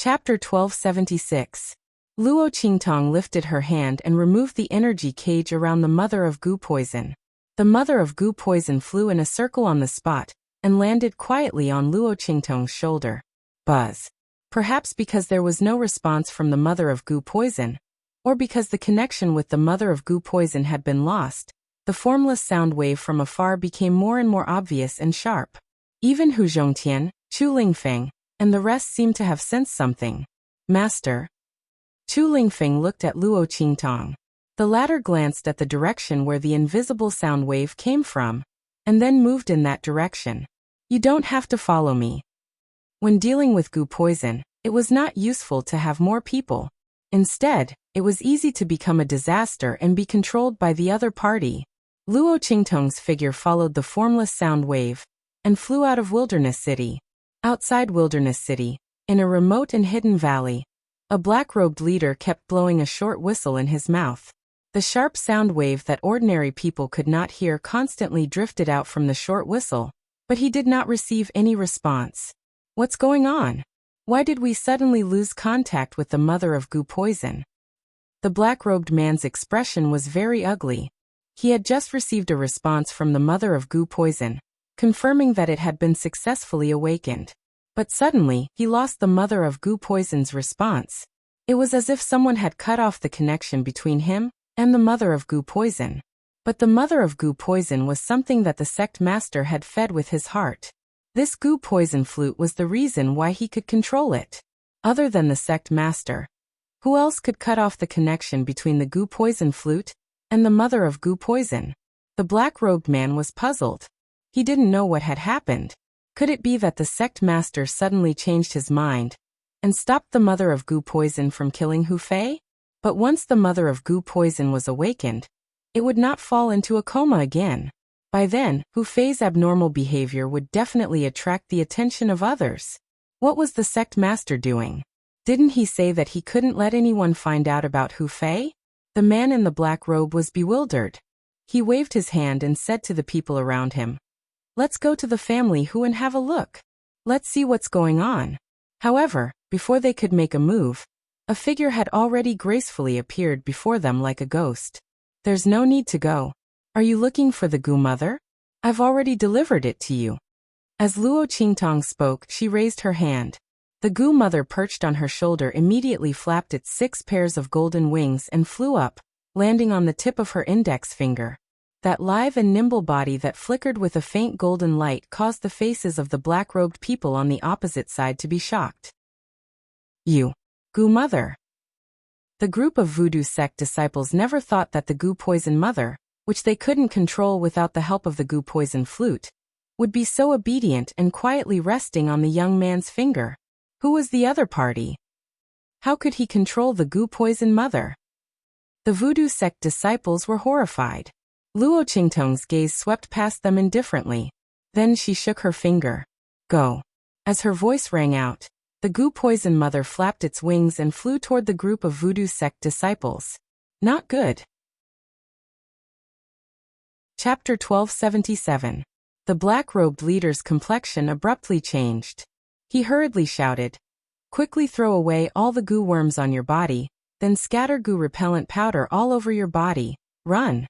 Chapter 1276. Luo Qingtong lifted her hand and removed the energy cage around the mother of goo poison. The mother of goo poison flew in a circle on the spot and landed quietly on Luo Qingtong's shoulder. Buzz. Perhaps because there was no response from the mother of goo poison, or because the connection with the mother of goo poison had been lost, the formless sound wave from afar became more and more obvious and sharp. Even Hu Zhongtian, Chu Lingfeng, and the rest seemed to have sensed something. Master. Chu Lingfeng looked at Luo Qingtong. The latter glanced at the direction where the invisible sound wave came from, and then moved in that direction. You don't have to follow me. When dealing with goo poison, it was not useful to have more people. Instead, it was easy to become a disaster and be controlled by the other party. Luo Qingtong's figure followed the formless sound wave and flew out of Wilderness City. Outside Wilderness City, in a remote and hidden valley, a black-robed leader kept blowing a short whistle in his mouth. The sharp sound wave that ordinary people could not hear constantly drifted out from the short whistle, but he did not receive any response. What's going on? Why did we suddenly lose contact with the mother of goo poison? The black-robed man's expression was very ugly. He had just received a response from the mother of goo poison, confirming that it had been successfully awakened. But suddenly, he lost the mother of goo poison's response. It was as if someone had cut off the connection between him and the mother of goo poison. But the mother of goo poison was something that the sect master had fed with his heart. This goo poison flute was the reason why he could control it. Other than the sect master, who else could cut off the connection between the goo poison flute and the mother of goo poison? The black-robed man was puzzled. He didn't know what had happened. Could it be that the sect master suddenly changed his mind and stopped the mother of goo poison from killing Hu Fei? But once the mother of goo poison was awakened, it would not fall into a coma again. By then, Hu Fei's abnormal behavior would definitely attract the attention of others. What was the sect master doing? Didn't he say that he couldn't let anyone find out about Hu Fei? The man in the black robe was bewildered. He waved his hand and said to the people around him, "Let's go to the family Hu and have a look. Let's see what's going on." However, before they could make a move, a figure had already gracefully appeared before them like a ghost. "There's no need to go. Are you looking for the goo mother? I've already delivered it to you." As Luo Qingtong spoke, she raised her hand. The goo mother perched on her shoulder immediately flapped its 6 pairs of golden wings and flew up, landing on the tip of her index finger. That lithe and nimble body that flickered with a faint golden light caused the faces of the black-robed people on the opposite side to be shocked. "You, goo mother." The group of voodoo sect disciples never thought that the goo poison mother, which they couldn't control without the help of the goo poison flute, would be so obedient and quietly resting on the young man's finger. Who was the other party? How could he control the goo poison mother? The voodoo sect disciples were horrified. Luo Qingtong's gaze swept past them indifferently. Then she shook her finger. "Go." As her voice rang out, the goo poison mother flapped its wings and flew toward the group of voodoo sect disciples. Not good. Chapter 1277. The black-robed leader's complexion abruptly changed. He hurriedly shouted, "Quickly throw away all the goo worms on your body, then scatter goo repellent powder all over your body. Run."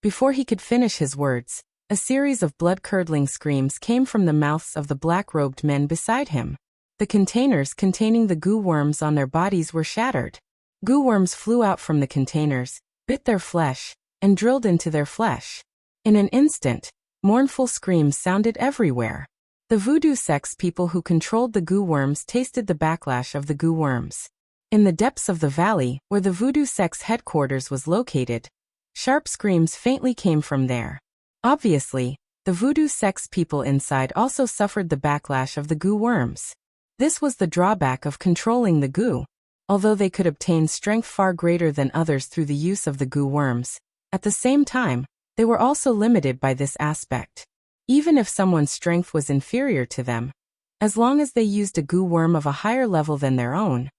Before he could finish his words, a series of blood-curdling screams came from the mouths of the black-robed men beside him. The containers containing the goo worms on their bodies were shattered. Goo worms flew out from the containers, bit their flesh, and drilled into their flesh. In an instant, mournful screams sounded everywhere. The voodoo sect's people who controlled the goo worms tasted the backlash of the goo worms. In the depths of the valley, where the voodoo sect's headquarters was located, sharp screams faintly came from there. Obviously, the voodoo sect's people inside also suffered the backlash of the goo worms. This was the drawback of controlling the goo. Although they could obtain strength far greater than others through the use of the goo worms, at the same time, they were also limited by this aspect. Even if someone's strength was inferior to them, as long as they used a goo worm of a higher level than their own,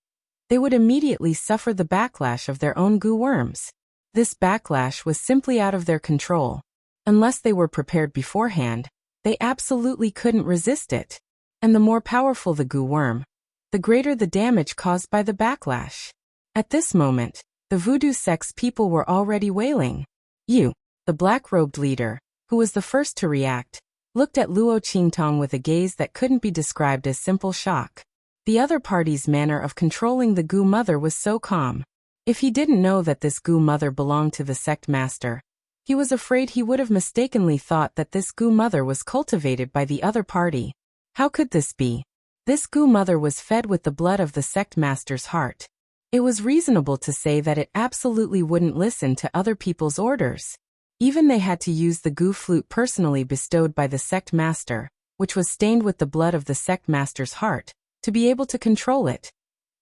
they would immediately suffer the backlash of their own goo worms. This backlash was simply out of their control. Unless they were prepared beforehand, they absolutely couldn't resist it. And the more powerful the goo worm, the greater the damage caused by the backlash. At this moment, the voodoo sect's people were already wailing. You, the black-robed leader, who was the first to react, looked at Luo Qingtong with a gaze that couldn't be described as simple shock. The other party's manner of controlling the Gu mother was so calm. If he didn't know that this Gu mother belonged to the sect master, he was afraid he would have mistakenly thought that this Gu mother was cultivated by the other party. How could this be? This Gu mother was fed with the blood of the sect master's heart. It was reasonable to say that it absolutely wouldn't listen to other people's orders. Even they had to use the Gu flute personally bestowed by the sect master, which was stained with the blood of the sect master's heart, to be able to control it.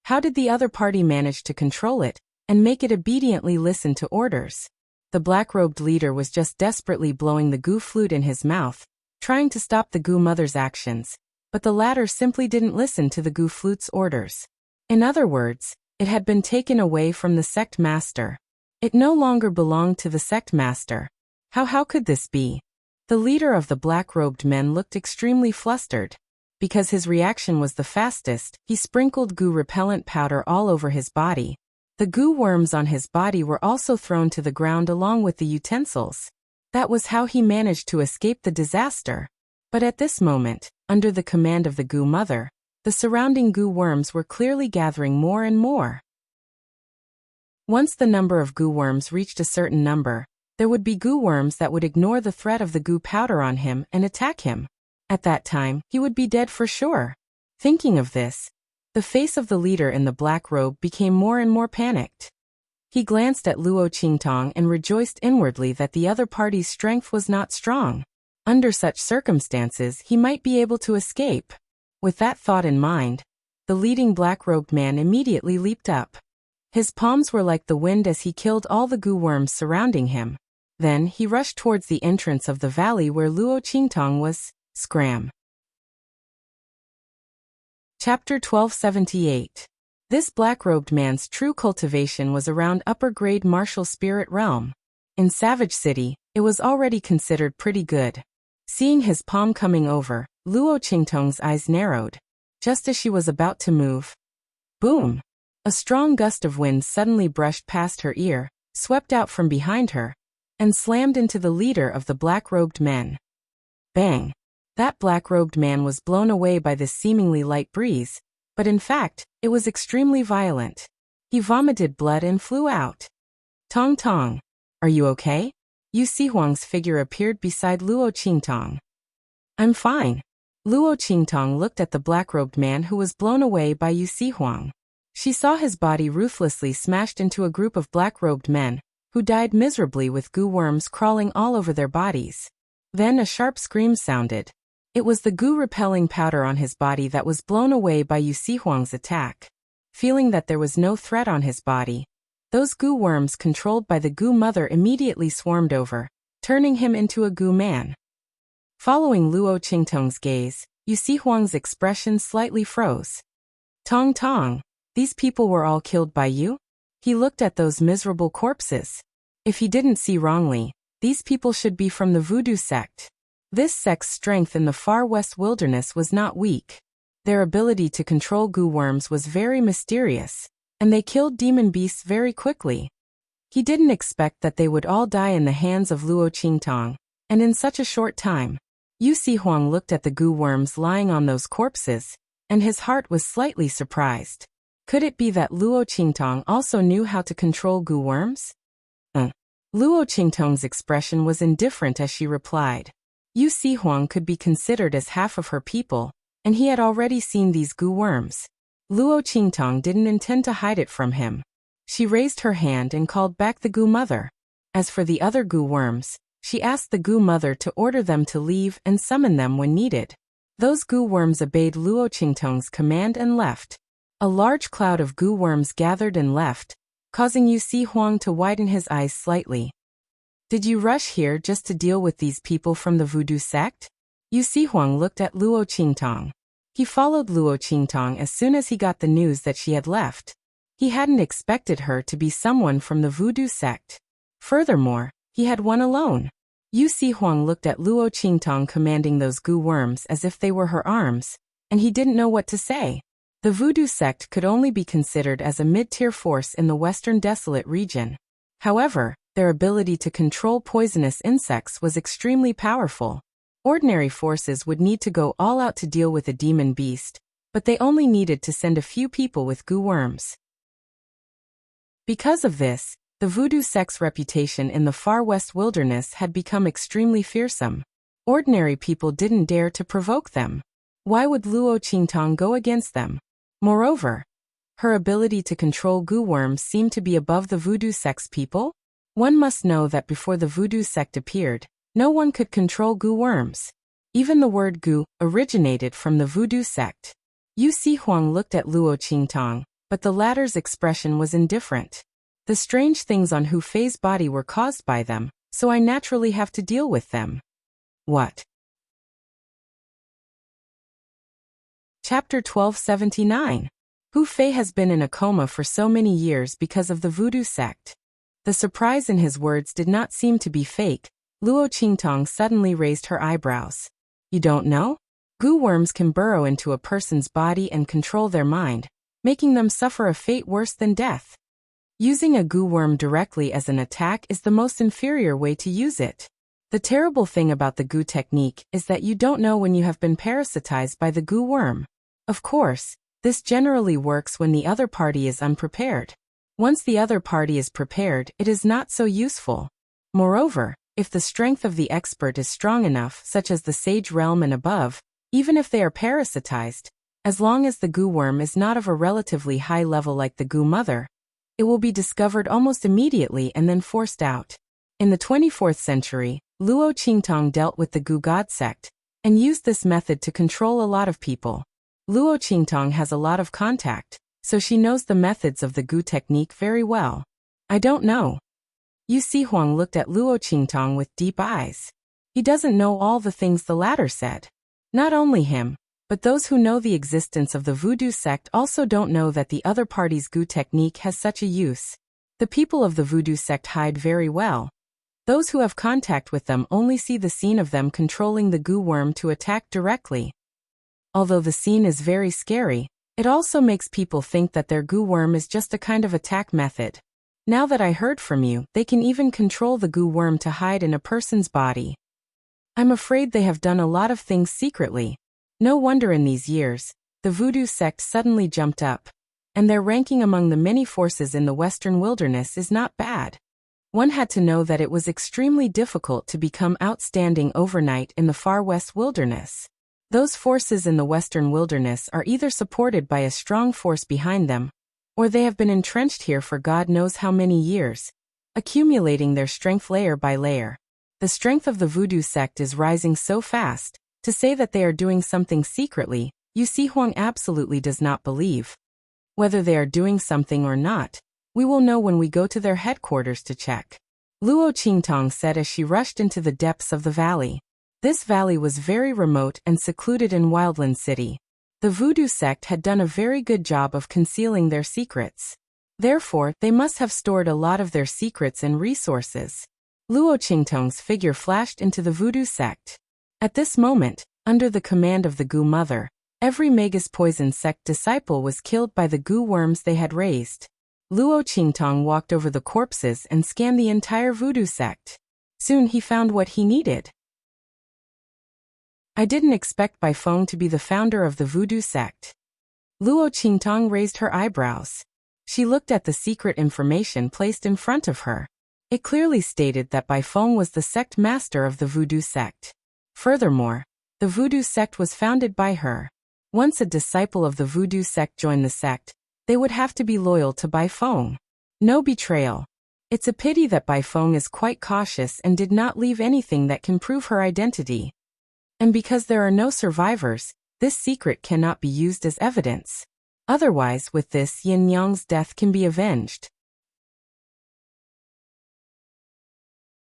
How did the other party manage to control it and make it obediently listen to orders? The black-robed leader was just desperately blowing the Gu flute in his mouth, trying to stop the Gu mother's actions, but the latter simply didn't listen to the Gu flute's orders. In other words, it had been taken away from the sect master. It no longer belonged to the sect master. How could this be? The leader of the black-robed men looked extremely flustered. Because his reaction was the fastest, he sprinkled Gu repellent powder all over his body. The Gu worms on his body were also thrown to the ground along with the utensils. That was how he managed to escape the disaster. But at this moment, under the command of the Gu mother, the surrounding Gu worms were clearly gathering more and more. Once the number of Gu worms reached a certain number, there would be Gu worms that would ignore the threat of the Gu powder on him and attack him. At that time, he would be dead for sure. Thinking of this, the face of the leader in the black robe became more and more panicked. He glanced at Luo Qingtong and rejoiced inwardly that the other party's strength was not strong. Under such circumstances, he might be able to escape. With that thought in mind, the leading black-robed man immediately leaped up. His palms were like the wind as he killed all the Gu worms surrounding him. Then he rushed towards the entrance of the valley where Luo Qingtong was. Scram. Chapter 1278. This black-robed man's true cultivation was around upper-grade martial spirit realm. In Savage City, it was already considered pretty good. Seeing his palm coming over, Luo Qingtong's eyes narrowed. Just as she was about to move. Boom! A strong gust of wind suddenly brushed past her ear, swept out from behind her, and slammed into the leader of the black-robed men. Bang! That black-robed man was blown away by this seemingly light breeze, but in fact, it was extremely violent. He vomited blood and flew out. Tong Tong, are you okay? Yu Sihuang's figure appeared beside Luo Qingtong. I'm fine. Luo Qingtong looked at the black-robed man who was blown away by Yu Sihuang. She saw his body ruthlessly smashed into a group of black-robed men, who died miserably with Gu worms crawling all over their bodies. Then a sharp scream sounded. It was the Gu repelling powder on his body that was blown away by Yu Sihuang's attack. Feeling that there was no threat on his body, those Gu worms controlled by the Gu mother immediately swarmed over, turning him into a Gu man. Following Luo Qingtong's gaze, Yu Sihuang's expression slightly froze. Tong Tong, these people were all killed by you? He looked at those miserable corpses. If he didn't see wrongly, these people should be from the voodoo sect. This sect's strength in the far west wilderness was not weak. Their ability to control Gu worms was very mysterious, and they killed demon beasts very quickly. He didn't expect that they would all die in the hands of Luo Qingtong, and in such a short time. Yu Sihuang looked at the Gu worms lying on those corpses, and his heart was slightly surprised. Could it be that Luo Qingtong also knew how to control Gu worms? Luo Qingtong's expression was indifferent as she replied. Yu Sihuang could be considered as half of her people, and he had already seen these Gu worms. Luo Qingtong didn't intend to hide it from him. She raised her hand and called back the Gu mother. As for the other Gu worms, she asked the Gu mother to order them to leave and summon them when needed. Those Gu worms obeyed Luo Qingtong's command and left. A large cloud of Gu worms gathered and left, causing Yu Sihuang to widen his eyes slightly. Did you rush here just to deal with these people from the voodoo sect? Yu Sihuang looked at Luo Qingtong. He followed Luo Qingtong as soon as he got the news that she had left. He hadn't expected her to be someone from the voodoo sect. Furthermore, he had one alone. Yu Sihuang looked at Luo Qingtong commanding those Gu worms as if they were her arms, and he didn't know what to say. The voodoo sect could only be considered as a mid-tier force in the Western Desolate region. However, their ability to control poisonous insects was extremely powerful. Ordinary forces would need to go all out to deal with a demon beast, but they only needed to send a few people with goo worms. Because of this, the voodoo sect's reputation in the far west wilderness had become extremely fearsome. Ordinary people didn't dare to provoke them. Why would Luo Qingtang go against them? Moreover, her ability to control goo worms seemed to be above the voodoo sect's people. One must know that before the voodoo sect appeared, no one could control goo worms. Even the word goo originated from the voodoo sect. Yu Huang looked at Luo Qingtang, but the latter's expression was indifferent. The strange things on Hu Fei's body were caused by them, so I naturally have to deal with them. What? Chapter 1279. Hu Fei has been in a coma for so many years because of the voodoo sect. The surprise in his words did not seem to be fake. Luo Qingtang suddenly raised her eyebrows. You don't know? Goo worms can burrow into a person's body and control their mind, making them suffer a fate worse than death. Using a goo worm directly as an attack is the most inferior way to use it. The terrible thing about the goo technique is that you don't know when you have been parasitized by the goo worm. Of course, this generally works when the other party is unprepared. Once the other party is prepared, it is not so useful. Moreover, if the strength of the expert is strong enough, such as the sage realm and above, even if they are parasitized, as long as the goo worm is not of a relatively high level like the goo mother, it will be discovered almost immediately and then forced out. In the 24th century, Luo Qingtang dealt with the goo god sect, and used this method to control a lot of people. Luo Qingtang has a lot of contact, so she knows the methods of the goo technique very well. I don't know. Yu Huang looked at Luo Qingtang with deep eyes. He doesn't know all the things the latter said. Not only him, but those who know the existence of the voodoo sect also don't know that the other party's goo technique has such a use. The people of the voodoo sect hide very well. Those who have contact with them only see the scene of them controlling the goo worm to attack directly. Although the scene is very scary, it also makes people think that their goo worm is just a kind of attack method. Now that I heard from you, they can even control the goo worm to hide in a person's body. I'm afraid they have done a lot of things secretly. No wonder in these years, the voodoo sect suddenly jumped up, and their ranking among the many forces in the western wilderness is not bad. One had to know that it was extremely difficult to become outstanding overnight in the far west wilderness. Those forces in the western wilderness are either supported by a strong force behind them, or they have been entrenched here for God knows how many years, accumulating their strength layer by layer. The strength of the voodoo sect is rising so fast. To say that they are doing something secretly, Yu Huang absolutely does not believe. Whether they are doing something or not, we will know when we go to their headquarters to check. Luo Qingtang said as she rushed into the depths of the valley. This valley was very remote and secluded in Wildland City. The voodoo sect had done a very good job of concealing their secrets. Therefore, they must have stored a lot of their secrets and resources. Luo Qingtang's figure flashed into the voodoo sect. At this moment, under the command of the goo mother, every Magus poison sect disciple was killed by the goo worms they had raised. Luo Qingtang walked over the corpses and scanned the entire voodoo sect. Soon he found what he needed. I didn't expect Bai Feng to be the founder of the voodoo sect. Luo Qingtang raised her eyebrows. She looked at the secret information placed in front of her. It clearly stated that Bai Feng was the sect master of the voodoo sect. Furthermore, the voodoo sect was founded by her. Once a disciple of the voodoo sect joined the sect, they would have to be loyal to Bai Feng. No betrayal. It's a pity that Bai Feng is quite cautious and did not leave anything that can prove her identity. And because there are no survivors, this secret cannot be used as evidence. Otherwise, with this, Yin Yang's death can be avenged.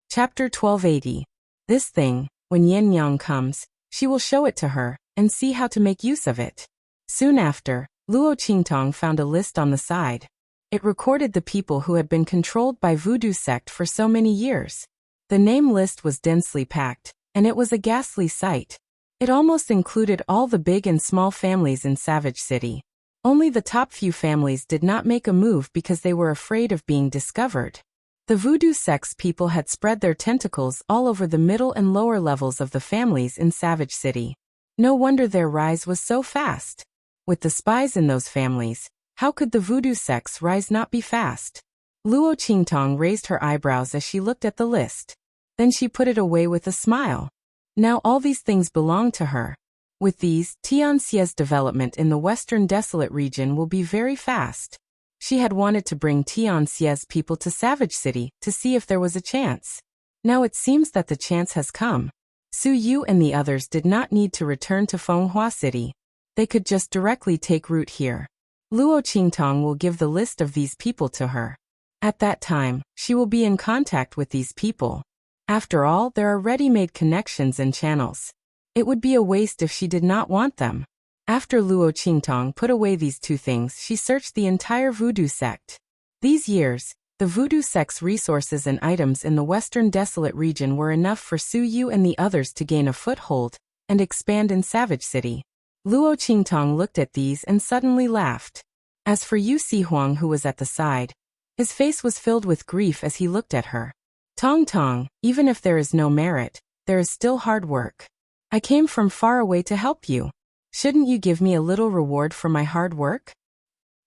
Chapter 1280. This thing, when Yin Yang comes, she will show it to her, and see how to make use of it. Soon after, Luo Qingtang found a list on the side. It recorded the people who had been controlled by voodoo sect for so many years. The name list was densely packed, and it was a ghastly sight. It almost included all the big and small families in Savage City. Only the top few families did not make a move because they were afraid of being discovered. The voodoo sect's people had spread their tentacles all over the middle and lower levels of the families in Savage City. No wonder their rise was so fast. With the spies in those families, how could the voodoo sect's rise not be fast? Luo Qingtong raised her eyebrows as she looked at the list. Then she put it away with a smile. Now all these things belong to her. With these, Tianxia's development in the Western Desolate region will be very fast. She had wanted to bring Tianxia's people to Savage City to see if there was a chance. Now it seems that the chance has come. Su Yu and the others did not need to return to Fenghua City. They could just directly take root here. Luo Qingtong will give the list of these people to her. At that time, she will be in contact with these people. After all, there are ready-made connections and channels. It would be a waste if she did not want them. After Luo Qingtong put away these two things, she searched the entire voodoo sect. These years, the voodoo sect's resources and items in the Western Desolate region were enough for Su Yu and the others to gain a foothold and expand in Savage City. Luo Qingtong looked at these and suddenly laughed. As for Yu Sihuang, who was at the side, his face was filled with grief as he looked at her. Tong Tong, even if there is no merit, there is still hard work. I came from far away to help you. Shouldn't you give me a little reward for my hard work?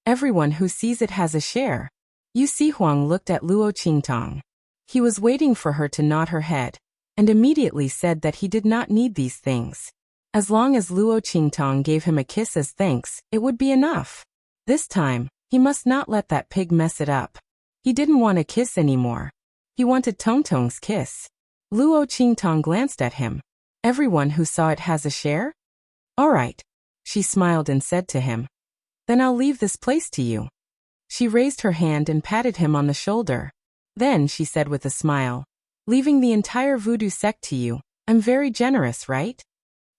Everyone who sees it has a share. Yu Sihuang looked at Luo Qingtong. He was waiting for her to nod her head, and immediately said that he did not need these things. As long as Luo Qingtong gave him a kiss as thanks, it would be enough. This time, he must not let that pig mess it up. He didn't want a kiss anymore. He wanted Tong Tong's kiss. Luo Qingtong glanced at him. Everyone who saw it has a share? All right. She smiled and said to him. Then I'll leave this place to you. She raised her hand and patted him on the shoulder. Then she said with a smile, leaving the entire voodoo sect to you. I'm very generous, right?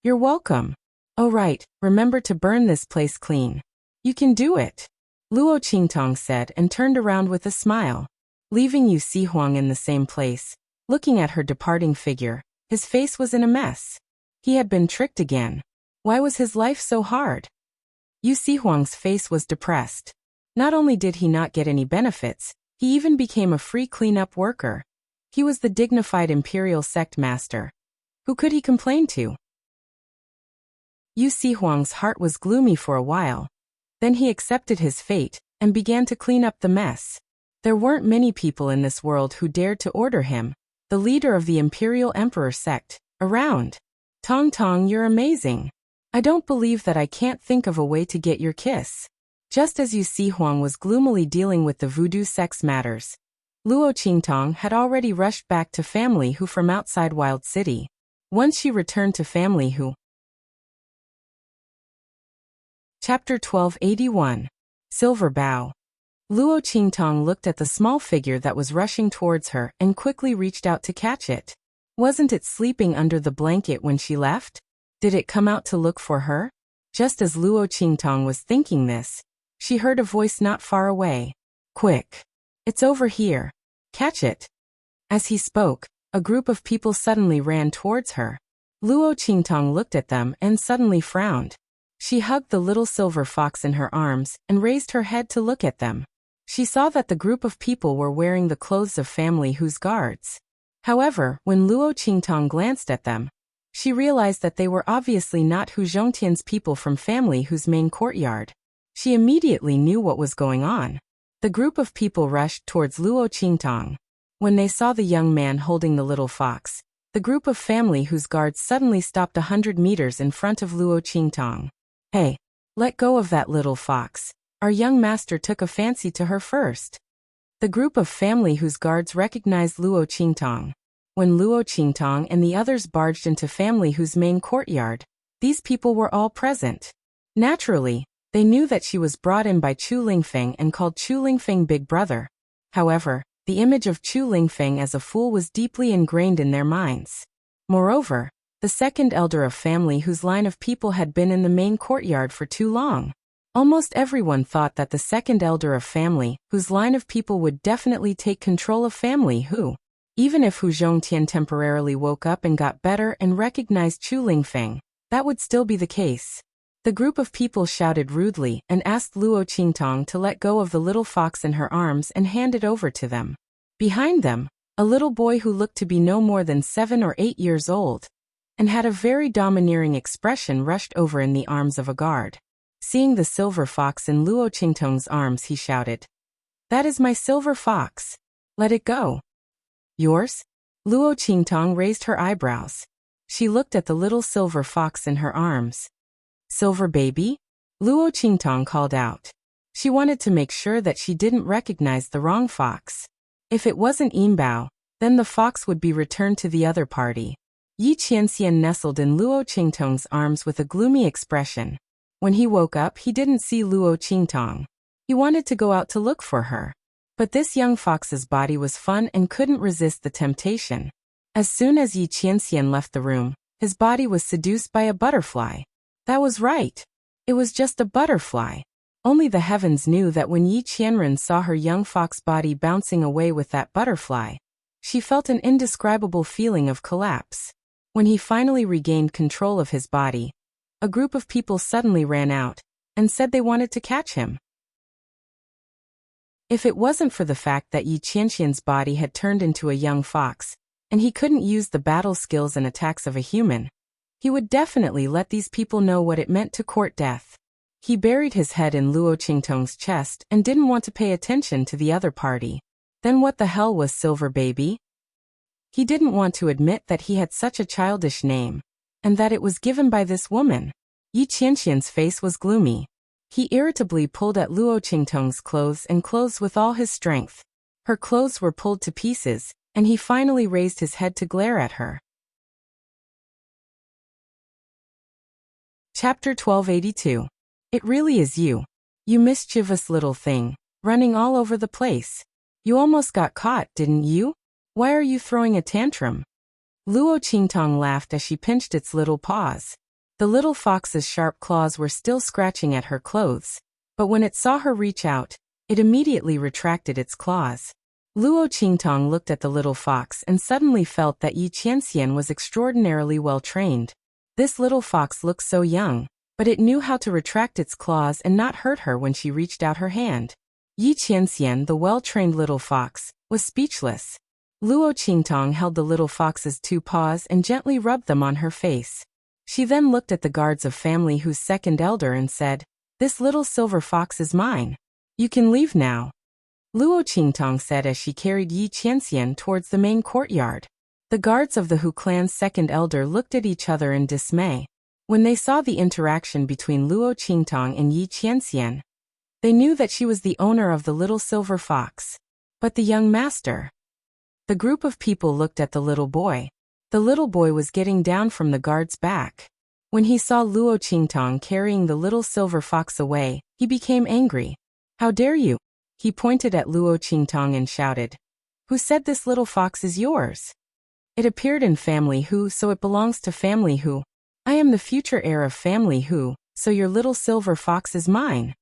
You're welcome. Oh right, remember to burn this place clean. You can do it. Luo Qingtong said and turned around with a smile. Leaving Yu Sihuang in the same place, looking at her departing figure, his face was in a mess. He had been tricked again. Why was his life so hard? Yu Sihuang's face was depressed. Not only did he not get any benefits, he even became a free cleanup worker. He was the dignified imperial sect master. Who could he complain to? Yu Sihuang's heart was gloomy for a while. Then he accepted his fate and began to clean up the mess. There weren't many people in this world who dared to order him, the leader of the Imperial Emperor sect, around. Tong Tong, you're amazing. I don't believe that I can't think of a way to get your kiss. Just as Yu Sihuang was gloomily dealing with the voodoo sect's matters, Luo Qingtong had already rushed back to family who from outside Wild City. Once she returned to family who. Chapter 1281. Silver Bow. Luo Qingtong looked at the small figure that was rushing towards her and quickly reached out to catch it. Wasn't it sleeping under the blanket when she left? Did it come out to look for her? Just as Luo Qingtong was thinking this, she heard a voice not far away. Quick! It's over here. Catch it! As he spoke, a group of people suddenly ran towards her. Luo Qingtong looked at them and suddenly frowned. She hugged the little silver fox in her arms and raised her head to look at them. She saw that the group of people were wearing the clothes of family whose guards. However, when Luo Qingtong glanced at them, she realized that they were obviously not Hu Zhongtian's people from family whose main courtyard. She immediately knew what was going on. The group of people rushed towards Luo Qingtong. When they saw the young man holding the little fox, the group of family whose guards suddenly stopped 100 meters in front of Luo Qingtong. Hey, let go of that little fox. Our young master took a fancy to her first. The group of family whose guards recognized Luo Qingtong. When Luo Qingtong and the others barged into family whose main courtyard, these people were all present. Naturally, they knew that she was brought in by Chu Lingfeng and called Chu Lingfeng Big Brother. However, the image of Chu Lingfeng as a fool was deeply ingrained in their minds. Moreover, the second elder of family whose line of people had been in the main courtyard for too long. Almost everyone thought that the second elder of family whose line of people would definitely take control of family who. Even if Hu Zhongtian temporarily woke up and got better and recognized Chu Lingfeng, that would still be the case. The group of people shouted rudely and asked Luo Qingtong to let go of the little fox in her arms and hand it over to them. Behind them, a little boy who looked to be no more than 7 or 8 years old and had a very domineering expression rushed over in the arms of a guard. Seeing the silver fox in Luo Qingtong's arms, he shouted, "That is my silver fox. Let it go." "Yours?" Luo Qingtong raised her eyebrows. She looked at the little silver fox in her arms. "Silver baby?" Luo Qingtong called out. She wanted to make sure that she didn't recognize the wrong fox. If it wasn't Yinbao, then the fox would be returned to the other party. Yi Qianxian nestled in Luo Qingtong's arms with a gloomy expression. When he woke up, he didn't see Luo Qingtong. He wanted to go out to look for her. But this young fox's body was fun and couldn't resist the temptation. As soon as Yi Qianxian left the room, his body was seduced by a butterfly. That was right. It was just a butterfly. Only the heavens knew that when Yi Qianren saw her young fox body bouncing away with that butterfly, she felt an indescribable feeling of collapse. When he finally regained control of his body, a group of people suddenly ran out and said they wanted to catch him. If it wasn't for the fact that Yi Qianxian's body had turned into a young fox, and he couldn't use the battle skills and attacks of a human, he would definitely let these people know what it meant to court death. He buried his head in Luo Qingtong's chest and didn't want to pay attention to the other party. Then what the hell was Silver Baby? He didn't want to admit that he had such a childish name, and that it was given by this woman. Yi Qianxian's face was gloomy. He irritably pulled at Luo Qingtong's clothes and clothes with all his strength. Her clothes were pulled to pieces, and he finally raised his head to glare at her. Chapter 1282. It really is you. You mischievous little thing, running all over the place. You almost got caught, didn't you? Why are you throwing a tantrum? Luo Qingtong laughed as she pinched its little paws. The little fox's sharp claws were still scratching at her clothes, but when it saw her reach out, it immediately retracted its claws. Luo Qingtong looked at the little fox and suddenly felt that Yi Qianxian was extraordinarily well trained. This little fox looked so young, but it knew how to retract its claws and not hurt her when she reached out her hand. Yi Qianxian, the well-trained little fox, was speechless. Luo Qingtong held the little fox's 2 paws and gently rubbed them on her face. She then looked at the guards of family Hu's second elder and said, "This little silver fox is mine. You can leave now." Luo Qingtong said as she carried Yi Qianxian towards the main courtyard. The guards of the Hu clan's second elder looked at each other in dismay. When they saw the interaction between Luo Qingtong and Yi Qianxian, they knew that she was the owner of the little silver fox. But the young master? The group of people looked at the little boy. The little boy was getting down from the guard's back. When he saw Luo Qingtong carrying the little silver fox away, he became angry. "How dare you?" He pointed at Luo Qingtong and shouted, "Who said this little fox is yours? It appeared in Family Hu, so it belongs to Family Hu. I am the future heir of Family Hu, so your little silver fox is mine.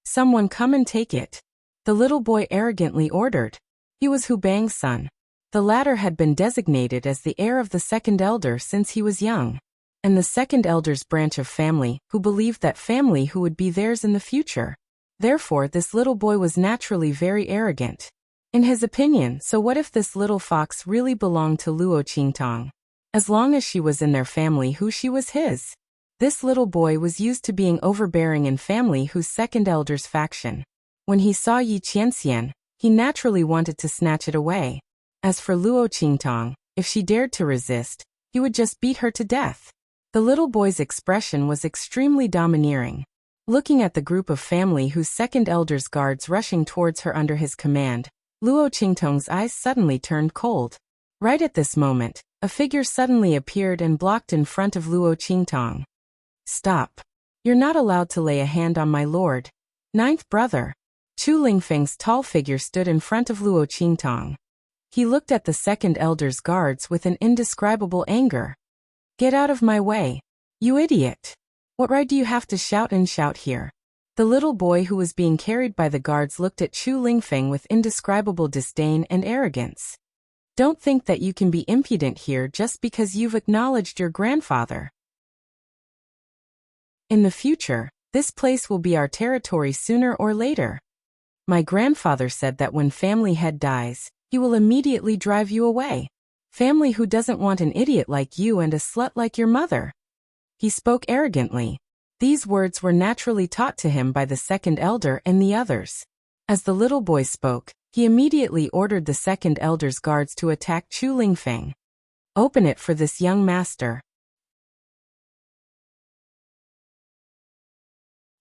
Someone come and take it," the little boy arrogantly ordered. He was Hu Bang's son. The latter had been designated as the heir of the second elder since he was young, and the second elder's branch of family, who believed that Family Hu would be theirs in the future. Therefore, this little boy was naturally very arrogant. In his opinion, so what if this little fox really belonged to Luo Qingtong? As long as she was in their Family Hu, she was his. This little boy was used to being overbearing in Family Hu's second elder's faction. When he saw Yi Qianxian, he naturally wanted to snatch it away. As for Luo Qingtong, if she dared to resist, he would just beat her to death. The little boy's expression was extremely domineering. Looking at the group of Family Hu's second elder's guards rushing towards her under his command, Luo Qingtong's eyes suddenly turned cold. Right at this moment, a figure suddenly appeared and blocked in front of Luo Qingtong. "Stop. You're not allowed to lay a hand on my lord." Ninth brother. Chu Lingfeng's tall figure stood in front of Luo Qingtong. He looked at the second elder's guards with an indescribable anger. "Get out of my way, you idiot. What right do you have to shout and shout here?" The little boy who was being carried by the guards looked at Chu Lingfeng with indescribable disdain and arrogance. "Don't think that you can be impudent here just because you've acknowledged your grandfather." In the future, this place will be our territory sooner or later. My grandfather said that when family head dies, he will immediately drive you away. Family who doesn't want an idiot like you and a slut like your mother. He spoke arrogantly. These words were naturally taught to him by the second elder and the others. As the little boy spoke, he immediately ordered the second elder's guards to attack Chu Lingfeng. Open it for this young master.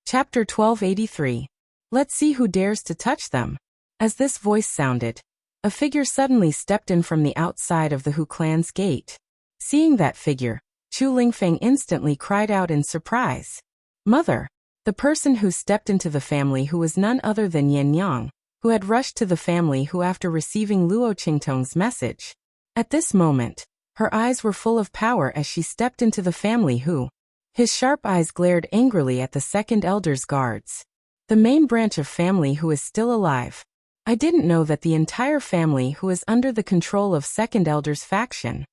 Chapter 1283. Let's see who dares to touch them. As this voice sounded, a figure suddenly stepped in from the outside of the Hu clan's gate. Seeing that figure, Chu Lingfeng instantly cried out in surprise. Mother! The person who stepped into the family who was none other than Yin Yang, who had rushed to the family who after receiving Luo Qingtong's message. At this moment, her eyes were full of power as she stepped into the family who. His sharp eyes glared angrily at the second elder's guards. The main branch of family who is still alive. I didn't know that the entire family who is under the control of second elder's faction.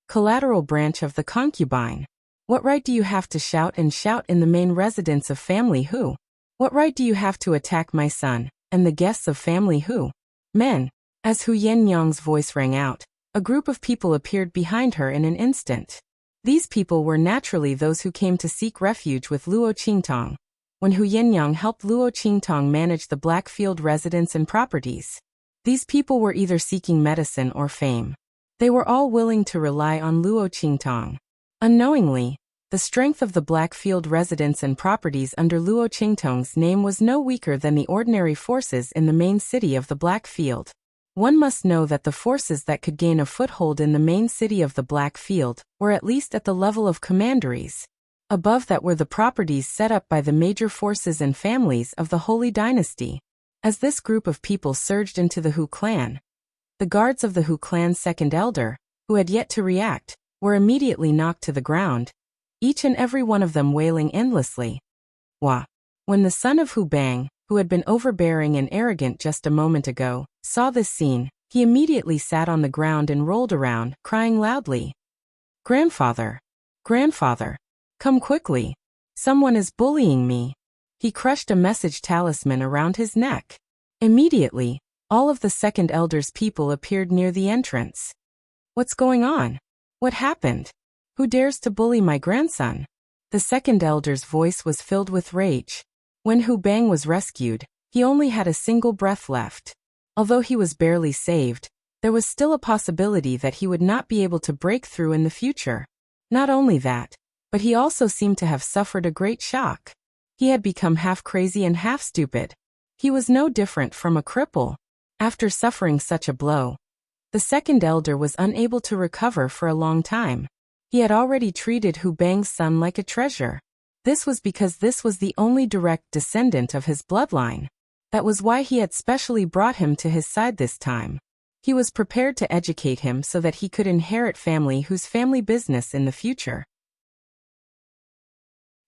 Collateral branch of the concubine. What right do you have to shout in the main residence of family who? What right do you have to attack my son, and the guests of family who? Men. As Hu Yenyang's voice rang out, a group of people appeared behind her in an instant. These people were naturally those who came to seek refuge with Luo Qingtong, when Hu Yenyang helped Luo Qingtong manage the Blackfield residence and properties. These people were either seeking medicine or fame. They were all willing to rely on Luo Qingtong. Unknowingly, the strength of the Blackfield residence and properties under Luo Qingtong's name was no weaker than the ordinary forces in the main city of the Blackfield. One must know that the forces that could gain a foothold in the main city of the Blackfield were at least at the level of commanderies. Above that were the properties set up by the major forces and families of the Holy Dynasty. As this group of people surged into the Hu clan, the guards of the Hu clan's second elder, who had yet to react, were immediately knocked to the ground, each and every one of them wailing endlessly. Wah! When the son of Hu Bang, who had been overbearing and arrogant just a moment ago, saw this scene, he immediately sat on the ground and rolled around, crying loudly. Grandfather! Grandfather! Come quickly! Someone is bullying me! He crushed a message talisman around his neck. Immediately, all of the second elder's people appeared near the entrance. What's going on? What happened? Who dares to bully my grandson? The second elder's voice was filled with rage. When Hu Bang was rescued, he only had a single breath left. Although he was barely saved, there was still a possibility that he would not be able to break through in the future. Not only that, but he also seemed to have suffered a great shock. He had become half crazy and half stupid. He was no different from a cripple. After suffering such a blow, the second elder was unable to recover for a long time. He had already treated Hu Bang's son like a treasure. This was because this was the only direct descendant of his bloodline. That was why he had specially brought him to his side this time. He was prepared to educate him so that he could inherit family whose family business in the future.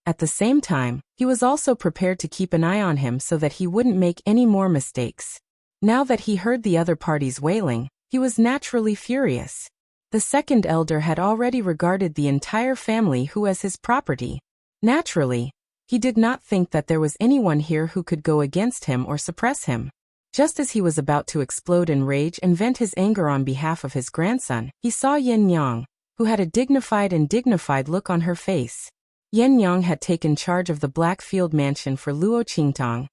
At the same time, he was also prepared to keep an eye on him so that he wouldn't make any more mistakes. Now that he heard the other parties wailing, he was naturally furious. The second elder had already regarded the entire family who as his property. Naturally, he did not think that there was anyone here who could go against him or suppress him. Just as he was about to explode in rage and vent his anger on behalf of his grandson, he saw Yin Yang, who had a dignified look on her face. Yin Yang had taken charge of the Blackfield mansion for Luo Qingtong,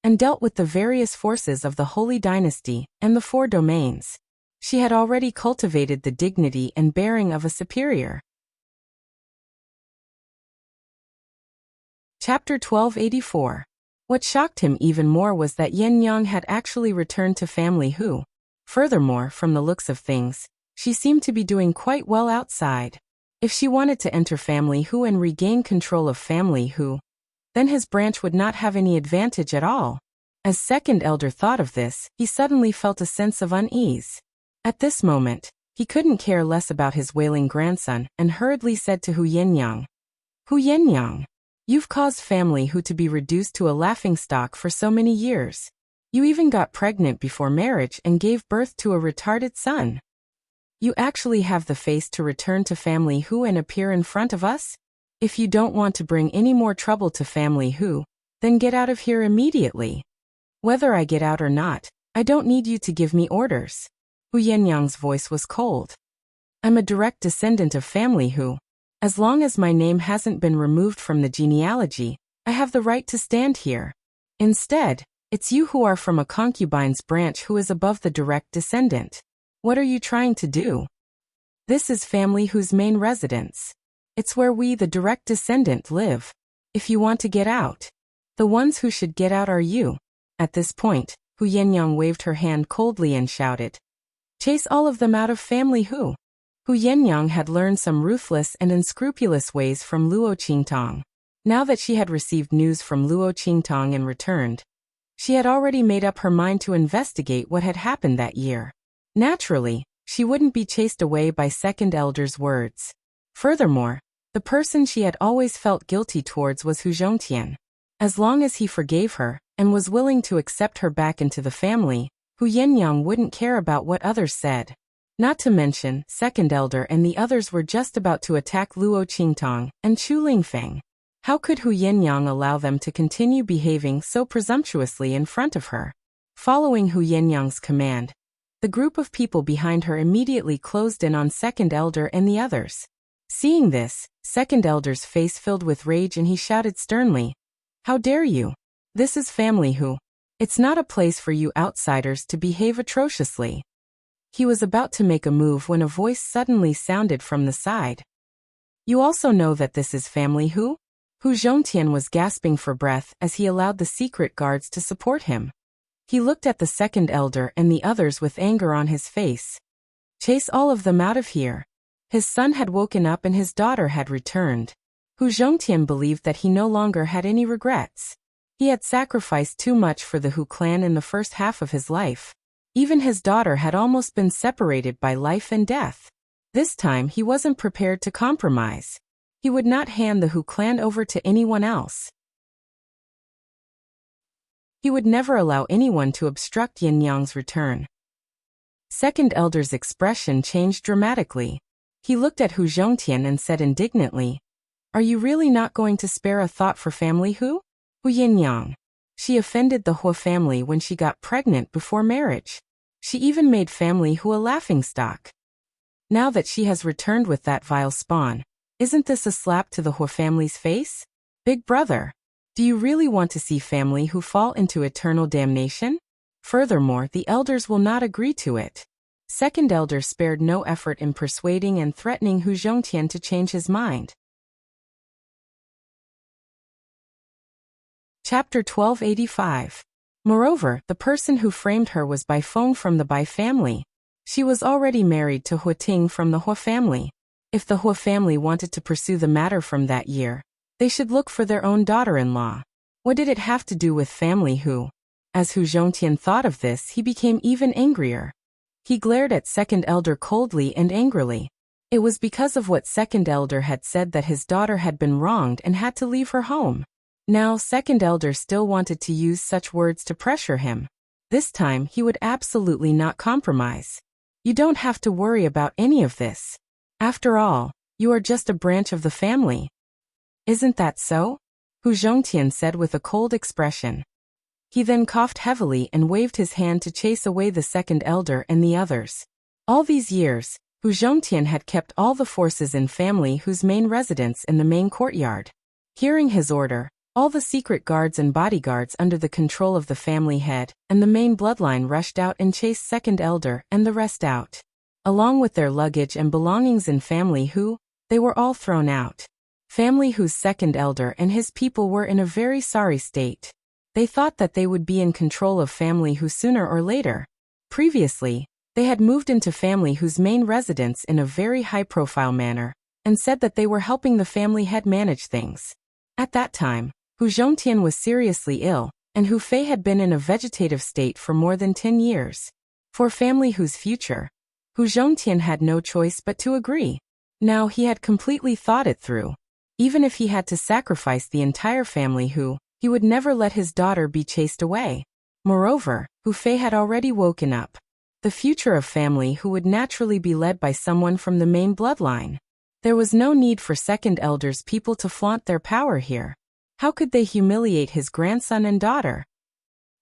and dealt with the various forces of the Holy Dynasty and the 4 domains. She had already cultivated the dignity and bearing of a superior. Chapter 1284. What shocked him even more was that Yin Yang had actually returned to family Hu. Furthermore, from the looks of things, she seemed to be doing quite well outside. If she wanted to enter family Hu and regain control of family Hu, then his branch would not have any advantage at all. As second elder thought of this, he suddenly felt a sense of unease. At this moment, he couldn't care less about his wailing grandson and hurriedly said to Hu Yenyang, Hu Yenyang, you've caused family Hu to be reduced to a laughingstock for so many years. You even got pregnant before marriage and gave birth to a retarded son. You actually have the face to return to family Hu and appear in front of us? If you don't want to bring any more trouble to family Hu, then get out of here immediately. Whether I get out or not, I don't need you to give me orders. Hu Yenyang's voice was cold. I'm a direct descendant of family Hu. As long as my name hasn't been removed from the genealogy, I have the right to stand here. Instead, it's you who are from a concubine's branch who is above the direct descendant. What are you trying to do? This is family Hu's main residence. It's where we, the direct descendant, live. If you want to get out, the ones who should get out are you. At this point, Hu Yenyang waved her hand coldly and shouted, "Chase all of them out of family Hu." Hu Yenyang had learned some ruthless and unscrupulous ways from Luo Qingtong. Now that she had received news from Luo Qingtong and returned, she had already made up her mind to investigate what had happened that year. Naturally, she wouldn't be chased away by Second Elder's words. Furthermore, the person she had always felt guilty towards was Hu Zhongtian. As long as he forgave her and was willing to accept her back into the family, Hu Yenyang wouldn't care about what others said. Not to mention, Second Elder and the others were just about to attack Luo Qingtong and Chu Lingfeng. How could Hu Yenyang allow them to continue behaving so presumptuously in front of her? Following Hu Yenyang's command, the group of people behind her immediately closed in on Second Elder and the others. Seeing this, Second Elder's face filled with rage and he shouted sternly, "How dare you? This is family Hu. It's not a place for you outsiders to behave atrociously." He was about to make a move when a voice suddenly sounded from the side. "You also know that this is family Hu?" Hu Zhongtian was gasping for breath as he allowed the secret guards to support him. He looked at the Second Elder and the others with anger on his face. "Chase all of them out of here." His son had woken up and his daughter had returned. Hu Zhongtian believed that he no longer had any regrets. He had sacrificed too much for the Hu clan in the first half of his life. Even his daughter had almost been separated by life and death. This time he wasn't prepared to compromise. He would not hand the Hu clan over to anyone else. He would never allow anyone to obstruct Yin Yang's return. Second Elder's expression changed dramatically. He looked at Hu Zhongtian and said indignantly, "Are you really not going to spare a thought for family Hu? Hu Yinyang. She offended the Hu family when she got pregnant before marriage. She even made family Hu a laughingstock. Now that she has returned with that vile spawn, isn't this a slap to the Hu family's face? Big brother, do you really want to see family Hu fall into eternal damnation? Furthermore, the elders will not agree to it." Second Elder spared no effort in persuading and threatening Hu Zhongtian to change his mind. Chapter 1285. Moreover, the person who framed her was Bai Feng from the Bai family. She was already married to Hu Ting from the Hu family. If the Hu family wanted to pursue the matter from that year, they should look for their own daughter-in-law. What did it have to do with family Hu? As Hu Zhongtian thought of this, he became even angrier. He glared at Second Elder coldly and angrily. It was because of what Second Elder had said that his daughter had been wronged and had to leave her home. Now Second Elder still wanted to use such words to pressure him. This time he would absolutely not compromise. "You don't have to worry about any of this. After all, you are just a branch of the family." "Isn't that so?" Hu Zhongtian said with a cold expression. He then coughed heavily and waved his hand to chase away the Second Elder and the others. All these years, Hu Zhongtian had kept all the forces in family Hu's main residence in the main courtyard. Hearing his order, all the secret guards and bodyguards under the control of the family head and the main bloodline rushed out and chased Second Elder and the rest out. Along with their luggage and belongings in family Hu, they were all thrown out. Family Hu's Second Elder and his people were in a very sorry state. They thought that they would be in control of family Hu sooner or later. Previously, they had moved into family Hu's main residence in a very high-profile manner, and said that they were helping the family head manage things. At that time, Hu Zhongtian was seriously ill, and Hu Fei had been in a vegetative state for more than 10 years. For family Hu's future, Hu Zhongtian had no choice but to agree. Now he had completely thought it through. Even if he had to sacrifice the entire family Hu, he would never let his daughter be chased away. Moreover, Hu Fei had already woken up. The future of family Hu would naturally be led by someone from the main bloodline. There was no need for second elders people to flaunt their power here. How could they humiliate his grandson and daughter?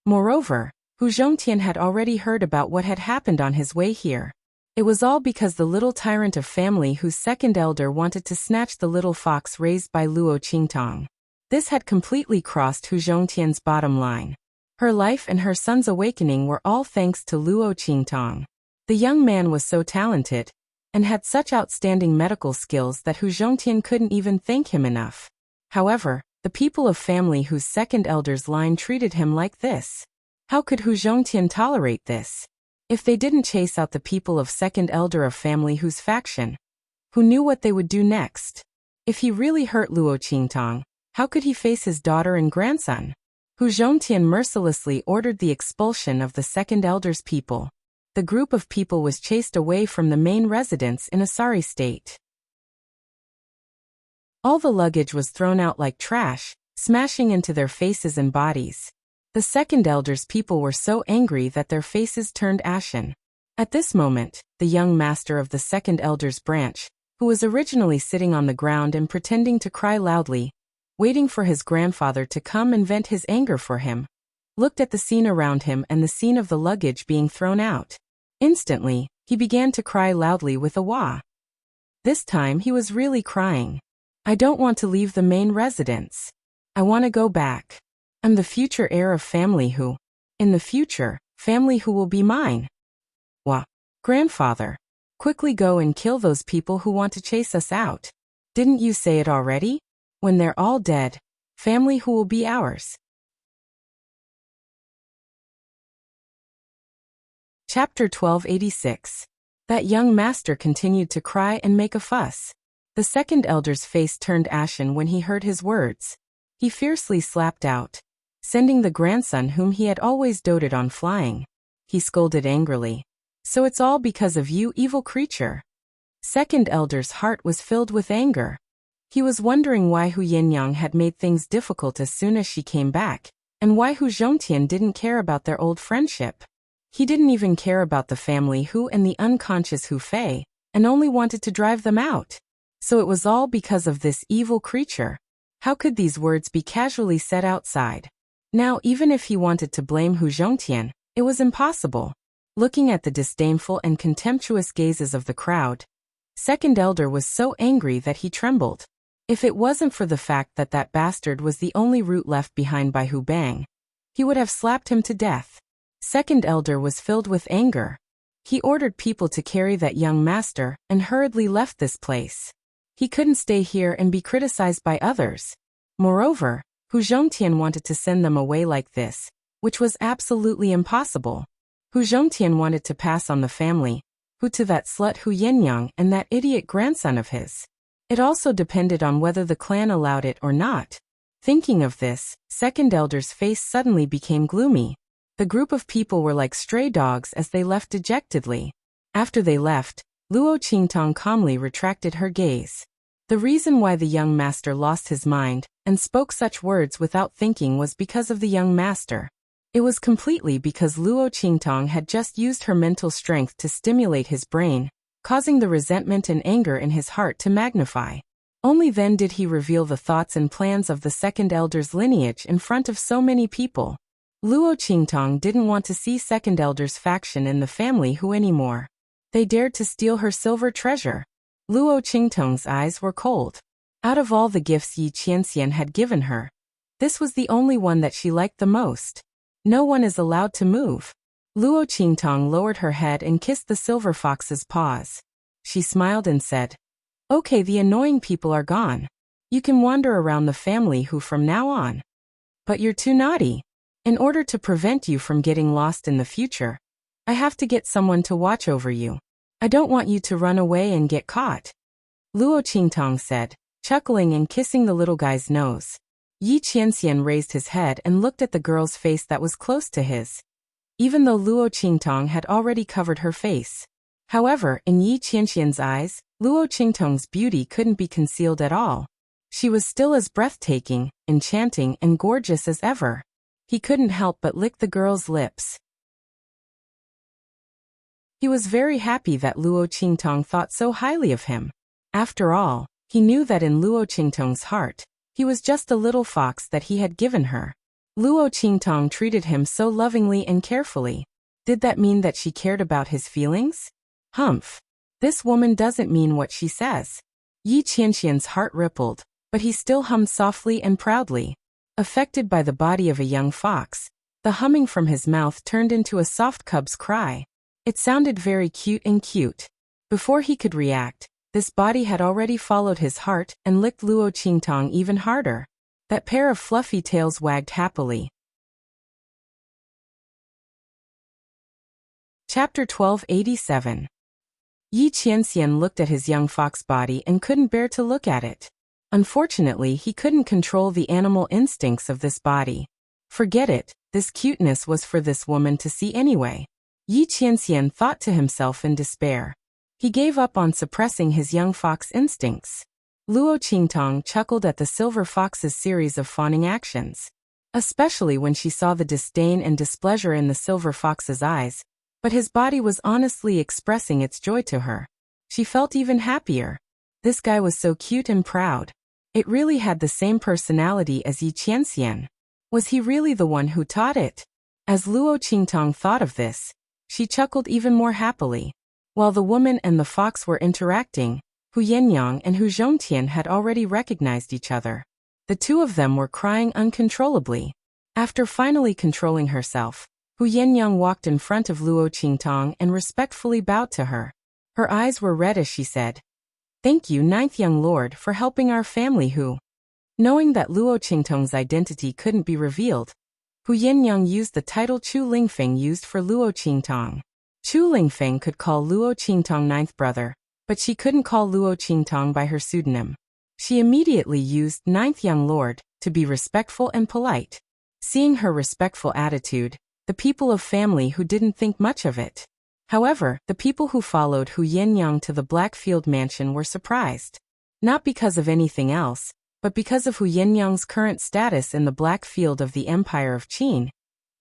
Moreover, Hu Zhongtian had already heard about what had happened on his way here. It was all because the little tyrant of family whose second elder wanted to snatch the little fox raised by Luo Qingtong. This had completely crossed Hu Zhongtian's bottom line. Her life and her son's awakening were all thanks to Luo Qingtong. The young man was so talented, and had such outstanding medical skills that Hu Zhongtian couldn't even thank him enough. However, the people of family whose second elder's line treated him like this. How could Hu Zhongtian tolerate this? If they didn't chase out the people of second elder of family whose faction, who knew what they would do next? If he really hurt Luo Qingtong, how could he face his daughter and grandson? Hu Zhongtian mercilessly ordered the expulsion of the second elder's people. The group of people was chased away from the main residence in a sorry state. All the luggage was thrown out like trash, smashing into their faces and bodies. The second elder's people were so angry that their faces turned ashen. At this moment, the young master of the second elder's branch, who was originally sitting on the ground and pretending to cry loudly, waiting for his grandfather to come and vent his anger for him, looked at the scene around him and the scene of the luggage being thrown out. Instantly, he began to cry loudly with a wah. This time he was really crying. I don't want to leave the main residence. I want to go back. I'm the future heir of family who, in the future, family who will be mine. Wah. Grandfather, quickly go and kill those people who want to chase us out. Didn't you say it already? When they're all dead, family who will be ours. Chapter 1286. That young master continued to cry and make a fuss. The second elder's face turned ashen when he heard his words. He fiercely slapped out, sending the grandson whom he had always doted on flying. He scolded angrily. So it's all because of you, evil creature. Second elder's heart was filled with anger. He was wondering why Hu Yinyang had made things difficult as soon as she came back, and why Hu Zhongtian didn't care about their old friendship. He didn't even care about the family Hu and the unconscious Hu Fei, and only wanted to drive them out. So it was all because of this evil creature. How could these words be casually said outside? Now, even if he wanted to blame Hu Zhongtian, it was impossible. Looking at the disdainful and contemptuous gazes of the crowd, second elder was so angry that he trembled. If it wasn't for the fact that that bastard was the only root left behind by Hu Bang, he would have slapped him to death. Second elder was filled with anger. He ordered people to carry that young master and hurriedly left this place. He couldn't stay here and be criticized by others. Moreover, Hu Zhongtian wanted to send them away like this, which was absolutely impossible. Hu Zhongtian wanted to pass on the family, Hu to that slut Hu Yinyang and that idiot grandson of his. It also depended on whether the clan allowed it or not. Thinking of this, second elder's face suddenly became gloomy. The group of people were like stray dogs as they left dejectedly. After they left, Luo Qingtong calmly retracted her gaze. The reason why the young master lost his mind and spoke such words without thinking was because of the young master. It was completely because Luo Qingtong had just used her mental strength to stimulate his brain, causing the resentment and anger in his heart to magnify. Only then did he reveal the thoughts and plans of the second elder's lineage in front of so many people. Luo Qingtong didn't want to see second elder's faction in the family Hu anymore. They dared to steal her silver treasure. Luo Qingtong's eyes were cold. Out of all the gifts Yi Qianxian had given her, this was the only one that she liked the most. No one is allowed to move. Luo Qingtong lowered her head and kissed the silver fox's paws. She smiled and said, "Okay, the annoying people are gone. You can wander around the family Hu from now on. But you're too naughty. In order to prevent you from getting lost in the future, I have to get someone to watch over you. I don't want you to run away and get caught." Luo Qingtong said, chuckling and kissing the little guy's nose. Yi Qianxian raised his head and looked at the girl's face that was close to his, even though Luo Qingtong had already covered her face. However, in Yi Qianxian's eyes, Luo Qingtong's beauty couldn't be concealed at all. She was still as breathtaking, enchanting, and gorgeous as ever. He couldn't help but lick the girl's lips. He was very happy that Luo Qingtong thought so highly of him. After all, he knew that in Luo Qingtong's heart, he was just a little fox that he had given her. Luo Qingtong treated him so lovingly and carefully. Did that mean that she cared about his feelings? Humph. This woman doesn't mean what she says. Yi Qianxian's heart rippled, but he still hummed softly and proudly. Affected by the body of a young fox, the humming from his mouth turned into a soft cub's cry. It sounded very cute. Before he could react, this body had already followed his heart and licked Luo Qingtong even harder. That pair of fluffy tails wagged happily. Chapter 1287. Yi Qianxian looked at his young fox body and couldn't bear to look at it. Unfortunately, he couldn't control the animal instincts of this body. Forget it, this cuteness was for this woman to see anyway. Yi Qianxian thought to himself in despair. He gave up on suppressing his young fox instincts. Luo Qingtong chuckled at the silver fox's series of fawning actions, especially when she saw the disdain and displeasure in the silver fox's eyes, but his body was honestly expressing its joy to her. She felt even happier. This guy was so cute and proud. It really had the same personality as Yi Qianxian. Was he really the one who taught it? As Luo Qingtong thought of this, she chuckled even more happily. While the woman and the fox were interacting, Hu Yenyang and Hu Zhongtian had already recognized each other. The two of them were crying uncontrollably. After finally controlling herself, Hu Yenyang walked in front of Luo Qingtong and respectfully bowed to her. Her eyes were red as she said, "Thank you, ninth young lord, for helping our family Hu." Knowing that Luo Qingtong's identity couldn't be revealed, Hu Yenyang used the title Chu Lingfeng used for Luo Qingtong. Chu Lingfeng could call Luo Qingtong ninth brother, but she couldn't call Luo Qingtong by her pseudonym. She immediately used ninth young lord to be respectful and polite. Seeing her respectful attitude, the people of family Hu didn't think much of it. However, the people who followed Hu Yenyang to the Blackfield mansion were surprised. Not because of anything else, but because of Hu Yenyang's current status in the Blackfield of the Empire of Qin.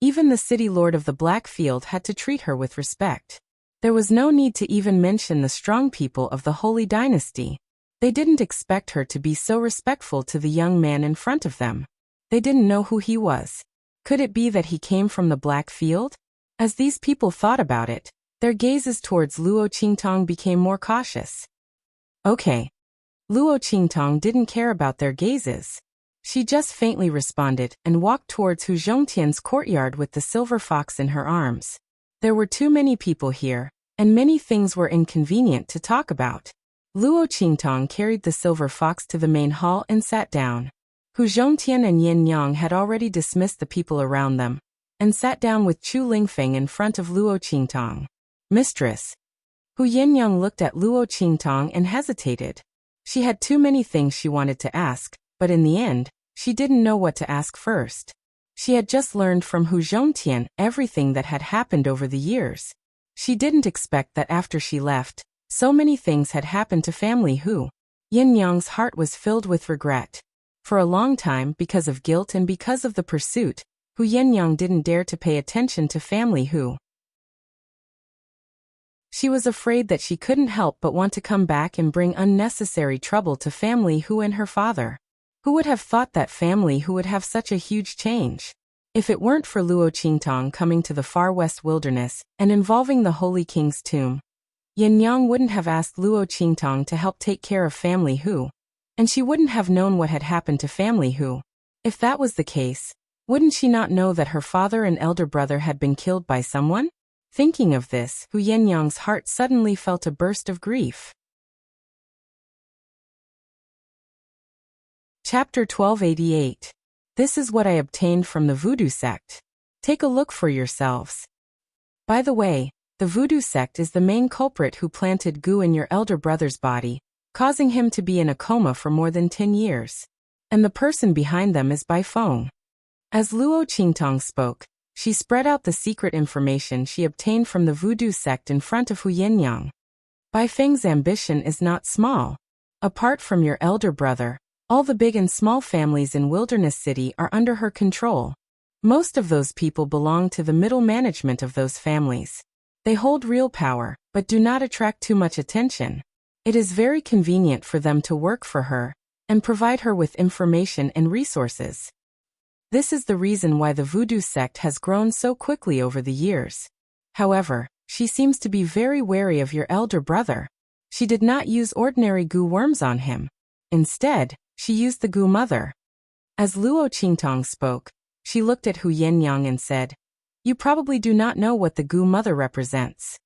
Even the city lord of the Blackfield had to treat her with respect. There was no need to even mention the strong people of the Holy Dynasty. They didn't expect her to be so respectful to the young man in front of them. They didn't know who he was. Could it be that he came from the Blackfield? As these people thought about it, their gazes towards Luo Qingtong became more cautious. Okay. Luo Qingtong didn't care about their gazes. She just faintly responded and walked towards Hu Zhongtian's courtyard with the silver fox in her arms. There were too many people here, and many things were inconvenient to talk about. Luo Qingtong carried the silver fox to the main hall and sat down. Hu Zhongtian and Yin Yang had already dismissed the people around them, and sat down with Chu Lingfeng in front of Luo Qingtong. "Mistress." Hu Yenyang looked at Luo Qingtong and hesitated. She had too many things she wanted to ask, but in the end, she didn't know what to ask first. She had just learned from Hu Zhongtian everything that had happened over the years. She didn't expect that after she left, so many things had happened to family Hu. Yin Yang's heart was filled with regret. For a long time, because of guilt and because of the pursuit, Hu Yenyang didn't dare to pay attention to family Hu. She was afraid that she couldn't help but want to come back and bring unnecessary trouble to family Hu and her father. Who would have thought that family Hu would have such a huge change? If it weren't for Luo Qingtong coming to the far west wilderness and involving the Holy King's tomb, Yin Yang wouldn't have asked Luo Qingtong to help take care of family Hu, and she wouldn't have known what had happened to family Hu. If that was the case, wouldn't she not know that her father and elder brother had been killed by someone? Thinking of this, Hu Yenyang's heart suddenly felt a burst of grief. Chapter 1288. This is what I obtained from the Voodoo sect. Take a look for yourselves. By the way, the Voodoo sect is the main culprit who planted goo in your elder brother's body, causing him to be in a coma for more than 10 years. And the person behind them is Bai Feng. As Luo Qingtong spoke, she spread out the secret information she obtained from the Voodoo sect in front of Hu Yenyang. Bai Feng's ambition is not small. Apart from your elder brother, all the big and small families in Wilderness City are under her control. Most of those people belong to the middle management of those families. They hold real power, but do not attract too much attention. It is very convenient for them to work for her and provide her with information and resources. This is the reason why the voodoo sect has grown so quickly over the years. However, she seems to be very wary of your elder brother. She did not use ordinary goo worms on him. Instead, she used the goo mother. As Luo Qingtong spoke, she looked at Hu Yenyang and said, "You probably do not know what the goo mother represents.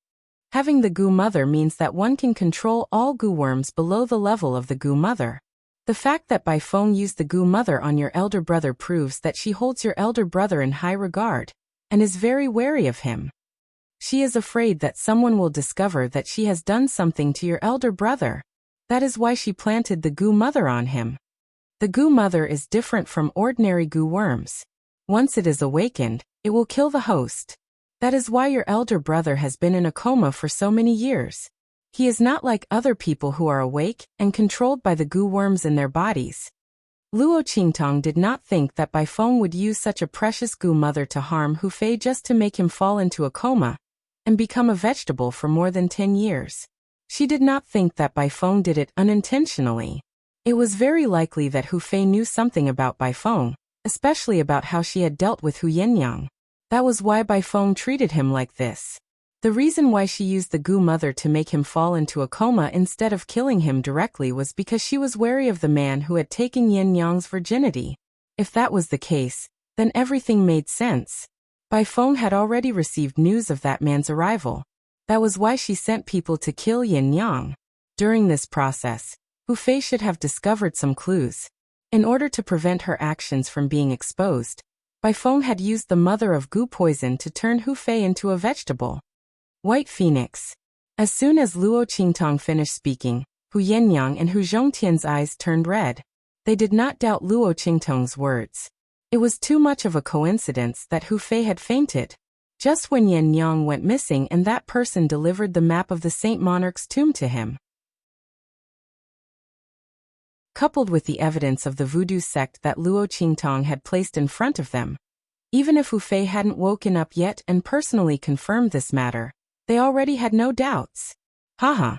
Having the goo mother means that one can control all goo worms below the level of the goo mother. The fact that Bai Feng used the goo mother on your elder brother proves that she holds your elder brother in high regard and is very wary of him. She is afraid that someone will discover that she has done something to your elder brother. That is why she planted the goo mother on him. The goo mother is different from ordinary goo worms. Once it is awakened, it will kill the host. That is why your elder brother has been in a coma for so many years. He is not like other people who are awake and controlled by the goo worms in their bodies." Luo Qingtong did not think that Bai Feng would use such a precious goo mother to harm Hu Fei just to make him fall into a coma and become a vegetable for more than 10 years. She did not think that Bai Feng did it unintentionally. It was very likely that Hu Fei knew something about Bai Feng, especially about how she had dealt with Hu Yenyang. That was why Bai Feng treated him like this. The reason why she used the goo mother to make him fall into a coma instead of killing him directly was because she was wary of the man who had taken Yin Yang's virginity. If that was the case, then everything made sense. Bai Feng had already received news of that man's arrival. That was why she sent people to kill Yin Yang. During this process, Hu Fei should have discovered some clues. In order to prevent her actions from being exposed, Bai Feng had used the mother of goo poison to turn Hu Fei into a vegetable. White Phoenix. As soon as Luo Qingtong finished speaking, Hu Yenyang and Hu Zhongtian's eyes turned red. They did not doubt Luo Qingtong's words. It was too much of a coincidence that Hu Fei had fainted just when Yin Yang went missing and that person delivered the map of the Saint Monarch's tomb to him. Coupled with the evidence of the voodoo sect that Luo Qingtong had placed in front of them, even if Hu Fei hadn't woken up yet and personally confirmed this matter, they already had no doubts. Haha.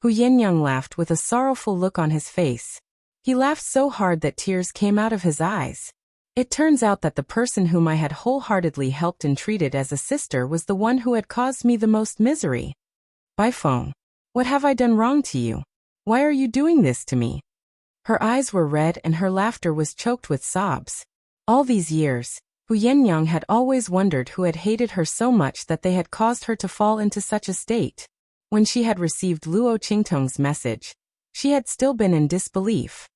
Hu Yenyang laughed with a sorrowful look on his face. He laughed so hard that tears came out of his eyes. It turns out that the person whom I had wholeheartedly helped and treated as a sister was the one who had caused me the most misery. Bai Feng, what have I done wrong to you? Why are you doing this to me? Her eyes were red and her laughter was choked with sobs. All these years, Hu Yenyang had always wondered who had hated her so much that they had caused her to fall into such a state. When she had received Luo Qingtong's message, she had still been in disbelief.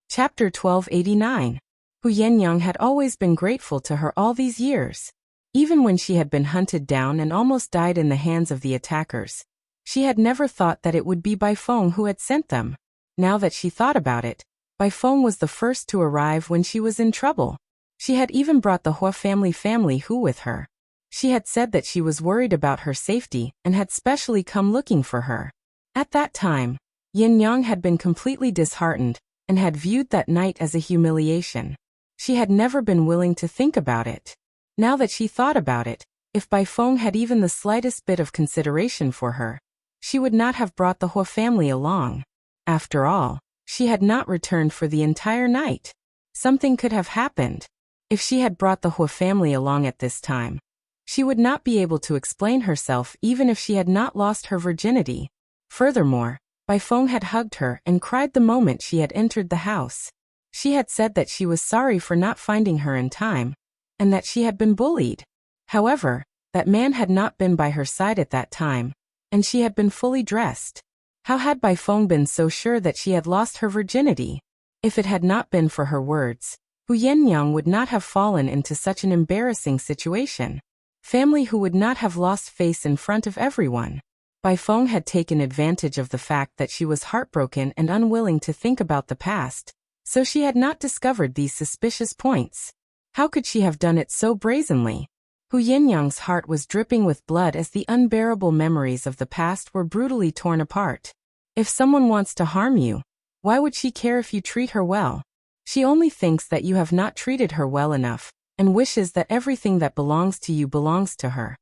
Chapter 1289. Hu Yenyang had always been grateful to her all these years. Even when she had been hunted down and almost died in the hands of the attackers, she had never thought that it would be Bai Feng who had sent them. Now that she thought about it, Bai Feng was the first to arrive when she was in trouble. She had even brought the Hua family Hu with her. She had said that she was worried about her safety and had specially come looking for her. At that time, Yin Yang had been completely disheartened and had viewed that night as a humiliation. She had never been willing to think about it. Now that she thought about it, if Bai Feng had even the slightest bit of consideration for her, she would not have brought the Hua family along. After all, she had not returned for the entire night. Something could have happened. If she had brought the Hua family along at this time, she would not be able to explain herself even if she had not lost her virginity. Furthermore, Bai Feng had hugged her and cried the moment she had entered the house. She had said that she was sorry for not finding her in time, and that she had been bullied. However, that man had not been by her side at that time, and she had been fully dressed. How had Bai Feng been so sure that she had lost her virginity? If it had not been for her words, Hu Yenyang would not have fallen into such an embarrassing situation. Family who would not have lost face in front of everyone. Bai Feng had taken advantage of the fact that she was heartbroken and unwilling to think about the past, so she had not discovered these suspicious points. How could she have done it so brazenly? Hu Yenyang's heart was dripping with blood as the unbearable memories of the past were brutally torn apart. If someone wants to harm you, why would she care if you treat her well? She only thinks that you have not treated her well enough, and wishes that everything that belongs to you belongs to her.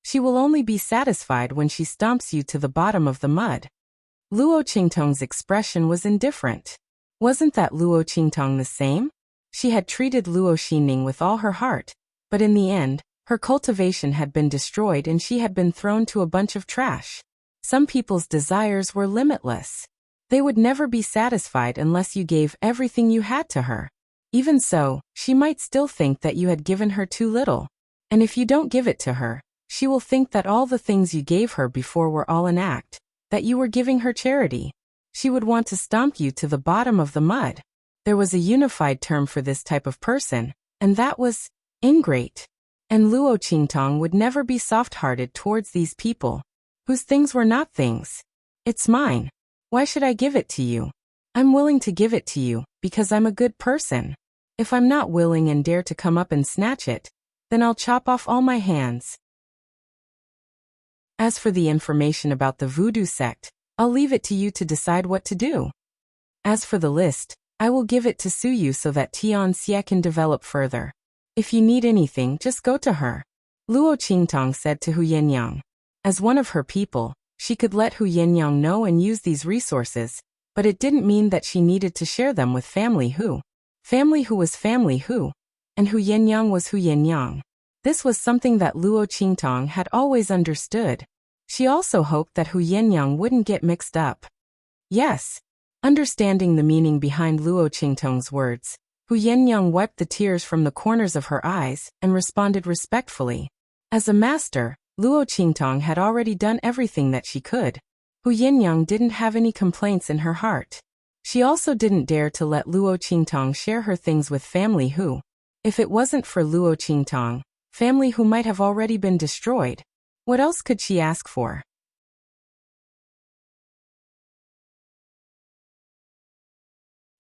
She will only be satisfied when she stomps you to the bottom of the mud. Luo Qingtong's expression was indifferent. Wasn't that Luo Qingtong the same? She had treated Luo Xining with all her heart, but in the end, her cultivation had been destroyed and she had been thrown to a bunch of trash. Some people's desires were limitless. They would never be satisfied unless you gave everything you had to her. Even so, she might still think that you had given her too little. And if you don't give it to her, she will think that all the things you gave her before were all an act, that you were giving her charity. She would want to stomp you to the bottom of the mud. There was a unified term for this type of person, and that was ingrate. And Luo Qingtong would never be soft-hearted towards these people, whose things were not things. It's mine. Why should I give it to you? I'm willing to give it to you, because I'm a good person. If I'm not willing and dare to come up and snatch it, then I'll chop off all my hands. As for the information about the voodoo sect, I'll leave it to you to decide what to do. As for the list, I will give it to Suyu so that Tian Xie can develop further. If you need anything, just go to her. Luo Qingtong said to Hu Yenyang. As one of her people, she could let Hu Yenyang know and use these resources, but it didn't mean that she needed to share them with Family Hu. Family Hu was Family Hu, and Hu Yenyang was Hu Yenyang. This was something that Luo Qingtong had always understood. She also hoped that Hu Yenyang wouldn't get mixed up. Yes. Understanding the meaning behind Luo Qingtong's words, Hu Yenyang wiped the tears from the corners of her eyes and responded respectfully. As a master, Luo Qingtong had already done everything that she could. Hu Yenyang didn't have any complaints in her heart. She also didn't dare to let Luo Qingtong share her things with Family Hu. If it wasn't for Luo Qingtong, Family Hu might have already been destroyed. What else could she ask for?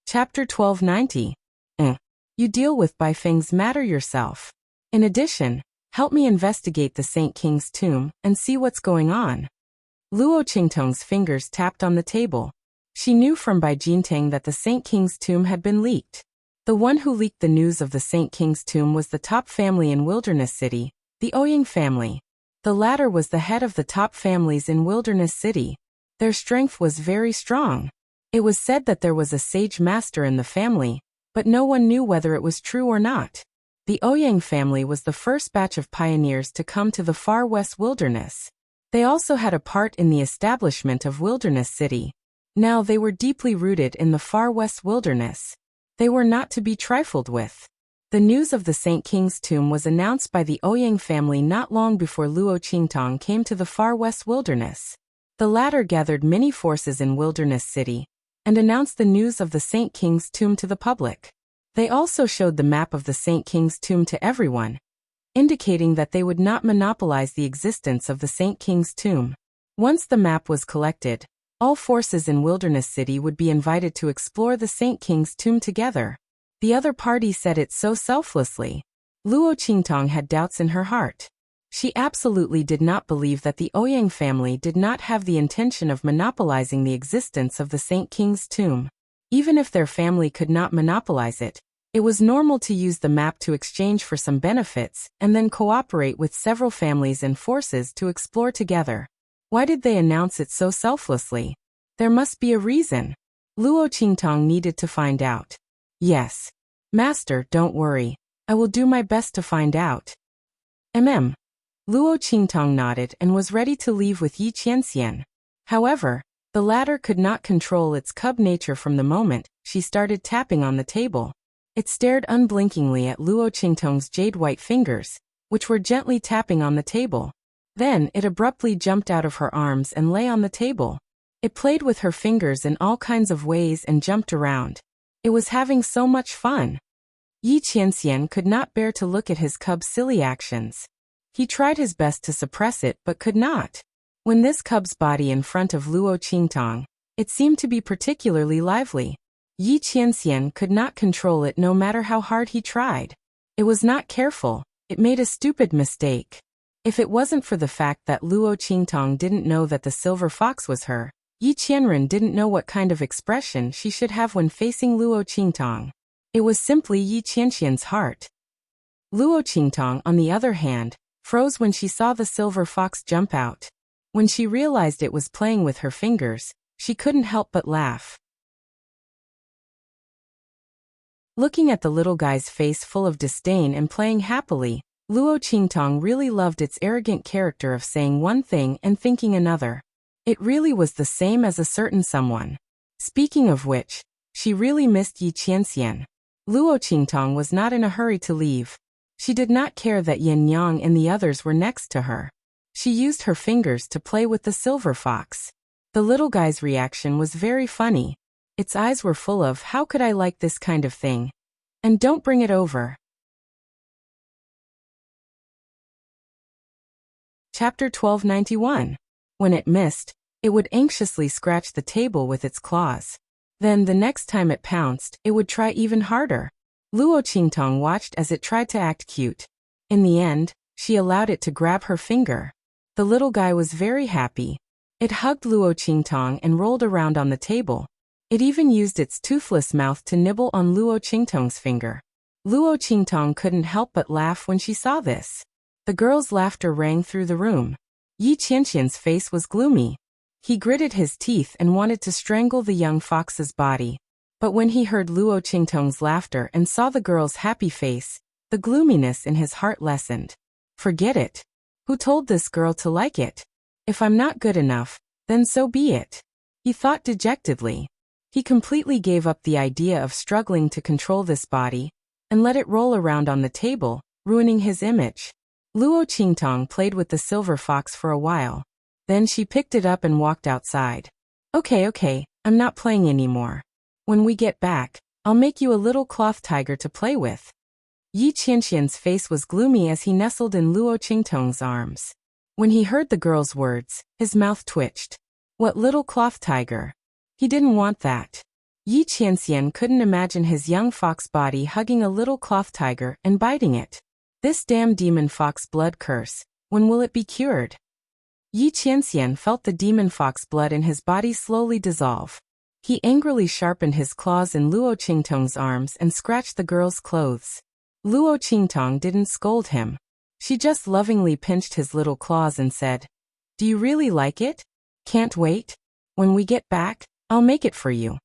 Chapter 1290. You deal with Baifeng's matter yourself. In addition, help me investigate the Saint King's tomb and see what's going on. Luo Qingtong's fingers tapped on the table. She knew from Bai Jintang that the Saint King's tomb had been leaked. The one who leaked the news of the Saint King's tomb was the top family in Wilderness City, the Ouyang family. The latter was the head of the top families in Wilderness City. Their strength was very strong. It was said that there was a sage master in the family, but no one knew whether it was true or not. The Ouyang family was the first batch of pioneers to come to the far west wilderness. They also had a part in the establishment of Wilderness City. Now they were deeply rooted in the far west wilderness. They were not to be trifled with. The news of the Saint King's tomb was announced by the Ouyang family not long before Luo Qingtong came to the far west wilderness. The latter gathered many forces in Wilderness City and announced the news of the Saint King's tomb to the public. They also showed the map of the Saint King's tomb to everyone, indicating that they would not monopolize the existence of the Saint King's tomb. Once the map was collected, all forces in Wilderness City would be invited to explore the Saint King's tomb together. The other party said it so selflessly. Luo Qingtong had doubts in her heart. She absolutely did not believe that the Ouyang family did not have the intention of monopolizing the existence of the Saint King's tomb. Even if their family could not monopolize it, it was normal to use the map to exchange for some benefits and then cooperate with several families and forces to explore together. Why did they announce it so selflessly? There must be a reason. Luo Qingtong needed to find out. Yes. Master, don't worry. I will do my best to find out. Luo Qingtong nodded and was ready to leave with Yi Qianxian. However, the latter could not control its cub nature from the moment she started tapping on the table. It stared unblinkingly at Luo Qingtong's jade-white fingers, which were gently tapping on the table. Then it abruptly jumped out of her arms and lay on the table. It played with her fingers in all kinds of ways and jumped around. It was having so much fun. Yi Qianxian could not bear to look at his cub's silly actions. He tried his best to suppress it but could not. When this cub's body in front of Luo Qingtong, it seemed to be particularly lively. Yi Qianxian could not control it no matter how hard he tried. It was not careful. It made a stupid mistake. If it wasn't for the fact that Luo Qingtong didn't know that the silver fox was her, Yi Qianren didn't know what kind of expression she should have when facing Luo Qingtong. It was simply Yi Qianxian's heart. Luo Qingtong, on the other hand, froze when she saw the silver fox jump out. When she realized it was playing with her fingers, she couldn't help but laugh. Looking at the little guy's face full of disdain and playing happily, Luo Qingtong really loved its arrogant character of saying one thing and thinking another. It really was the same as a certain someone. Speaking of which, she really missed Yi Qianxian. Luo Qingtong was not in a hurry to leave. She did not care that Yin Yang and the others were next to her. She used her fingers to play with the silver fox. The little guy's reaction was very funny. Its eyes were full of, "How could I like this kind of thing? And don't bring it over." Chapter 1291. When it missed, it would anxiously scratch the table with its claws. Then the next time it pounced, it would try even harder. Luo Qingtong watched as it tried to act cute. In the end, she allowed it to grab her finger. The little guy was very happy. It hugged Luo Qingtong and rolled around on the table. It even used its toothless mouth to nibble on Luo Qingtong's finger. Luo Qingtong couldn't help but laugh when she saw this. The girl's laughter rang through the room. Yi Qianxian's face was gloomy. He gritted his teeth and wanted to strangle the young fox's body. But when he heard Luo Qingtong's laughter and saw the girl's happy face, the gloominess in his heart lessened. Forget it. Who told this girl to like it? If I'm not good enough, then so be it, he thought dejectedly. He completely gave up the idea of struggling to control this body, and let it roll around on the table, ruining his image. Luo Qingtong played with the silver fox for a while. Then she picked it up and walked outside. Okay, I'm not playing anymore. When we get back, I'll make you a little cloth tiger to play with. Yi Qianxian's face was gloomy as he nestled in Luo Qingtong's arms. When he heard the girl's words, his mouth twitched. What little cloth tiger? He didn't want that. Yi Qianxian couldn't imagine his young fox body hugging a little cloth tiger and biting it. This damn demon fox blood curse, when will it be cured? Yi Qianxian felt the demon fox blood in his body slowly dissolve. He angrily sharpened his claws in Luo Qingtong's arms and scratched the girl's clothes. Luo Qingtong didn't scold him. She just lovingly pinched his little claws and said, "Do you really like it? Can't wait. When we get back, I'll make it for you."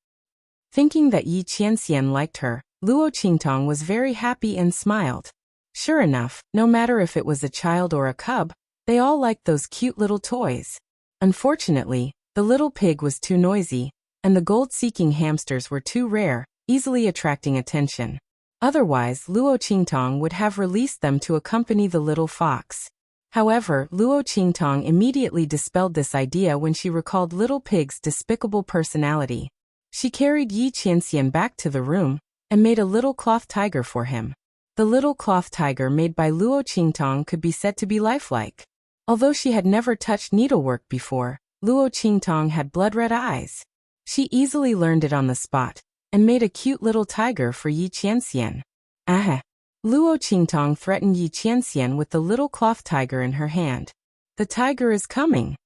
Thinking that Yi Qianxian liked her, Luo Qingtong was very happy and smiled. Sure enough, no matter if it was a child or a cub, they all liked those cute little toys. Unfortunately, the little pig was too noisy, and the gold-seeking hamsters were too rare, easily attracting attention. Otherwise, Luo Qingtong would have released them to accompany the little fox. However, Luo Qingtong immediately dispelled this idea when she recalled Little Pig's despicable personality. She carried Yi Qianxian back to the room and made a little cloth tiger for him. The little cloth tiger made by Luo Qingtong could be said to be lifelike. Although she had never touched needlework before, Luo Qingtong had blood-red eyes. She easily learned it on the spot and made a cute little tiger for Yi Qianxian. Ah! Luo Qingtong threatened Yi Qianxian with the little cloth tiger in her hand. "The tiger is coming."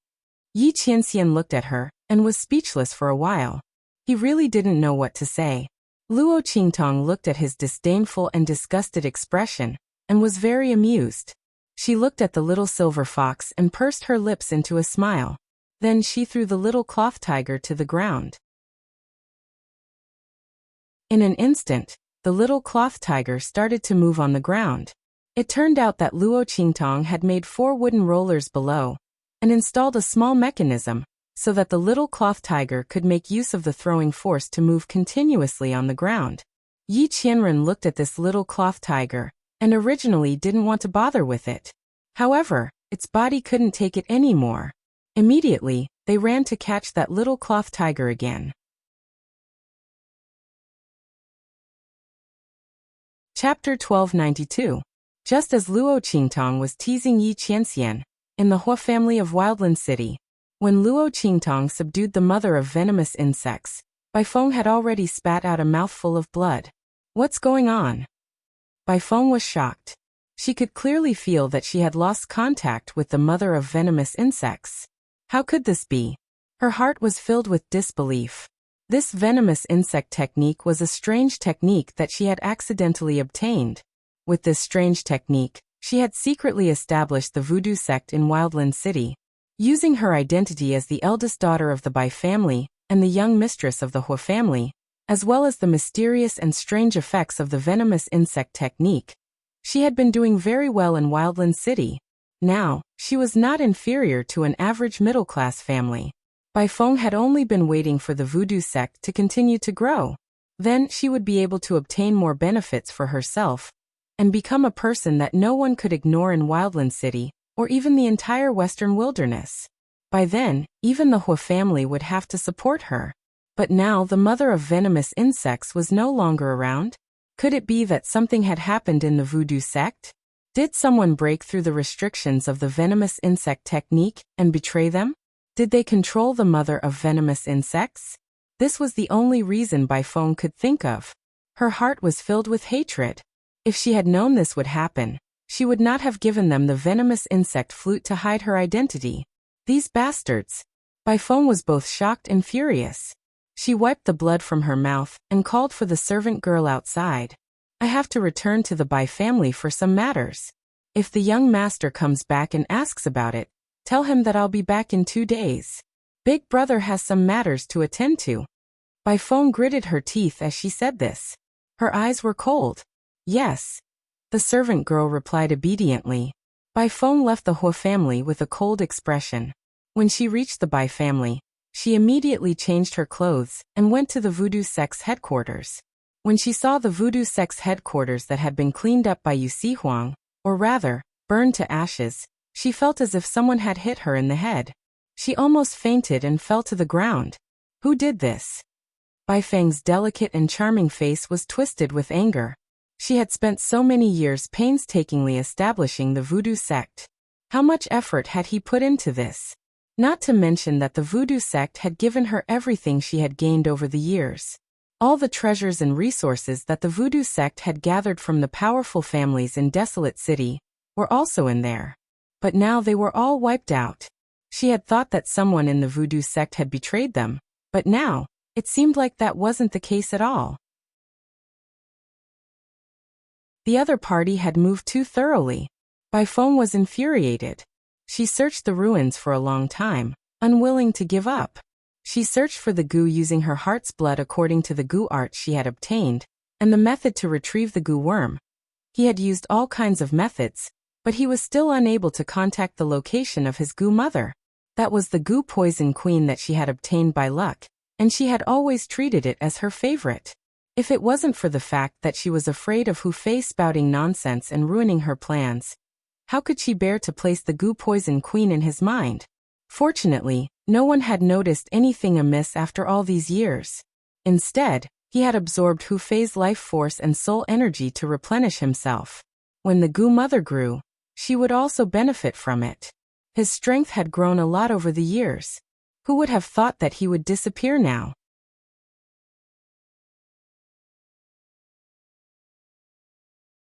Yi Qianxian looked at her and was speechless for a while. He really didn't know what to say. Luo Qingtong looked at his disdainful and disgusted expression and was very amused. She looked at the little silver fox and pursed her lips into a smile. Then she threw the little cloth tiger to the ground. In an instant, the little cloth tiger started to move on the ground. It turned out that Luo Qingtong had made 4 wooden rollers below and installed a small mechanism so that the little cloth tiger could make use of the throwing force to move continuously on the ground. Yi Qianren looked at this little cloth tiger and originally didn't want to bother with it. However, its body couldn't take it anymore. Immediately, they ran to catch that little cloth tiger again. Chapter 1292. Just as Luo Qingtong was teasing Yi Qianxian in the Hua family of Wildland City, when Luo Qingtong subdued the mother of venomous insects, Baifeng had already spat out a mouthful of blood. What's going on? Baifeng was shocked. She could clearly feel that she had lost contact with the mother of venomous insects. How could this be? Her heart was filled with disbelief. This venomous insect technique was a strange technique that she had accidentally obtained. With this strange technique, She had secretly established the voodoo sect in Wildland City, using her identity as the eldest daughter of the Bai family and the young mistress of the Hua family, as well as the mysterious and strange effects of the venomous insect technique. She had been doing very well in Wildland City. Now, she was not inferior to an average middle-class family. Bai Feng had only been waiting for the voodoo sect to continue to grow. Then she would be able to obtain more benefits for herself and become a person that no one could ignore in Wildland City or even the entire Western wilderness. By then, even the Hua family would have to support her. But now the mother of venomous insects was no longer around? Could it be that something had happened in the voodoo sect? Did someone break through the restrictions of the venomous insect technique and betray them? Did they control the mother of venomous insects? This was the only reason Bai Feng could think of. Her heart was filled with hatred. If she had known this would happen, she would not have given them the venomous insect flute to hide her identity. These bastards! Bai Feng was both shocked and furious. She wiped the blood from her mouth and called for the servant girl outside. I have to return to the Bai family for some matters. If the young master comes back and asks about it, tell him that I'll be back in 2 days. Big brother has some matters to attend to. Bai Feng gritted her teeth as she said this. Her eyes were cold. Yes. The servant girl replied obediently. Bai Feng left the Hua family with a cold expression. When she reached the Bai family, she immediately changed her clothes and went to the voodoo sect's headquarters. When she saw the voodoo sect's headquarters that had been cleaned up by Yu Huang, or rather, burned to ashes, she felt as if someone had hit her in the head. She almost fainted and fell to the ground. Who did this? Bai Feng's delicate and charming face was twisted with anger. She had spent so many years painstakingly establishing the voodoo sect. How much effort had he put into this? Not to mention that the voodoo sect had given her everything she had gained over the years. All the treasures and resources that the voodoo sect had gathered from the powerful families in Desolate City were also in there. But now they were all wiped out. She had thought that someone in the voodoo sect had betrayed them, but now, it seemed like that wasn't the case at all. The other party had moved too thoroughly. Bai Feng was infuriated. She searched the ruins for a long time, unwilling to give up. She searched for the goo using her heart's blood according to the goo art she had obtained, and the method to retrieve the goo worm. He had used all kinds of methods, but he was still unable to contact the location of his goo mother. That was the goo poison queen that she had obtained by luck, and she had always treated it as her favorite. If it wasn't for the fact that she was afraid of Hu Fei spouting nonsense and ruining her plans, how could she bear to place the goo poison queen in his mind? Fortunately, no one had noticed anything amiss after all these years. Instead, he had absorbed Hu Fei's life force and soul energy to replenish himself. When the goo mother grew, she would also benefit from it. His strength had grown a lot over the years. Who would have thought that he would disappear now?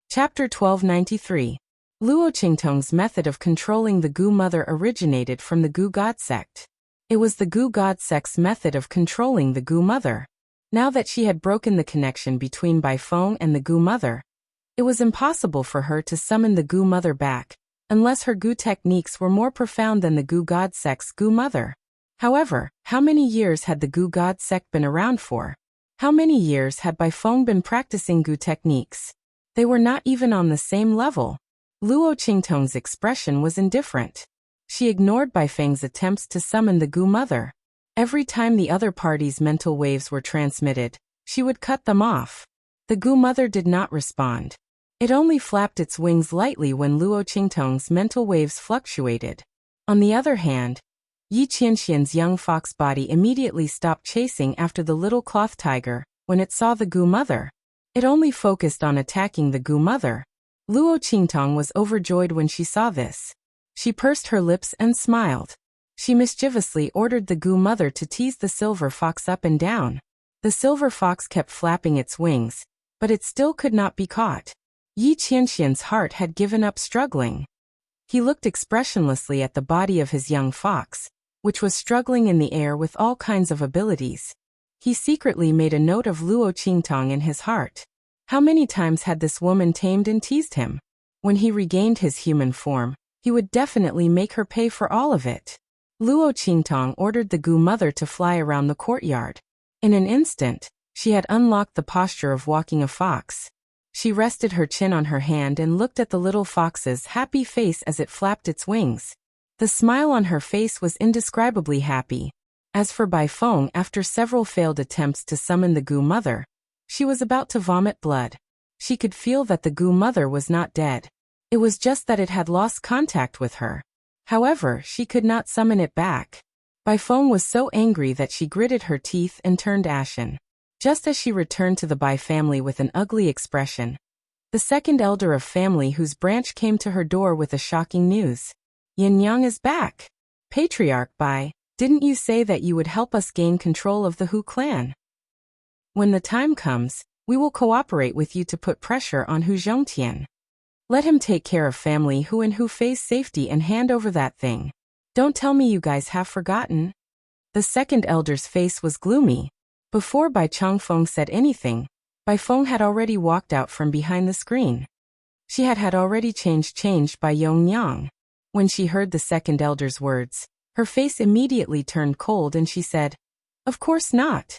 Chapter 1293. Luo Qingtong's method of controlling the goo mother originated from the goo god sect. It was the goo god sect's method of controlling the goo mother. Now that she had broken the connection between Bai Feng and the goo mother, it was impossible for her to summon the goo mother back, unless her goo techniques were more profound than the goo god sect's goo mother. However, how many years had the goo god sect been around for? How many years had Bai Feng been practicing goo techniques? They were not even on the same level. Luo Qingtong's expression was indifferent. She ignored Bai Feng's attempts to summon the goo mother. Every time the other party's mental waves were transmitted, she would cut them off. The goo mother did not respond. It only flapped its wings lightly when Luo Qingtong's mental waves fluctuated. On the other hand, Yi Qianxian's young fox body immediately stopped chasing after the little cloth tiger when it saw the goo mother. It only focused on attacking the goo mother. Luo Qingtong was overjoyed when she saw this. She pursed her lips and smiled. She mischievously ordered the goo mother to tease the silver fox up and down. The silver fox kept flapping its wings, but it still could not be caught. Yi Qianxian's heart had given up struggling. He looked expressionlessly at the body of his young fox, which was struggling in the air with all kinds of abilities. He secretly made a note of Luo Qingtong in his heart. How many times had this woman tamed and teased him? When he regained his human form, he would definitely make her pay for all of it. Luo Qingtong ordered the Gu mother to fly around the courtyard. In an instant, she had unlocked the posture of walking a fox. She rested her chin on her hand and looked at the little fox's happy face as it flapped its wings. The smile on her face was indescribably happy. As for Bai Feng, after several failed attempts to summon the Gu mother, she was about to vomit blood. She could feel that the Gu mother was not dead. It was just that it had lost contact with her. However, she could not summon it back. Bai Feng was so angry that she gritted her teeth and turned ashen. Just as she returned to the Bai family with an ugly expression, the second elder of family whose branch came to her door with a shocking news. Yin Yang is back. Patriarch Bai, didn't you say that you would help us gain control of the Hu clan? When the time comes, we will cooperate with you to put pressure on Hu Zhongtian. Let him take care of family Hu and Hu Fei's safety and hand over that thing. Don't tell me you guys have forgotten. The second elder's face was gloomy. Before Bai Changfeng said anything, Bai Feng had already walked out from behind the screen. She had already changed by Yong Yang. When she heard the second elder's words, her face immediately turned cold and she said, "Of course not.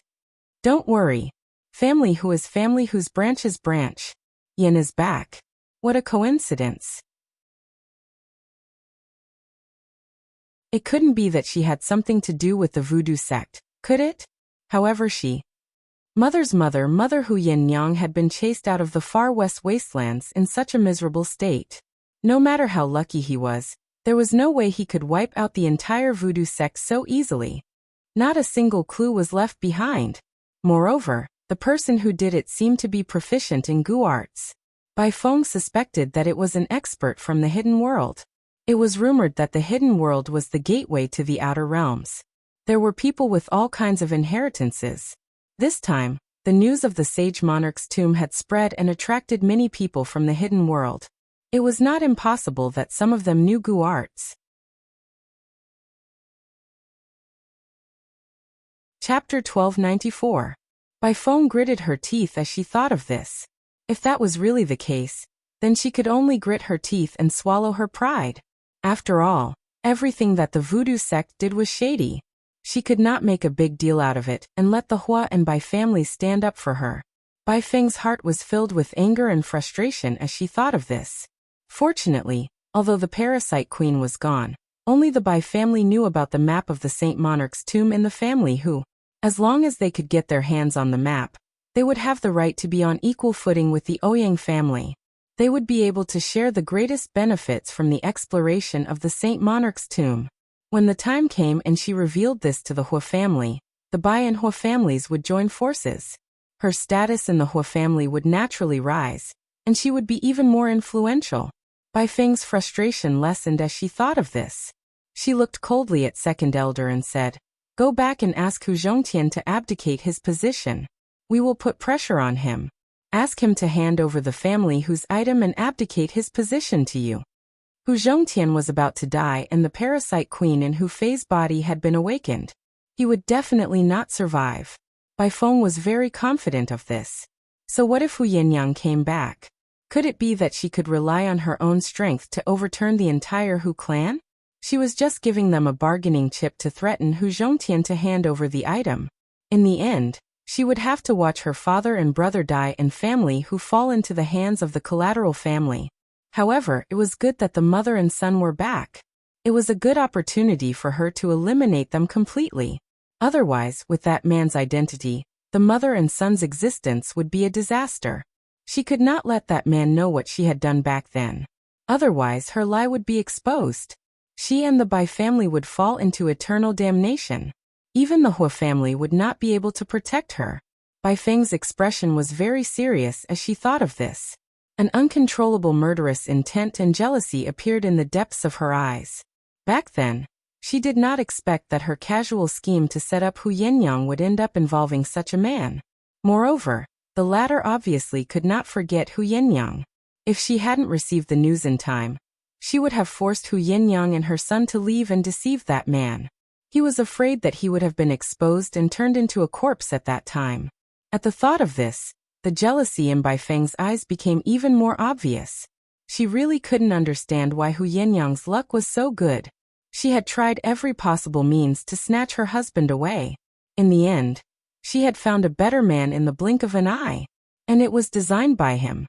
Don't worry. Family Hu is family whose branch is branch. Yin is back. What a coincidence." It couldn't be that she had something to do with the voodoo sect, could it? However, Mother's mother Hu Yin Yang had been chased out of the far west wastelands in such a miserable state. No matter how lucky he was, there was no way he could wipe out the entire voodoo sect so easily. Not a single clue was left behind. Moreover, the person who did it seemed to be proficient in Gu arts. Bai Feng suspected that it was an expert from the hidden world. It was rumored that the hidden world was the gateway to the outer realms. There were people with all kinds of inheritances. This time, the news of the sage monarch's tomb had spread and attracted many people from the hidden world. It was not impossible that some of them knew Gu arts. Chapter 1294. Bai Feng gritted her teeth as she thought of this. If that was really the case, then she could only grit her teeth and swallow her pride. After all, everything that the voodoo sect did was shady. She could not make a big deal out of it and let the Hua and Bai families stand up for her. Bai Feng's heart was filled with anger and frustration as she thought of this. Fortunately, although the parasite queen was gone, only the Bai family knew about the map of the Saint Monarch's tomb in the family Hu. As long as they could get their hands on the map, they would have the right to be on equal footing with the Ouyang family. They would be able to share the greatest benefits from the exploration of the Saint Monarch's tomb. When the time came and she revealed this to the Hua family, the Bai and Hua families would join forces. Her status in the Hua family would naturally rise, and she would be even more influential. Bai Feng's frustration lessened as she thought of this. She looked coldly at second elder and said, "Go back and ask Hu Zhongtian to abdicate his position. We will put pressure on him. Ask him to hand over the family whose item and abdicate his position to you." Hu Zhongtian was about to die and the parasite queen in Hu Fei's body had been awakened. He would definitely not survive. Bai Feng was very confident of this. So what if Hu Yinyang came back? Could it be that she could rely on her own strength to overturn the entire Hu clan? She was just giving them a bargaining chip to threaten Hu Zhongtian to hand over the item. In the end, she would have to watch her father and brother die and family who fall into the hands of the collateral family. However, it was good that the mother and son were back. It was a good opportunity for her to eliminate them completely. Otherwise, with that man's identity, the mother and son's existence would be a disaster. She could not let that man know what she had done back then. Otherwise, her lie would be exposed. She and the Bai family would fall into eternal damnation. Even the Hua family would not be able to protect her. Bai Feng's expression was very serious as she thought of this. An uncontrollable murderous intent and jealousy appeared in the depths of her eyes. Back then, she did not expect that her casual scheme to set up Hu Yinyang would end up involving such a man. Moreover, the latter obviously could not forget Hu Yinyang. If she hadn't received the news in time, she would have forced Hu Yinyang and her son to leave and deceive that man. He was afraid that he would have been exposed and turned into a corpse at that time. At the thought of this, the jealousy in Bai Feng's eyes became even more obvious. She really couldn't understand why Hu Yinyang's luck was so good. She had tried every possible means to snatch her husband away. In the end, she had found a better man in the blink of an eye, and it was designed by him.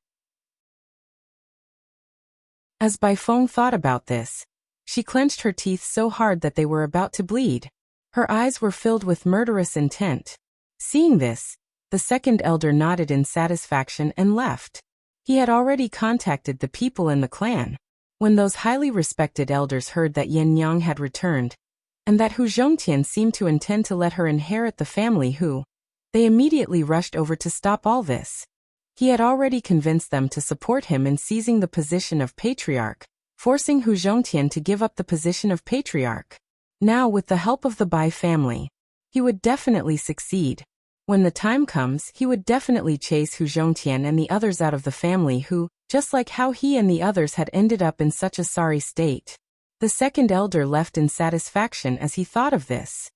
As Bai Feng thought about this, she clenched her teeth so hard that they were about to bleed. Her eyes were filled with murderous intent. Seeing this, the second elder nodded in satisfaction and left. He had already contacted the people in the clan. When those highly respected elders heard that Yin Yang had returned, and that Hu Zhongtian seemed to intend to let her inherit the family they immediately rushed over to stop all this. He had already convinced them to support him in seizing the position of patriarch, forcing Hu Zhongtian to give up the position of patriarch. Now, with the help of the Bai family, he would definitely succeed. When the time comes, he would definitely chase Hu Zhongtian and the others out of the family who, just like how he and the others had ended up in such a sorry state. The second elder left in satisfaction as he thought of this.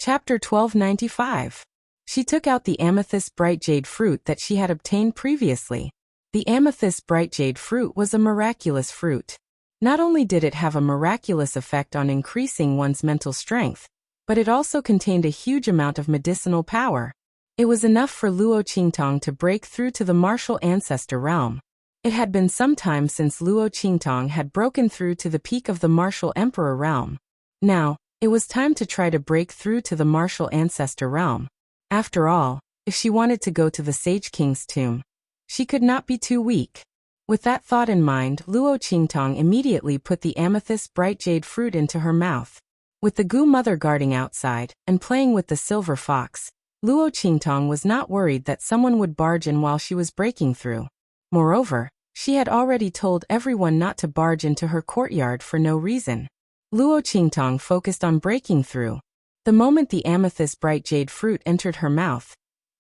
Chapter 1295. She took out the amethyst bright jade fruit that she had obtained previously. The amethyst bright jade fruit was a miraculous fruit. Not only did it have a miraculous effect on increasing one's mental strength, but it also contained a huge amount of medicinal power. It was enough for Luo Qingtong to break through to the martial ancestor realm. It had been some time since Luo Qingtong had broken through to the peak of the martial emperor realm. Now, it was time to try to break through to the martial ancestor realm. After all, if she wanted to go to the Sage King's tomb, she could not be too weak. With that thought in mind, Luo Qingtong immediately put the amethyst bright jade fruit into her mouth. With the Gu mother guarding outside, and playing with the silver fox, Luo Qingtong was not worried that someone would barge in while she was breaking through. Moreover, she had already told everyone not to barge into her courtyard for no reason. Luo Qingtong focused on breaking through. The moment the amethyst bright jade fruit entered her mouth,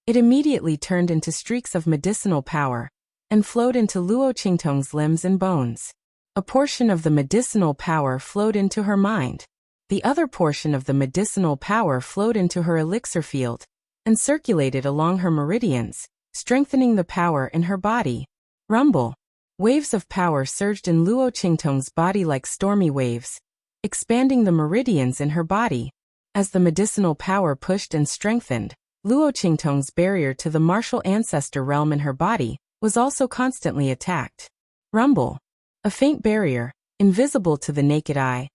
it immediately turned into streaks of medicinal power, and flowed into Luo Qingtong's limbs and bones. A portion of the medicinal power flowed into her mind. The other portion of the medicinal power flowed into her elixir field, and circulated along her meridians, strengthening the power in her body. Rumble. Waves of power surged in Luo Qingtong's body like stormy waves, expanding the meridians in her body. As the medicinal power pushed and strengthened, Luo Qingtong's barrier to the martial ancestor realm in her body was also constantly attacked. Rumble. A faint barrier, invisible to the naked eye,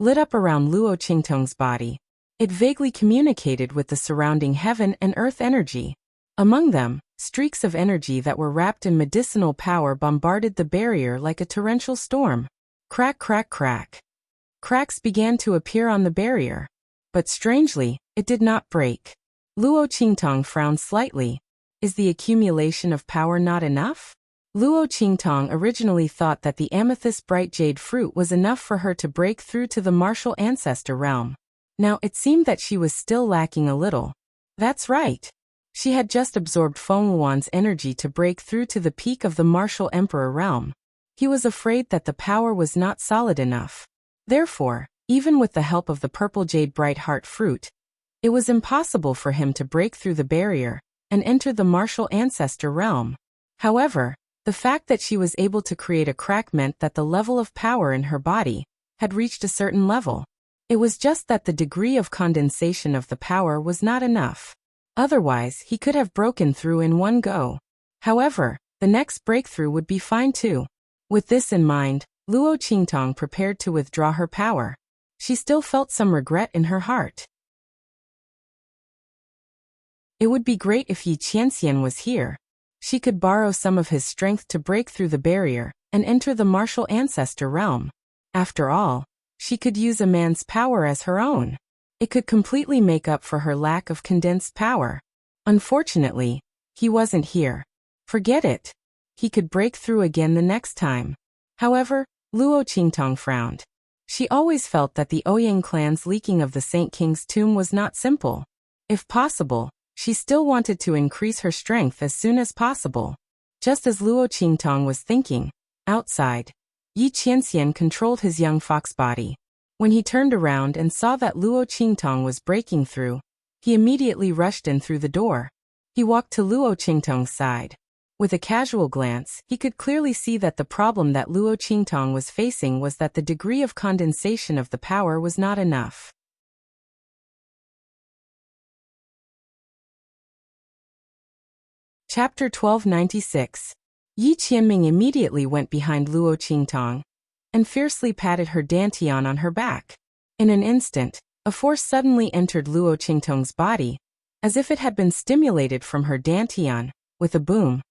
lit up around Luo Qingtong's body. It vaguely communicated with the surrounding heaven and earth energy. Among them, streaks of energy that were wrapped in medicinal power bombarded the barrier like a torrential storm. Crack, crack, crack. Cracks began to appear on the barrier. But strangely, it did not break. Luo Qingtong frowned slightly. Is the accumulation of power not enough? Luo Qingtong originally thought that the amethyst bright jade fruit was enough for her to break through to the martial ancestor realm. Now it seemed that she was still lacking a little. That's right. She had just absorbed Feng Wuan's energy to break through to the peak of the martial emperor realm. He was afraid that the power was not solid enough. Therefore, even with the help of the purple jade bright heart fruit, it was impossible for him to break through the barrier and enter the martial ancestor realm. However, the fact that she was able to create a crack meant that the level of power in her body had reached a certain level. It was just that the degree of condensation of the power was not enough. Otherwise, he could have broken through in one go. However, the next breakthrough would be fine too. With this in mind, Luo Qingtong prepared to withdraw her power. She still felt some regret in her heart. It would be great if Yi Qianxian was here. She could borrow some of his strength to break through the barrier and enter the martial ancestor realm. After all, she could use a man's power as her own. It could completely make up for her lack of condensed power. Unfortunately, he wasn't here. Forget it. He could break through again the next time. However, Luo Qingtong frowned. She always felt that the Ouyang clan's leaking of the Saint King's tomb was not simple. If possible, she still wanted to increase her strength as soon as possible. Just as Luo Qingtong was thinking, outside, Yi Qianxian controlled his young fox body. When he turned around and saw that Luo Qingtong was breaking through, he immediately rushed in through the door. He walked to Luo Qingtong's side. With a casual glance, he could clearly see that the problem that Luo Qingtong was facing was that the degree of condensation of the power was not enough. Chapter 1296. Yi Qianming immediately went behind Luo Qingtong and fiercely patted her dantian on her back. In an instant, a force suddenly entered Luo Qingtong's body, as if it had been stimulated from her dantian. With a boom,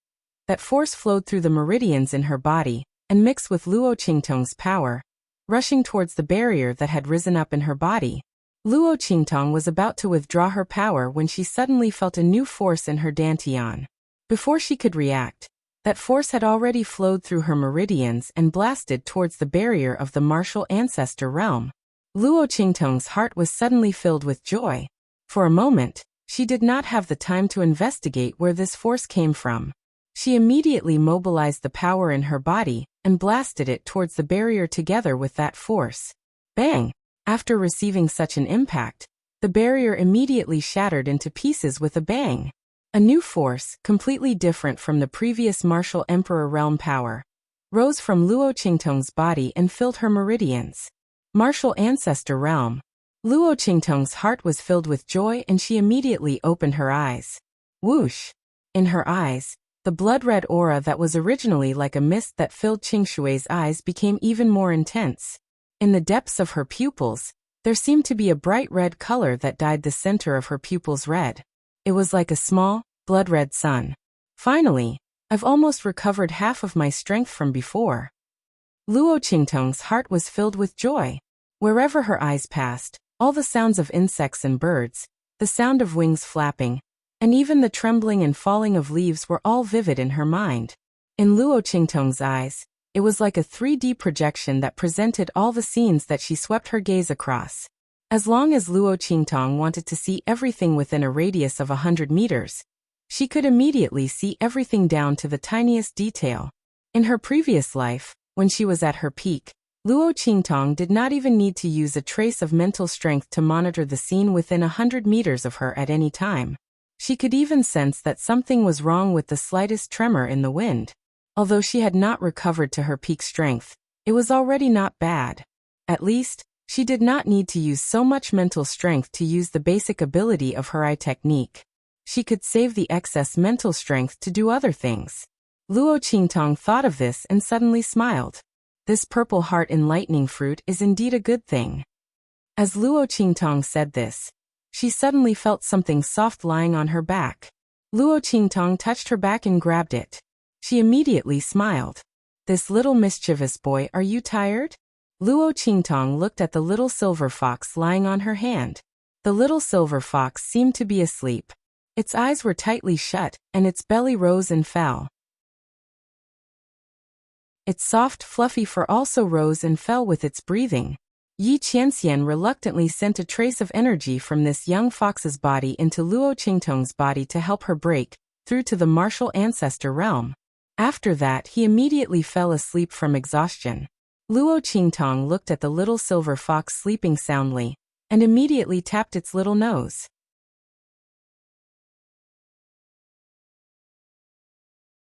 that force flowed through the meridians in her body and mixed with Luo Qingtong's power, rushing towards the barrier that had risen up in her body. Luo Qingtong was about to withdraw her power when she suddenly felt a new force in her dantian. Before she could react, that force had already flowed through her meridians and blasted towards the barrier of the martial ancestor realm. Luo Qingtong's heart was suddenly filled with joy. For a moment, she did not have the time to investigate where this force came from. She immediately mobilized the power in her body and blasted it towards the barrier together with that force. Bang! After receiving such an impact, the barrier immediately shattered into pieces with a bang. A new force, completely different from the previous martial emperor realm power, rose from Luo Qingtong's body and filled her meridians. Martial ancestor realm. Luo Qingtong's heart was filled with joy and she immediately opened her eyes. Whoosh! In her eyes, the blood-red aura that was originally like a mist that filled Qingshui's eyes became even more intense. In the depths of her pupils, there seemed to be a bright red color that dyed the center of her pupils red. It was like a small, blood-red sun. Finally, I've almost recovered half of my strength from before. Luo Qingtong's heart was filled with joy. Wherever her eyes passed, all the sounds of insects and birds, the sound of wings flapping, and even the trembling and falling of leaves were all vivid in her mind. In Luo Qingtong's eyes, it was like a 3D projection that presented all the scenes that she swept her gaze across. As long as Luo Qingtong wanted to see everything within a radius of 100 meters, she could immediately see everything down to the tiniest detail. In her previous life, when she was at her peak, Luo Qingtong did not even need to use a trace of mental strength to monitor the scene within 100 meters of her at any time. She could even sense that something was wrong with the slightest tremor in the wind. Although she had not recovered to her peak strength, it was already not bad. At least, she did not need to use so much mental strength to use the basic ability of her eye technique. She could save the excess mental strength to do other things. Luo Qingtong thought of this and suddenly smiled. This purple heart enlightening fruit is indeed a good thing. As Luo Qingtong said this, she suddenly felt something soft lying on her back. Luo Qingtong touched her back and grabbed it. She immediately smiled. This little mischievous boy, are you tired? Luo Qingtong looked at the little silver fox lying on her hand. The little silver fox seemed to be asleep. Its eyes were tightly shut, and its belly rose and fell. Its soft, fluffy fur also rose and fell with its breathing. Yi Qianxian reluctantly sent a trace of energy from this young fox's body into Luo Qingtong's body to help her break through to the martial ancestor realm. After that, he immediately fell asleep from exhaustion. Luo Qingtong looked at the little silver fox sleeping soundly, and immediately tapped its little nose.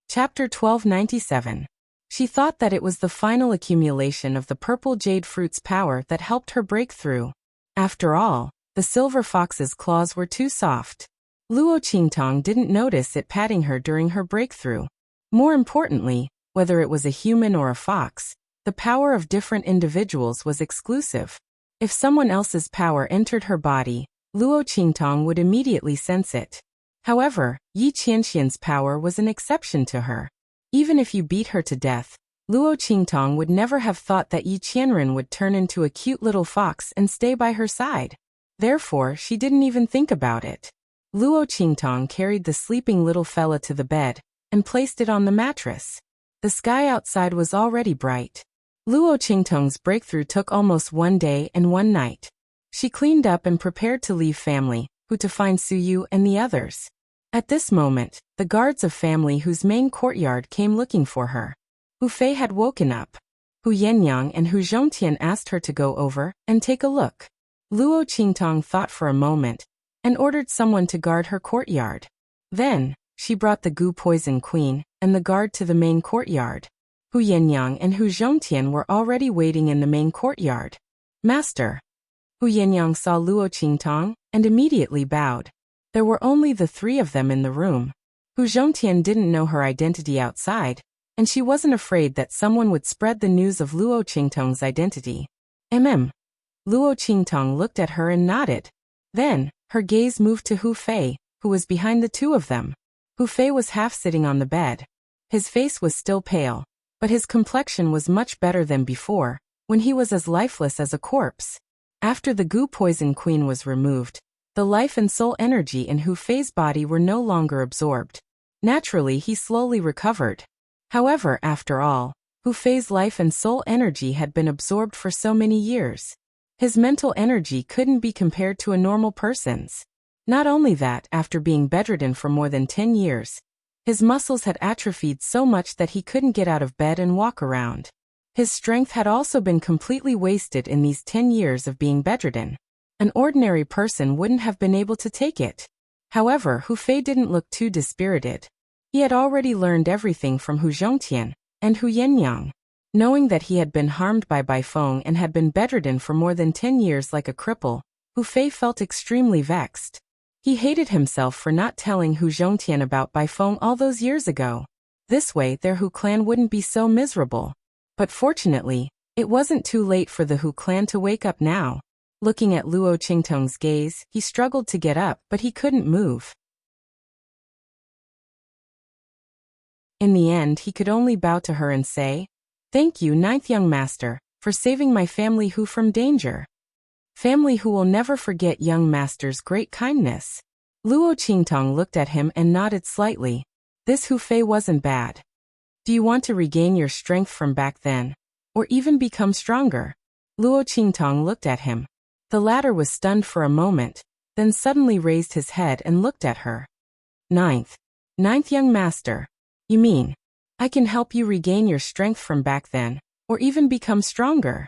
Chapter 1297. She thought that it was the final accumulation of the purple jade fruit's power that helped her break through. After all, the silver fox's claws were too soft. Luo Qingtong didn't notice it patting her during her breakthrough. More importantly, whether it was a human or a fox, the power of different individuals was exclusive. If someone else's power entered her body, Luo Qingtong would immediately sense it. However, Yi Qianxian's power was an exception to her. Even if you beat her to death, Luo Qingtong would never have thought that Yi Qianren would turn into a cute little fox and stay by her side. Therefore, she didn't even think about it. Luo Qingtong carried the sleeping little fella to the bed and placed it on the mattress. The sky outside was already bright. Luo Qingtong's breakthrough took almost 1 day and 1 night. She cleaned up and prepared to leave family, Hu to find Suyu and the others. At this moment, the guards of family Hu's main courtyard came looking for her. Hu Fei had woken up. Hu Yenyang and Hu Zhongtian asked her to go over and take a look. Luo Qingtong thought for a moment and ordered someone to guard her courtyard. Then, she brought the goo poison queen and the guard to the main courtyard. Hu Yenyang and Hu Zhongtian were already waiting in the main courtyard. Master. Hu Yenyang saw Luo Qingtong and immediately bowed. There were only the three of them in the room. Hu Zhongtian didn't know her identity outside, and she wasn't afraid that someone would spread the news of Luo Qingtong's identity. Luo Qingtong looked at her and nodded. Then, her gaze moved to Hu Fei, who was behind the two of them. Hu Fei was half sitting on the bed. His face was still pale, but his complexion was much better than before, when he was as lifeless as a corpse. After the goo poison queen was removed, the life and soul energy in Hu Fei's body were no longer absorbed. Naturally, he slowly recovered. However, after all, Hu Fei's life and soul energy had been absorbed for so many years. His mental energy couldn't be compared to a normal person's. Not only that, after being bedridden for more than 10 years, his muscles had atrophied so much that he couldn't get out of bed and walk around. His strength had also been completely wasted in these 10 years of being bedridden. An ordinary person wouldn't have been able to take it. However, Hu Fei didn't look too dispirited. He had already learned everything from Hu Zhongtian and Hu Yenyang. Knowing that he had been harmed by Bai Feng and had been bedridden for more than 10 years like a cripple, Hu Fei felt extremely vexed. He hated himself for not telling Hu Zhongtian about Bai Feng all those years ago. This way their Hu clan wouldn't be so miserable. But fortunately, it wasn't too late for the Hu clan to wake up now. Looking at Luo Qingtong's gaze, he struggled to get up, but he couldn't move. In the end, he could only bow to her and say, "Thank you, ninth young master, for saving my family Hu from danger." Family Hu will never forget young master's great kindness. Luo Qingtong looked at him and nodded slightly. This Hu Fei wasn't bad. Do you want to regain your strength from back then? Or even become stronger? Luo Qingtong looked at him. The latter was stunned for a moment, then suddenly raised his head and looked at her. Ninth young master. You mean, I can help you regain your strength from back then, or even become stronger?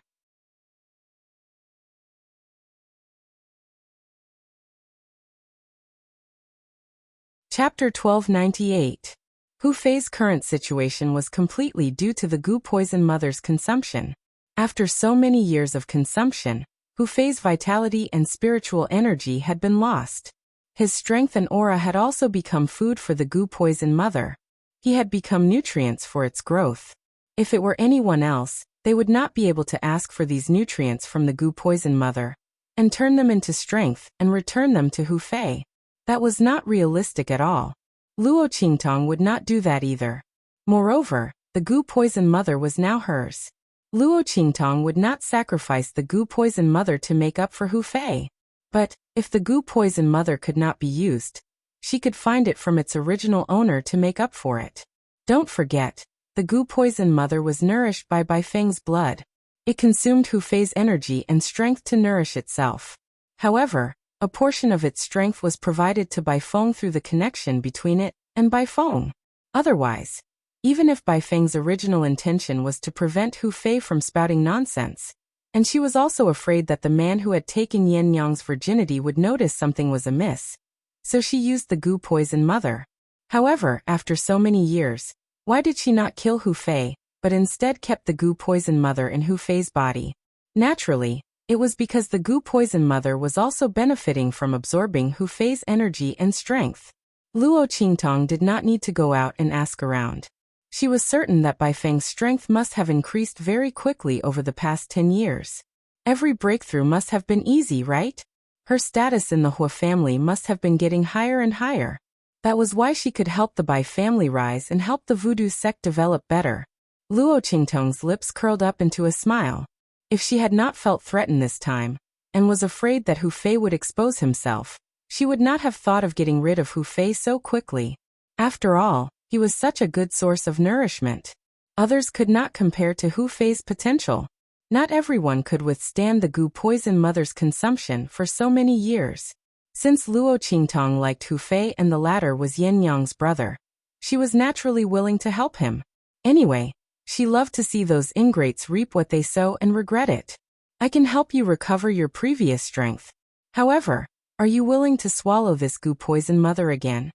Chapter 1298. Hu Fei's current situation was completely due to the goo poison mother's consumption. After so many years of consumption, Hu Fei's vitality and spiritual energy had been lost. His strength and aura had also become food for the goo poison mother. He had become nutrients for its growth. If it were anyone else, they would not be able to ask for these nutrients from the goo poison mother and turn them into strength and return them to Hu Fei. That was not realistic at all. Luo Qingtong would not do that either. Moreover, the goo poison mother was now hers. Luo Qingtong would not sacrifice the goo poison mother to make up for Hu Fei. But, if the goo poison mother could not be used, she could find it from its original owner to make up for it. Don't forget, the goo poison mother was nourished by Bai Feng's blood. It consumed Hu Fei's energy and strength to nourish itself. However, a portion of its strength was provided to Bai Feng through the connection between it and Bai Feng. Otherwise, even if Bai Feng's original intention was to prevent Hu Fei from spouting nonsense, and she was also afraid that the man who had taken Yen Yang's virginity would notice something was amiss, so she used the goo poison mother. However, after so many years, why did she not kill Hu Fei, but instead kept the goo poison mother in Hu Fei's body? Naturally, it was because the goo poison mother was also benefiting from absorbing Hu Fei's energy and strength. Luo Qingtong did not need to go out and ask around. She was certain that Bai Feng's strength must have increased very quickly over the past 10 years. Every breakthrough must have been easy, right? Her status in the Hua family must have been getting higher and higher. That was why she could help the Bai family rise and help the voodoo sect develop better. Luo Qingtong's lips curled up into a smile. If she had not felt threatened this time, and was afraid that Hu Fei would expose himself, she would not have thought of getting rid of Hu Fei so quickly. After all, he was such a good source of nourishment. Others could not compare to Hu Fei's potential. Not everyone could withstand the goo poison mother's consumption for so many years. Since Luo Qingtong liked Hu Fei and the latter was Yen Yang's brother, she was naturally willing to help him. Anyway, she loved to see those ingrates reap what they sow and regret it. I can help you recover your previous strength. However, are you willing to swallow this goo poison mother again?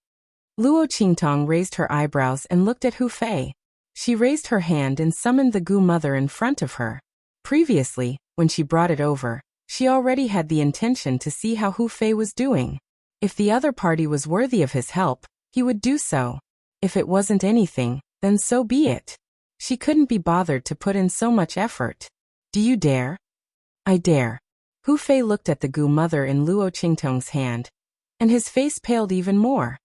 Luo Qingtong raised her eyebrows and looked at Hu Fei. She raised her hand and summoned the Gu mother in front of her. Previously, when she brought it over, she already had the intention to see how Hu Fei was doing. If the other party was worthy of his help, he would do so. If it wasn't anything, then so be it. She couldn't be bothered to put in so much effort. Do you dare? I dare. Hu Fei looked at the Gu mother in Luo Qingtong's hand, and his face paled even more.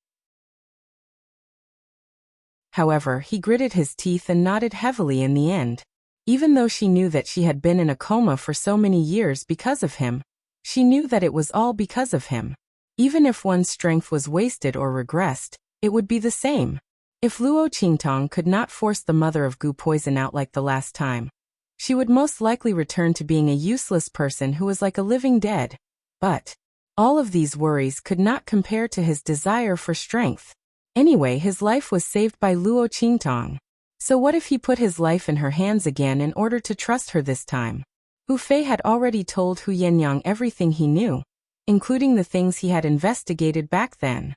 However, he gritted his teeth and nodded heavily in the end. Even though she knew that she had been in a coma for so many years because of him, she knew that it was all because of him. Even if one's strength was wasted or regressed, it would be the same. If Luo Qingtong could not force the mother of Gu poison out like the last time, she would most likely return to being a useless person who was like a living dead. But all of these worries could not compare to his desire for strength. Anyway, his life was saved by Luo Qingtong. So what if he put his life in her hands again in order to trust her this time? Hu Fei had already told Hu Yenyang everything he knew, including the things he had investigated back then.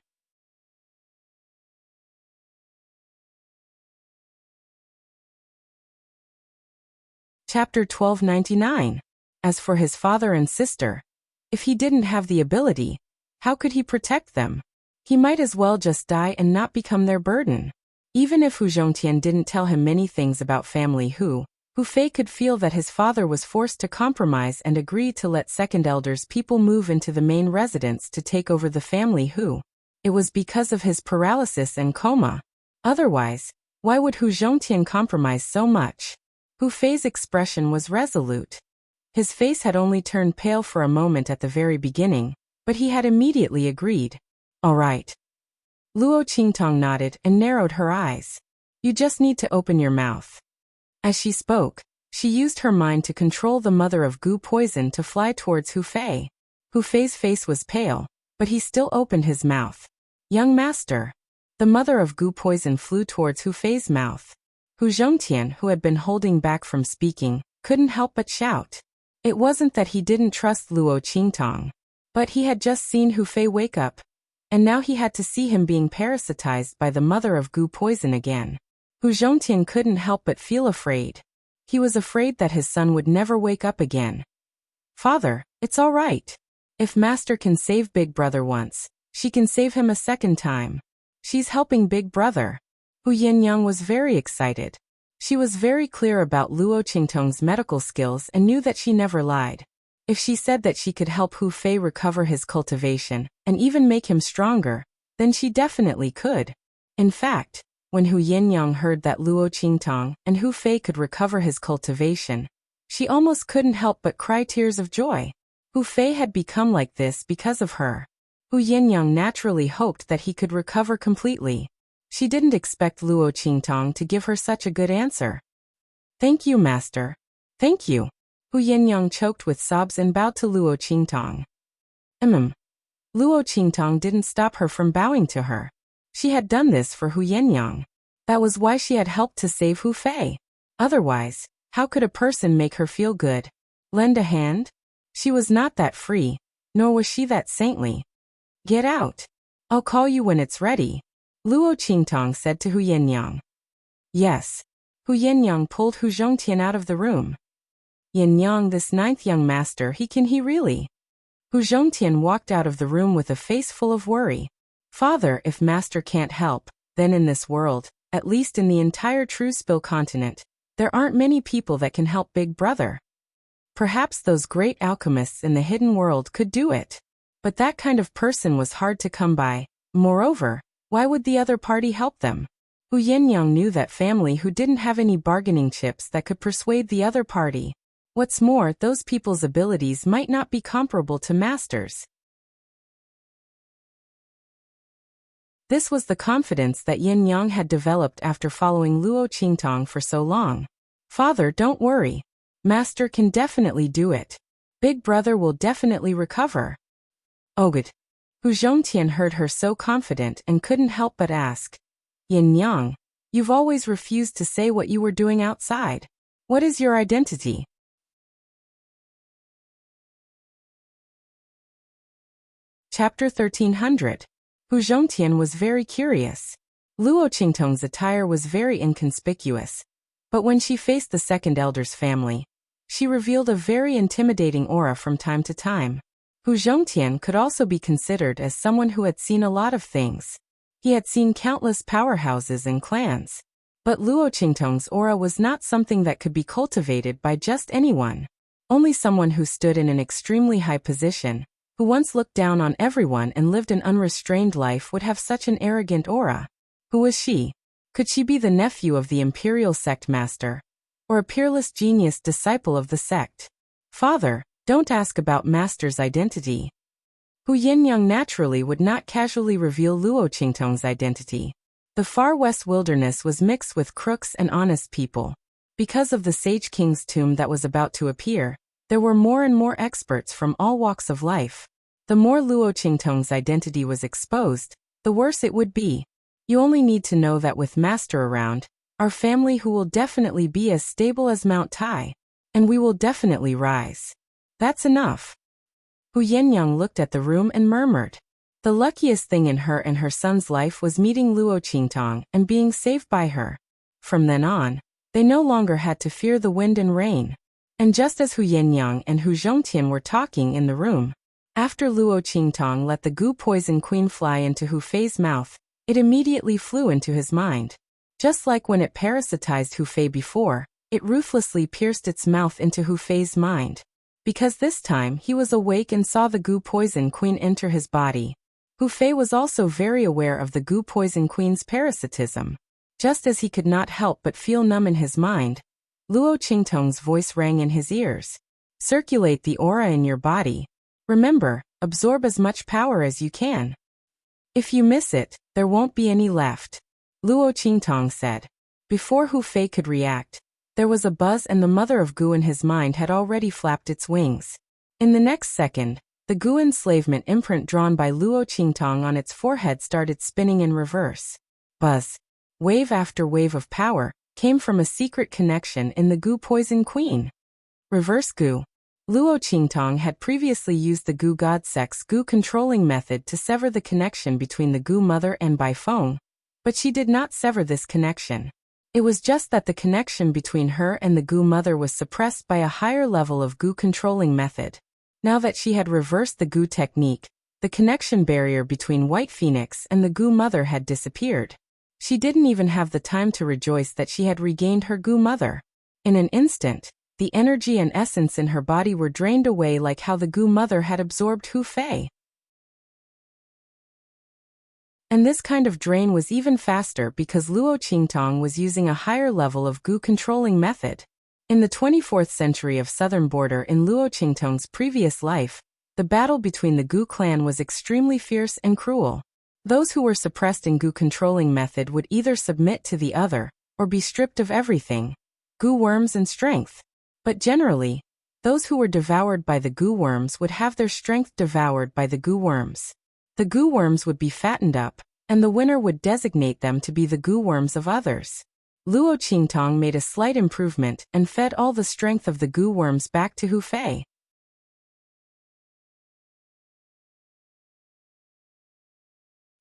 Chapter 1299. As for his father and sister, if he didn't have the ability, how could he protect them? He might as well just die and not become their burden. Even if Hu Zhongtian didn't tell him many things about family Hu Fei could feel that his father was forced to compromise and agree to let second elders people move into the main residence to take over the family Hu. It was because of his paralysis and coma. Otherwise, why would Hu Zhongtian compromise so much? Hu Fei's expression was resolute. His face had only turned pale for a moment at the very beginning, but he had immediately agreed. All right. Luo Qingtong nodded and narrowed her eyes. You just need to open your mouth. As she spoke, she used her mind to control the mother of Gu poison to fly towards Hu Fei. Hu Fei's face was pale, but he still opened his mouth. Young master. The mother of Gu poison flew towards Hu Fei's mouth. Hu Zhongtian, who had been holding back from speaking, couldn't help but shout. It wasn't that he didn't trust Luo Qingtong, but he had just seen Hu Fei wake up, and now he had to see him being parasitized by the mother of Gu poison again. Hu Zhongtian couldn't help but feel afraid. He was afraid that his son would never wake up again. Father, it's all right. If Master can save Big Brother once, she can save him a second time. She's helping Big Brother. Hu Yenyang was very excited. She was very clear about Luo Qingtong's medical skills and knew that she never lied. If she said that she could help Hu Fei recover his cultivation, and even make him stronger, then she definitely could. In fact, when Hu Yenyang heard that Luo Qingtong and Hu Fei could recover his cultivation, she almost couldn't help but cry tears of joy. Hu Fei had become like this because of her. Hu Yenyang naturally hoped that he could recover completely. She didn't expect Luo Qingtong to give her such a good answer. Thank you, Master. Thank you. Hu Yenyang choked with sobs and bowed to Luo Qingtong. Luo Qingtong didn't stop her from bowing to her. She had done this for Hu Yenyang. That was why she had helped to save Hu Fei. Otherwise, how could a person make her feel good? Lend a hand? She was not that free, nor was she that saintly. Get out. I'll call you when it's ready, Luo Qingtong said to Hu Yenyang. Yes. Hu Yenyang pulled Hu Zhongtian out of the room. Yenyang, this ninth young master, can he really? Hu Zhongtian walked out of the room with a face full of worry. Father, if Master can't help, then in this world, at least in the entire Truespill continent, there aren't many people that can help Big Brother. Perhaps those great alchemists in the hidden world could do it. But that kind of person was hard to come by. Moreover, why would the other party help them? Hu Yenyang knew that family who didn't have any bargaining chips that could persuade the other party. What's more, those people's abilities might not be comparable to Master's. This was the confidence that Yenyang had developed after following Luo Qingtong for so long. Father, don't worry. Master can definitely do it. Big Brother will definitely recover. Oh good. Hu Zhongtian heard her so confident and couldn't help but ask. Yenyang, you've always refused to say what you were doing outside. What is your identity? Chapter 1300. Hu Zhongtian was very curious. Luo Qingtong's attire was very inconspicuous, but when she faced the second elder's family, she revealed a very intimidating aura from time to time. Hu Zhongtian could also be considered as someone who had seen a lot of things. He had seen countless powerhouses and clans. But Luo Qingtong's aura was not something that could be cultivated by just anyone. Only someone who stood in an extremely high position, who once looked down on everyone and lived an unrestrained life, would have such an arrogant aura. Who was she? Could she be the nephew of the imperial sect master? Or a peerless genius disciple of the sect? Father, don't ask about master's identity. Hu Yinyang naturally would not casually reveal Luo Qingtong's identity. The far west wilderness was mixed with crooks and honest people. Because of the Sage King's tomb that was about to appear, there were more and more experts from all walks of life. The more Luo Qingtong's identity was exposed, the worse it would be. You only need to know that with Master around, our family who will definitely be as stable as Mount Tai, and we will definitely rise. That's enough. Hu Yinyang looked at the room and murmured. The luckiest thing in her and her son's life was meeting Luo Qingtong and being saved by her. From then on, they no longer had to fear the wind and rain. And just as Hu Yinyang and Hu Zhongtian were talking in the room, after Luo Qingtong let the goo poison queen fly into Hu Fei's mouth, it immediately flew into his mind. Just like when it parasitized Hu Fei before, it ruthlessly pierced its mouth into Hu Fei's mind. Because this time he was awake and saw the goo poison queen enter his body. Hu Fei was also very aware of the goo poison queen's parasitism. Just as he could not help but feel numb in his mind, Luo Qingtong's voice rang in his ears. Circulate the aura in your body. Remember, absorb as much power as you can. If you miss it, there won't be any left, Luo Qingtong said. Before Hu Fei could react, there was a buzz and the mother of goo in his mind had already flapped its wings. In the next second, the goo enslavement imprint drawn by Luo Qingtong on its forehead started spinning in reverse. Buzz. Wave after wave of power came from a secret connection in the goo poison queen. Reverse goo. Luo Qingtong had previously used the goo god sect's goo controlling method to sever the connection between the goo mother and Bai Feng, but she did not sever this connection. It was just that the connection between her and the goo mother was suppressed by a higher level of goo controlling method. Now that she had reversed the goo technique, the connection barrier between White Phoenix and the goo mother had disappeared. She didn't even have the time to rejoice that she had regained her goo mother. In an instant, the energy and essence in her body were drained away like how the goo mother had absorbed Hu Fei. And this kind of drain was even faster because Luo Qingtong was using a higher level of goo controlling method. In the 24th century of southern border in Luo Qingtong's previous life, the battle between the Gu clan was extremely fierce and cruel. Those who were suppressed in Gu controlling method would either submit to the other, or be stripped of everything, Gu worms and strength. But generally, those who were devoured by the Gu worms would have their strength devoured by the Gu worms. The Gu worms would be fattened up, and the winner would designate them to be the Gu worms of others. Luo Qingtong made a slight improvement and fed all the strength of the Gu worms back to Hu Fei.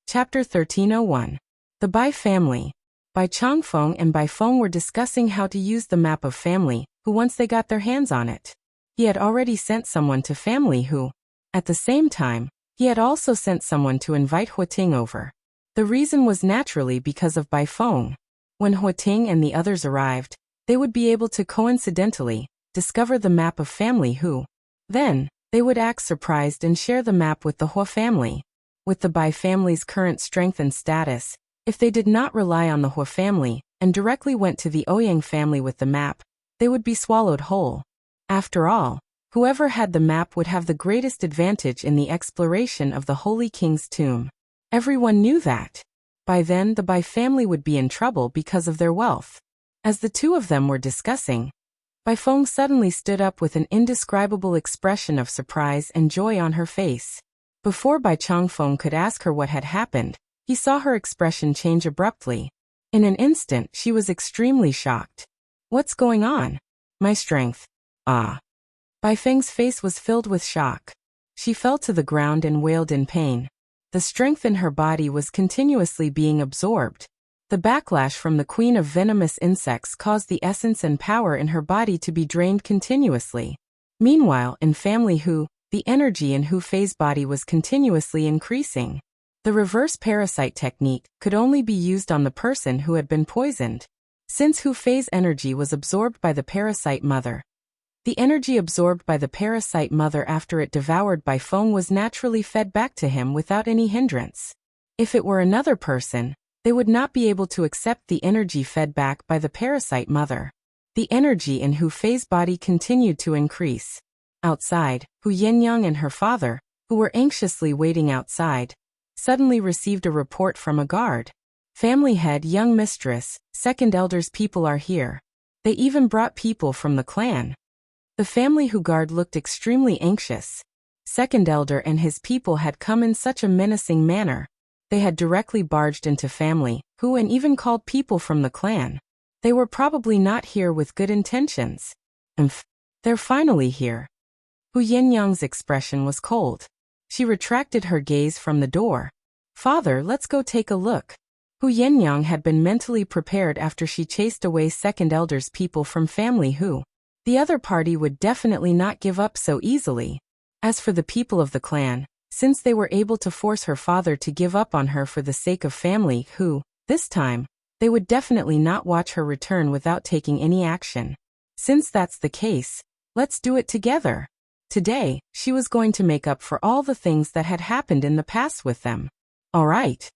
Chapter 1301. The Bai Family. Bai Changfeng and Bai Feng were discussing how to use the map of family, who once they got their hands on it. He had already sent someone to family who, at the same time, he had also sent someone to invite Huating over. The reason was naturally because of Bai Feng. When Huating and the others arrived, they would be able to coincidentally discover the map of family who. Then, they would act surprised and share the map with the Hua family. With the Bai family's current strength and status, if they did not rely on the Hua family and directly went to the Ouyang family with the map, they would be swallowed whole. After all, whoever had the map would have the greatest advantage in the exploration of the Holy King's tomb. Everyone knew that. By then the Bai family would be in trouble because of their wealth. As the two of them were discussing, Bai Feng suddenly stood up with an indescribable expression of surprise and joy on her face. Before Bai Changfeng could ask her what had happened, he saw her expression change abruptly. In an instant she was extremely shocked. What's going on? My strength. Ah. Bai Feng's face was filled with shock. She fell to the ground and wailed in pain. The strength in her body was continuously being absorbed. The backlash from the queen of venomous insects caused the essence and power in her body to be drained continuously. Meanwhile, in family Hu, the energy in Hu Fei's body was continuously increasing. The reverse parasite technique could only be used on the person who had been poisoned. Since Hu Fei's energy was absorbed by the parasite mother, the energy absorbed by the parasite mother after it devoured by Feng was naturally fed back to him without any hindrance. If it were another person, they would not be able to accept the energy fed back by the parasite mother. The energy in Hu Fei's body continued to increase. Outside, Hu Yenyang and her father, who were anxiously waiting outside, suddenly received a report from a guard. Family head, young mistress, second elder's people are here. They even brought people from the clan. The family Hu guard looked extremely anxious. Second elder and his people had come in such a menacing manner. They had directly barged into family Hu and even called people from the clan. They were probably not here with good intentions. They're finally here. Hu Yenyang's expression was cold. She retracted her gaze from the door. Father, let's go take a look. Hu Yenyang had been mentally prepared after she chased away second elder's people from family Hu. The other party would definitely not give up so easily. As for the people of the clan, since they were able to force her father to give up on her for the sake of family Hu, this time, they would definitely not watch her return without taking any action. Since that's the case, let's do it together. Today, she was going to make up for all the things that had happened in the past with them. All right.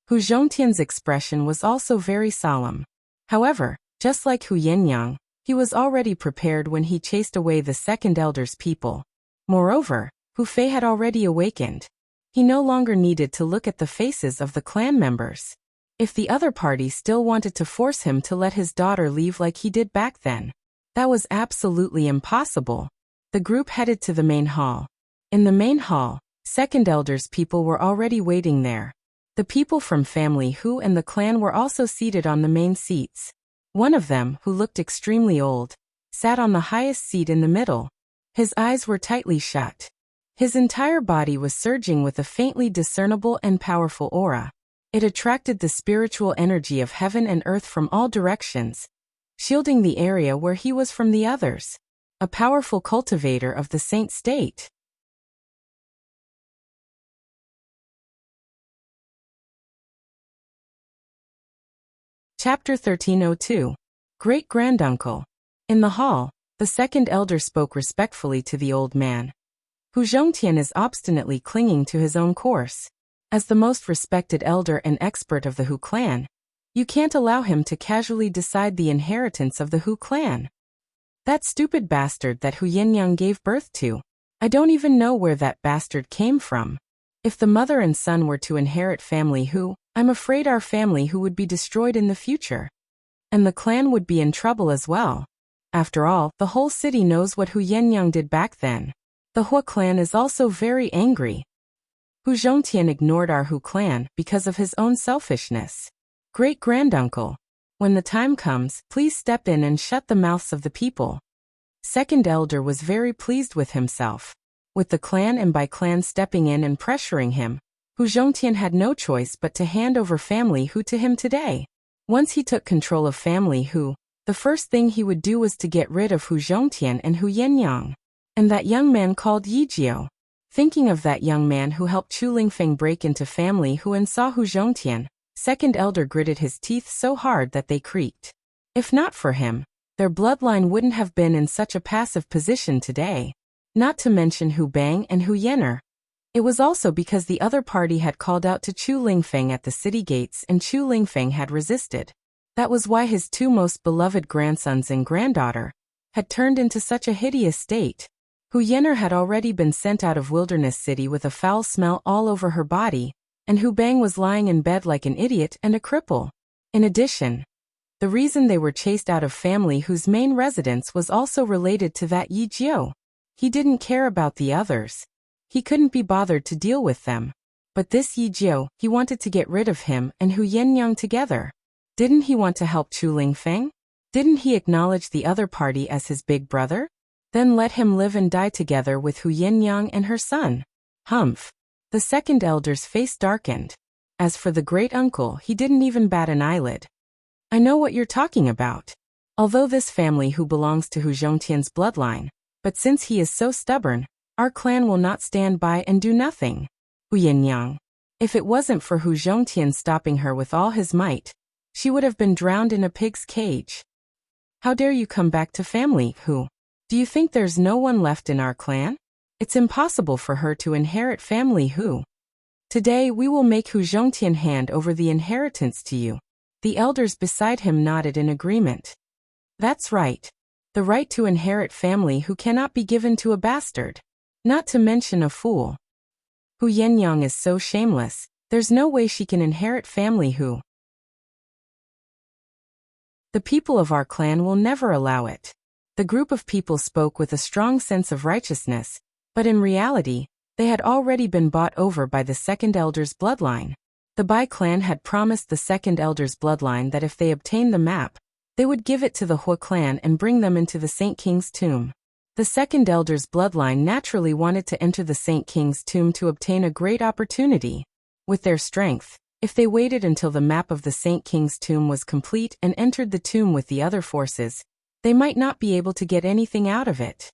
Hu Zhongtian's expression was also very solemn. However, just like Hu Yenyang, he was already prepared when he chased away the second elder's people. Moreover, Hu Fei had already awakened. He no longer needed to look at the faces of the clan members. If the other party still wanted to force him to let his daughter leave like he did back then, that was absolutely impossible. The group headed to the main hall. In the main hall, second elder's people were already waiting there. The people from family Hu and the clan were also seated on the main seats. One of them, who looked extremely old, sat on the highest seat in the middle. His eyes were tightly shut. His entire body was surging with a faintly discernible and powerful aura. It attracted the spiritual energy of heaven and earth from all directions, shielding the area where he was from the others. A powerful cultivator of the saint state. Chapter 1302. Great-granduncle. In the hall, the second elder spoke respectfully to the old man. Hu Zhongtian is obstinately clinging to his own course. As the most respected elder and expert of the Hu clan, you can't allow him to casually decide the inheritance of the Hu clan. That stupid bastard that Hu Yenyang gave birth to. I don't even know where that bastard came from. If the mother and son were to inherit family Hu, I'm afraid our family Hu would be destroyed in the future. And the clan would be in trouble as well. After all, the whole city knows what Hu Yenyang did back then. The Hu clan is also very angry. Hu Zhongtian ignored our Hu clan because of his own selfishness. Great-granduncle. When the time comes, please step in and shut the mouths of the people. Second elder was very pleased with himself. With the clan and by clan stepping in and pressuring him, Hu Zhongtian had no choice but to hand over family Hu to him today. Once he took control of family Hu, the first thing he would do was to get rid of Hu Zhongtian and Hu Yenyang, and that young man called Yi Jiao. Thinking of that young man who helped Chu Lingfeng break into family Hu and saw Hu Zhongtian, second elder gritted his teeth so hard that they creaked. If not for him, their bloodline wouldn't have been in such a passive position today. Not to mention Hu Bang and Hu Yener. It was also because the other party had called out to Chu Lingfeng at the city gates and Chu Lingfeng had resisted. That was why his two most beloved grandsons and granddaughter had turned into such a hideous state. Hu Yener had already been sent out of Wilderness City with a foul smell all over her body, and Hu Bang was lying in bed like an idiot and a cripple. In addition, the reason they were chased out of family Hu's main residence was also related to that Yi Jiao. He didn't care about the others. He couldn't be bothered to deal with them. But this Yi Jiao, he wanted to get rid of him and Hu Yenyang together. Didn't he want to help Chu Lingfeng? Didn't he acknowledge the other party as his big brother? Then let him live and die together with Hu Yenyang and her son. Humph. The second elder's face darkened. As for the great-uncle, he didn't even bat an eyelid. I know what you're talking about. Although this family who belongs to Hu Zhongtian's bloodline, but since he is so stubborn, our clan will not stand by and do nothing. Hu Yinyang. If it wasn't for Hu Zhongtian stopping her with all his might, she would have been drowned in a pig's cage. How dare you come back to family, Hu? Do you think there's no one left in our clan? It's impossible for her to inherit family Hu. Today we will make Hu Zhongtian hand over the inheritance to you. The elders beside him nodded in agreement. That's right. The right to inherit family Hu cannot be given to a bastard. Not to mention a fool. Hu Yenyang is so shameless, there's no way she can inherit family Hu. The people of our clan will never allow it. The group of people spoke with a strong sense of righteousness, but in reality, they had already been bought over by the second elder's bloodline. The Bai clan had promised the second elder's bloodline that if they obtained the map, they would give it to the Hua clan and bring them into the Saint King's tomb. The second elder's bloodline naturally wanted to enter the Saint King's tomb to obtain a great opportunity. With their strength, if they waited until the map of the Saint King's tomb was complete and entered the tomb with the other forces, they might not be able to get anything out of it.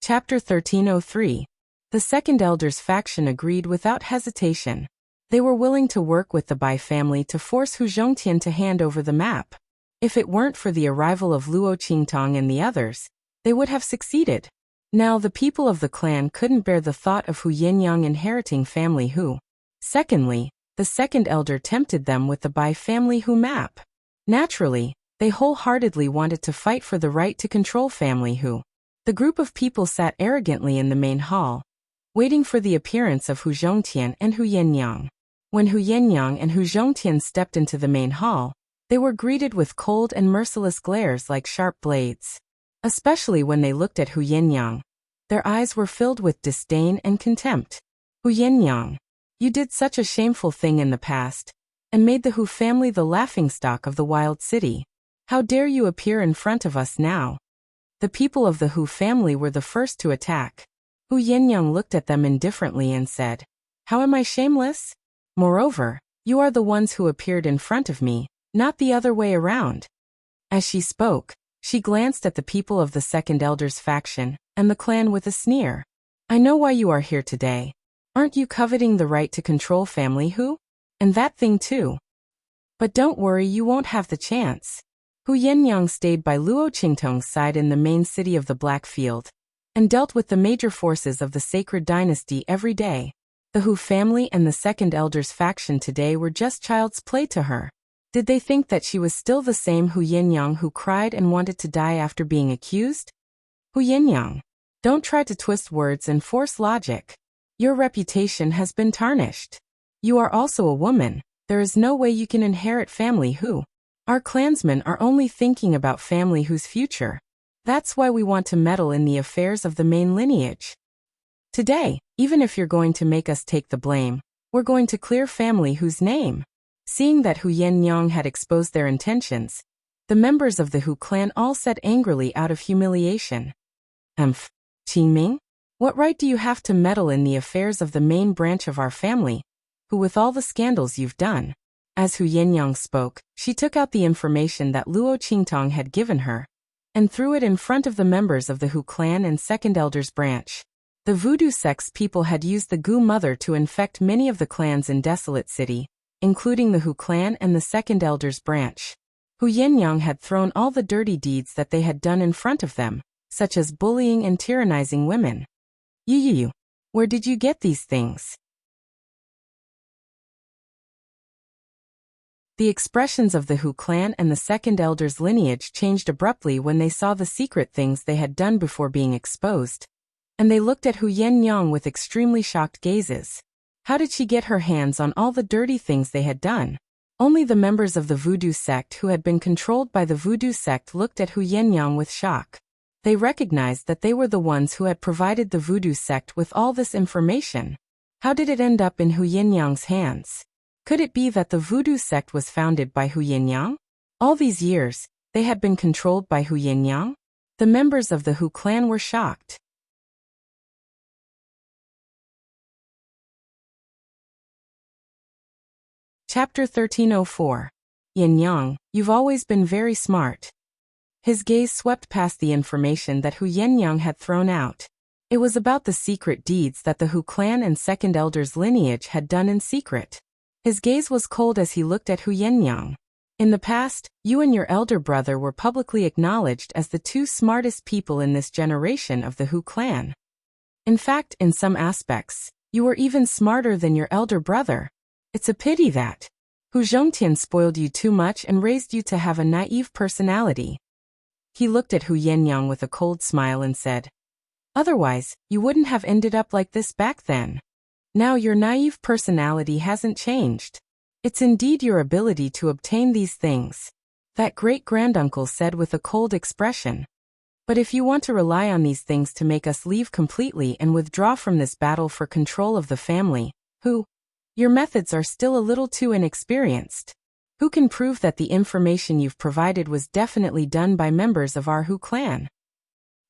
Chapter 1303. The second elder's faction agreed without hesitation. They were willing to work with the Bai family to force Hu Zhongtian to hand over the map. If it weren't for the arrival of Luo Qingtong and the others, they would have succeeded. Now the people of the clan couldn't bear the thought of Hu Yinyang inheriting family Hu. Secondly, the second elder tempted them with the Bai family Hu map. Naturally, they wholeheartedly wanted to fight for the right to control family Hu. The group of people sat arrogantly in the main hall, waiting for the appearance of Hu Zhongtian and Hu Yinyang. When Hu Yinyang and Hu Zhongtian stepped into the main hall, they were greeted with cold and merciless glares like sharp blades. Especially when they looked at Hu Yinyang. Their eyes were filled with disdain and contempt. Hu Yinyang, you did such a shameful thing in the past, and made the Hu family the laughingstock of the wild city. How dare you appear in front of us now? The people of the Hu family were the first to attack. Hu Yinyang looked at them indifferently and said, How am I shameless? Moreover, you are the ones who appeared in front of me, not the other way around. As she spoke, she glanced at the people of the second elder's faction, and the clan with a sneer. I know why you are here today. Aren't you coveting the right to control family Hu? And that thing too. But don't worry, you won't have the chance. Hu Yinyang stayed by Luo Qingtong's side in the main city of the Black Field, and dealt with the major forces of the Sacred Dynasty every day. The Hu family and the second elder's faction today were just child's play to her. Did they think that she was still the same Hu Yinyang who cried and wanted to die after being accused? Hu Yinyang, don't try to twist words and force logic. Your reputation has been tarnished. You are also a woman. There is no way you can inherit family Hu. Our clansmen are only thinking about family Hu's future. That's why we want to meddle in the affairs of the main lineage. Today, even if you're going to make us take the blame, we're going to clear family Hu's name. Seeing that Hu Yinyang had exposed their intentions, the members of the Hu clan all said angrily out of humiliation. Qingming? What right do you have to meddle in the affairs of the main branch of our family, Hu, with all the scandals you've done? As Hu Yinyang spoke, she took out the information that Luo Qingtong had given her, and threw it in front of the members of the Hu clan and second elder's branch. The voodoo sect's people had used the Gu mother to infect many of the clans in Desolate City, including the Hu clan and the second elder's branch. Hu Yinyang had thrown all the dirty deeds that they had done in front of them, such as bullying and tyrannizing women. You, where did you get these things? The expressions of the Hu clan and the second elder's lineage changed abruptly when they saw the secret things they had done before being exposed. And they looked at Hu Yinyang with extremely shocked gazes. How did she get her hands on all the dirty things they had done? Only the members of the voodoo sect who had been controlled by the voodoo sect looked at Hu Yinyang with shock. They recognized that they were the ones who had provided the voodoo sect with all this information. How did it end up in Hu Yinyang's hands? Could it be that the voodoo sect was founded by Hu Yinyang? All these years, they had been controlled by Hu Yinyang? The members of the Hu clan were shocked. Chapter 1304. Yin Yang, you've always been very smart. His gaze swept past the information that Hu Yenyang had thrown out. It was about the secret deeds that the Hu clan and second elder's lineage had done in secret. His gaze was cold as he looked at Hu Yenyang. In the past, you and your elder brother were publicly acknowledged as the two smartest people in this generation of the Hu clan. In fact, in some aspects, you were even smarter than your elder brother. It's a pity that Hu Zhongtian spoiled you too much and raised you to have a naive personality. He looked at Hu Yenyang with a cold smile and said, otherwise, you wouldn't have ended up like this back then. Now your naive personality hasn't changed. It's indeed your ability to obtain these things. That great-granduncle said with a cold expression. But if you want to rely on these things to make us leave completely and withdraw from this battle for control of the family, your methods are still a little too inexperienced. Who can prove that the information you've provided was definitely done by members of our Hu clan?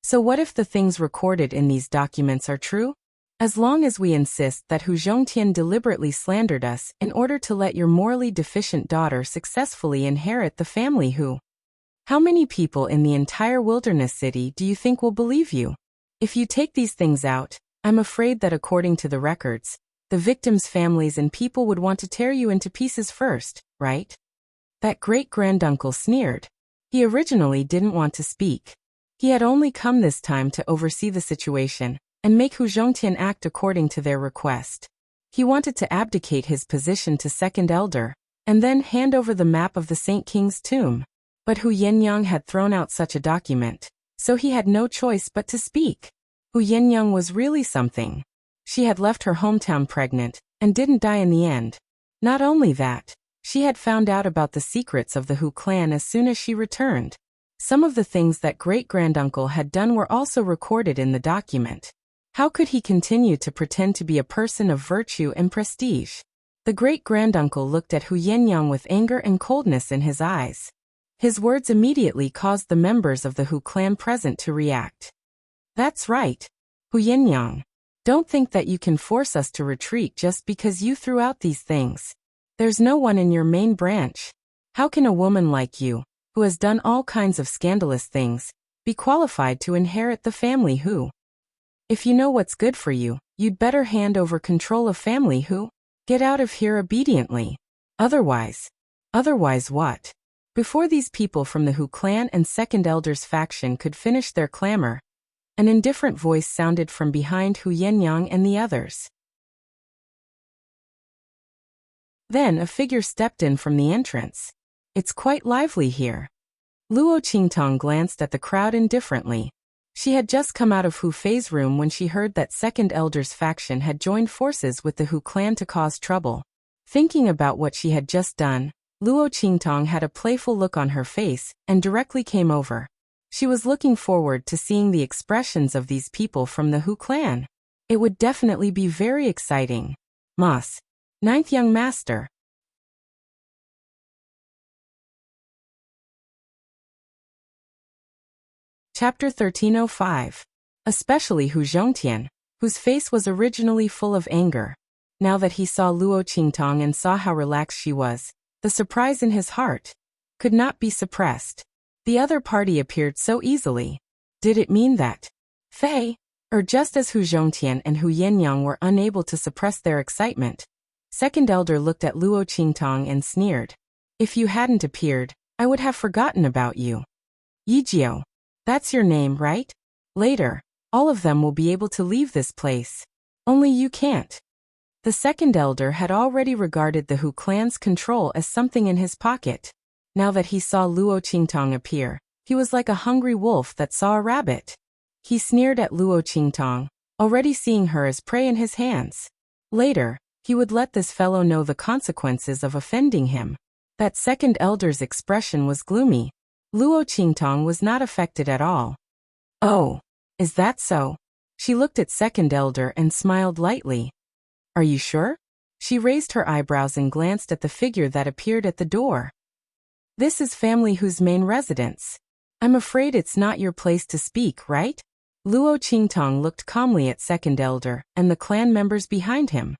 So what if the things recorded in these documents are true? As long as we insist that Hu Zhongtian deliberately slandered us in order to let your morally deficient daughter successfully inherit the family Hu. How many people in the entire wilderness city do you think will believe you? If you take these things out, I'm afraid that according to the records, the victims' families and people would want to tear you into pieces first, right? That great-granduncle sneered. He originally didn't want to speak. He had only come this time to oversee the situation and make Hu Zhongtian act according to their request. He wanted to abdicate his position to second elder and then hand over the map of the Saint King's tomb. But Hu Yenyang had thrown out such a document, so he had no choice but to speak. Hu Yenyang was really something. She had left her hometown pregnant and didn't die in the end. Not only that, she had found out about the secrets of the Hu clan as soon as she returned. Some of the things that great-granduncle had done were also recorded in the document. How could he continue to pretend to be a person of virtue and prestige? The great-granduncle looked at Hu Yenyang with anger and coldness in his eyes. His words immediately caused the members of the Hu clan present to react. That's right, Hu Yenyang. Don't think that you can force us to retreat just because you threw out these things. There's no one in your main branch. How can a woman like you, who has done all kinds of scandalous things, be qualified to inherit the family Hu? If you know what's good for you, you'd better hand over control of family Hu. Get out of here obediently. Otherwise what? Before these people from the Hu clan and second elder's faction could finish their clamor, an indifferent voice sounded from behind Hu Yenyang and the others. Then a figure stepped in from the entrance. It's quite lively here. Luo Qingtong glanced at the crowd indifferently. She had just come out of Hu Fei's room when she heard that second elder's faction had joined forces with the Hu clan to cause trouble. Thinking about what she had just done, Luo Qingtong had a playful look on her face and directly came over. She was looking forward to seeing the expressions of these people from the Hu clan. It would definitely be very exciting. Moss. Ninth Young Master. Chapter 1305. Especially Hu Zhongtian, whose face was originally full of anger. Now that he saw Luo Qingtong and saw how relaxed she was, the surprise in his heart could not be suppressed. The other party appeared so easily. Did it mean that Fei, or just as Hu Zhongtian and Hu Yenyang were unable to suppress their excitement, second elder looked at Luo Qingtong and sneered. If you hadn't appeared, I would have forgotten about you. Yijiao. That's your name, right? Later, all of them will be able to leave this place. Only you can't. The second elder had already regarded the Hu clan's control as something in his pocket. Now that he saw Luo Qingtong appear, he was like a hungry wolf that saw a rabbit. He sneered at Luo Qingtong, already seeing her as prey in his hands. Later, he would let this fellow know the consequences of offending him. That second elder's expression was gloomy. Luo Qingtong was not affected at all. Oh, is that so? She looked at second elder and smiled lightly. Are you sure? She raised her eyebrows and glanced at the figure that appeared at the door. This is family Hu's main residence. I'm afraid it's not your place to speak, right? Luo Qingtong looked calmly at second elder and the clan members behind him.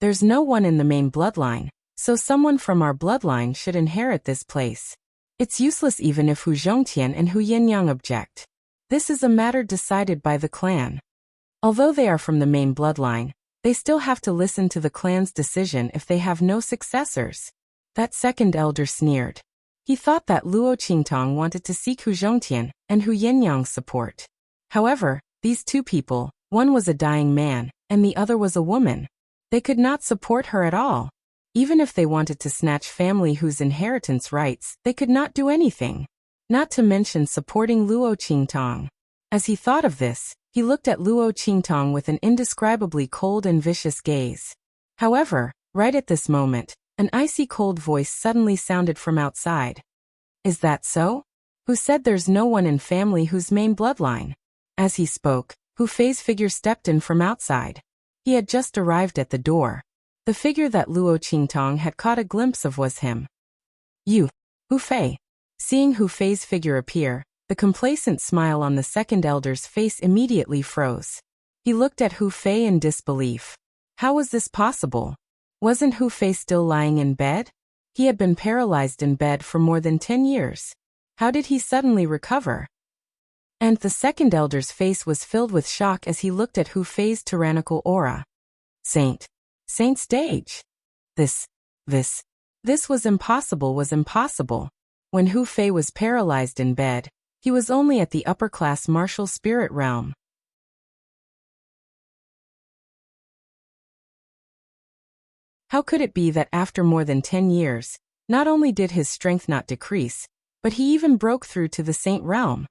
There's no one in the main bloodline, so someone from our bloodline should inherit this place. It's useless even if Hu Zhongtian and Hu Yinyang object. This is a matter decided by the clan. Although they are from the main bloodline, they still have to listen to the clan's decision if they have no successors. That second elder sneered. He thought that Luo Qingtong wanted to seek Hu Zhongtian and Hu Yinyang's support. However, these two people, one was a dying man, and the other was a woman. They could not support her at all. Even if they wanted to snatch family whose inheritance rights, they could not do anything. Not to mention supporting Luo Qingtong. As he thought of this, he looked at Luo Qingtong with an indescribably cold and vicious gaze. However, right at this moment, an icy cold voice suddenly sounded from outside. Is that so? Who said there's no one in family whose main bloodline? As he spoke, Hu Fei's figure stepped in from outside. He had just arrived at the door. The figure that Luo Qingtong had caught a glimpse of was him. You, Hu Fei. Seeing Hu Fei's figure appear, the complacent smile on the second elder's face immediately froze. He looked at Hu Fei in disbelief. How was this possible? Wasn't Hu Fei still lying in bed? He had been paralyzed in bed for more than 10 years. How did he suddenly recover? And the second elder's face was filled with shock as he looked at Hu Fei's tyrannical aura. Saint stage. This was impossible. When Hu Fei was paralyzed in bed, he was only at the upper-class martial spirit realm. How could it be that after more than 10 years, not only did his strength not decrease, but he even broke through to the saint realm?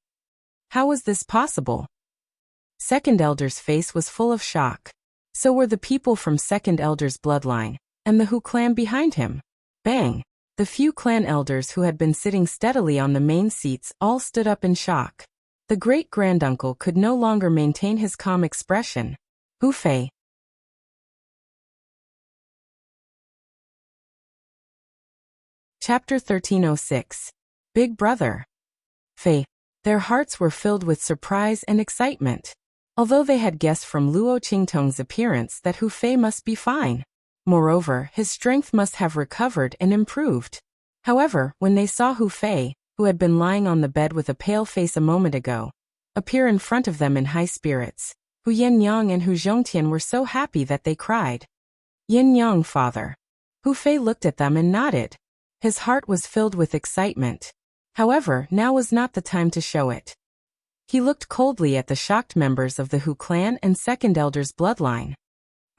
How was this possible? Second elder's face was full of shock. So were the people from second elder's bloodline, and the Hu clan behind him. Bang! The few clan elders who had been sitting steadily on the main seats all stood up in shock. The great-granduncle could no longer maintain his calm expression. Hu Fei. Chapter 1306. Big Brother. Fei. Their hearts were filled with surprise and excitement. Although they had guessed from Luo Qingtong's appearance that Hu Fei must be fine. Moreover, his strength must have recovered and improved. However, when they saw Hu Fei, who had been lying on the bed with a pale face a moment ago, appear in front of them in high spirits, Hu Yinyang and Hu Zhongtian were so happy that they cried. Yinyang, father. Hu Fei looked at them and nodded. His heart was filled with excitement. However, now was not the time to show it. He looked coldly at the shocked members of the Hu clan and second elder's bloodline.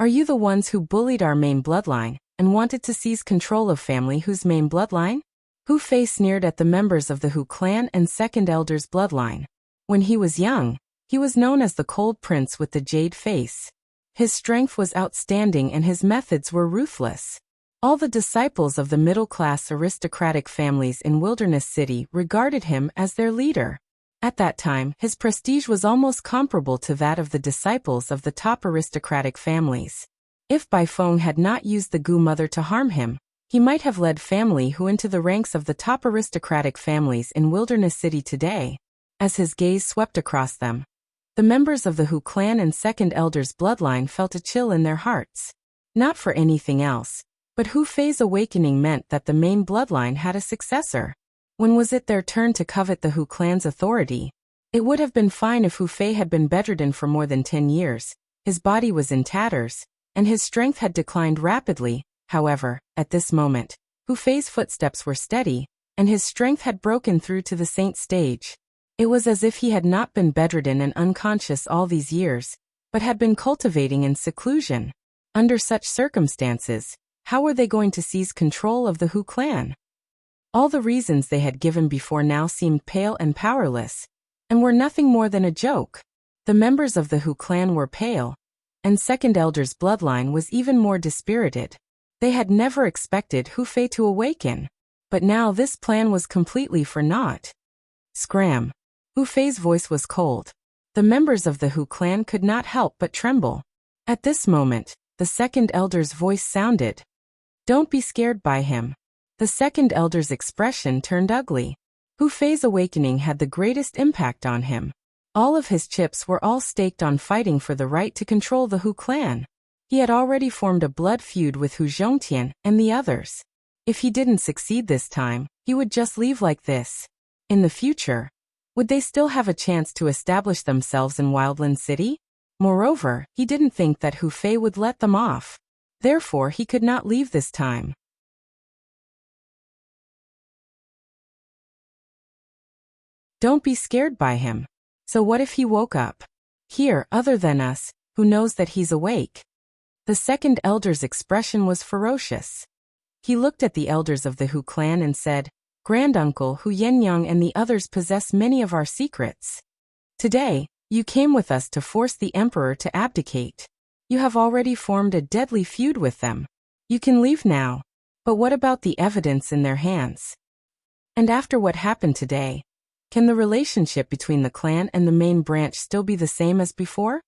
Are you the ones who bullied our main bloodline and wanted to seize control of family whose main bloodline? Hu Fei sneered at the members of the Hu clan and second elder's bloodline. When he was young, he was known as the Cold Prince with the Jade Face. His strength was outstanding and his methods were ruthless. All the disciples of the middle-class aristocratic families in Wilderness City regarded him as their leader. At that time, his prestige was almost comparable to that of the disciples of the top aristocratic families. If Bai Feng had not used the Gu mother to harm him, he might have led family Hu into the ranks of the top aristocratic families in Wilderness City today. As his gaze swept across them, the members of the Hu clan and second elder's bloodline felt a chill in their hearts. Not for anything else, but Hu Fei's awakening meant that the main bloodline had a successor. When was it their turn to covet the Hu clan's authority? It would have been fine if Hu Fei had been bedridden for more than 10 years. His body was in tatters, and his strength had declined rapidly. However, at this moment, Hu Fei's footsteps were steady, and his strength had broken through to the saint stage. It was as if he had not been bedridden and unconscious all these years, but had been cultivating in seclusion. Under such circumstances, how were they going to seize control of the Hu clan? All the reasons they had given before now seemed pale and powerless, and were nothing more than a joke. The members of the Hu clan were pale, and second elder's bloodline was even more dispirited. They had never expected Hu Fei to awaken, but now this plan was completely for naught. Scram. Hu Fei's voice was cold. The members of the Hu clan could not help but tremble. At this moment, the second elder's voice sounded. Don't be scared by him. The second elder's expression turned ugly. Hu Fei's awakening had the greatest impact on him. All of his chips were all staked on fighting for the right to control the Hu clan. He had already formed a blood feud with Hu Zhongtian and the others. If he didn't succeed this time, he would just leave like this. In the future, would they still have a chance to establish themselves in Wildland City? Moreover, he didn't think that Hu Fei would let them off. Therefore, he could not leave this time. Don't be scared by him. So what if he woke up? Here, other than us, who knows that he's awake? The second elder's expression was ferocious. He looked at the elders of the Hu clan and said, "Granduncle Hu Yenyang and the others possess many of our secrets. Today, you came with us to force the emperor to abdicate. You have already formed a deadly feud with them. You can leave now. But what about the evidence in their hands? And after what happened today, can the relationship between the clan and the main branch still be the same as before?"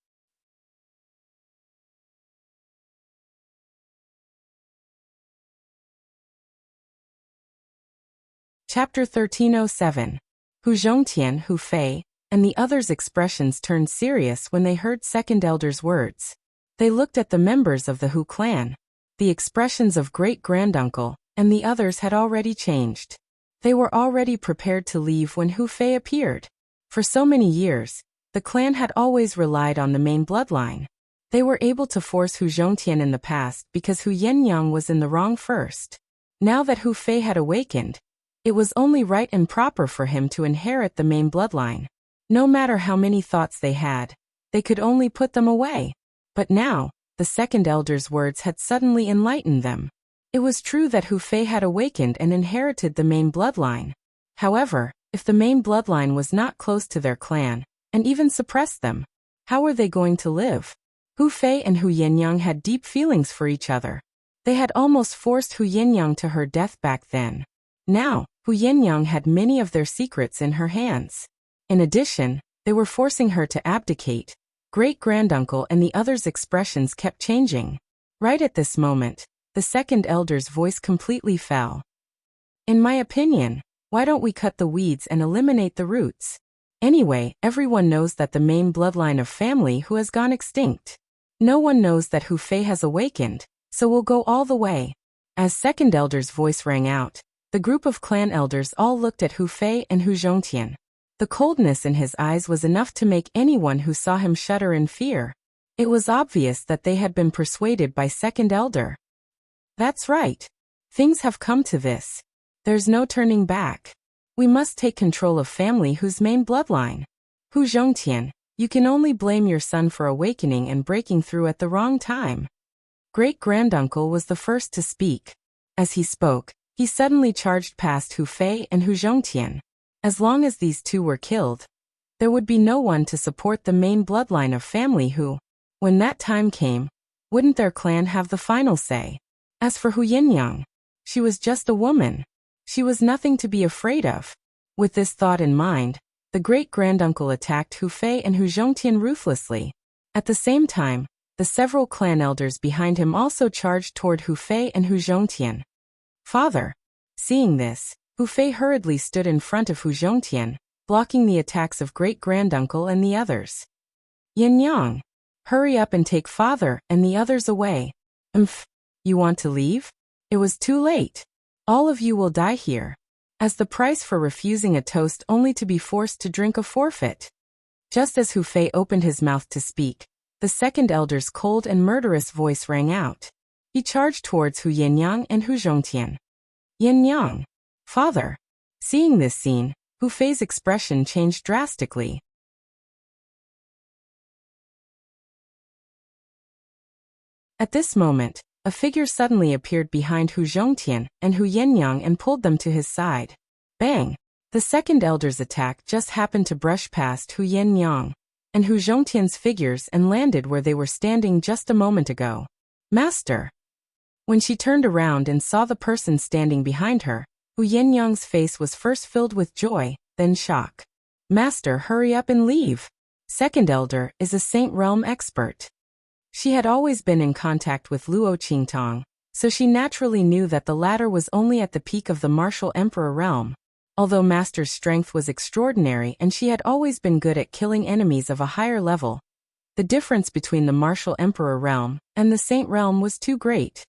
Chapter 1307. Hu Zhongtian, Hu Fei, and the others' expressions turned serious when they heard second elder's words. They looked at the members of the Hu clan. The expressions of great-granduncle and the others had already changed. They were already prepared to leave when Hu Fei appeared. For so many years, the clan had always relied on the main bloodline. They were able to force Hu Zhongtian in the past because Hu Yenyang was in the wrong first. Now that Hu Fei had awakened, it was only right and proper for him to inherit the main bloodline. No matter how many thoughts they had, they could only put them away. But now, the second elder's words had suddenly enlightened them. It was true that Hu Fei had awakened and inherited the main bloodline. However, if the main bloodline was not close to their clan, and even suppressed them, how were they going to live? Hu Fei and Hu Yenyang had deep feelings for each other. They had almost forced Hu Yenyang to her death back then. Now, Hu Yenyang had many of their secrets in her hands. In addition, they were forcing her to abdicate. Great-granduncle and the others' expressions kept changing. Right at this moment, the second elder's voice completely fell. "In my opinion, why don't we cut the weeds and eliminate the roots? Anyway, everyone knows that the main bloodline of family Hu has gone extinct. No one knows that Hu Fei has awakened, so we'll go all the way." As second elder's voice rang out, the group of clan elders all looked at Hu Fei and Hu Zhongtian. The coldness in his eyes was enough to make anyone who saw him shudder in fear. It was obvious that they had been persuaded by second elder. That's right. Things have come to this. There's no turning back. We must take control of family Hu's main bloodline. Hu Zhongtian, you can only blame your son for awakening and breaking through at the wrong time. Great-granduncle was the first to speak. As he spoke, he suddenly charged past Hu Fei and Hu Zhongtian. As long as these two were killed, there would be no one to support the main bloodline of family Hu. When that time came, wouldn't their clan have the final say? As for Hu Yenyang, she was just a woman. She was nothing to be afraid of. With this thought in mind, the great-granduncle attacked Hu Fei and Hu Zhongtian ruthlessly. At the same time, the several clan elders behind him also charged toward Hu Fei and Hu Zhongtian. "Father." Seeing this, Hu Fei hurriedly stood in front of Hu Zhongtian, blocking the attacks of great-granduncle and the others. "Yenyang, hurry up and take father and the others away." You want to leave? It was too late. All of you will die here. As the price for refusing a toast only to be forced to drink a forfeit. Just as Hu Fei opened his mouth to speak, the second elder's cold and murderous voice rang out. He charged towards Hu Yenyang and Hu Zhongtian. "Yenyang, father." Seeing this scene, Hu Fei's expression changed drastically. At this moment, a figure suddenly appeared behind Hu Zhongtian and Hu Yenyang and pulled them to his side. Bang! The second elder's attack just happened to brush past Hu Yenyang and Hu Zhongtian's figures and landed where they were standing just a moment ago. "Master!" When she turned around and saw the person standing behind her, Hu Yenyang's face was first filled with joy, then shock. "Master, hurry up and leave. Second elder is a Saint Realm expert." She had always been in contact with Luo Qingtong, so she naturally knew that the latter was only at the peak of the martial emperor realm. Although Master's strength was extraordinary and she had always been good at killing enemies of a higher level, the difference between the martial emperor realm and the saint realm was too great.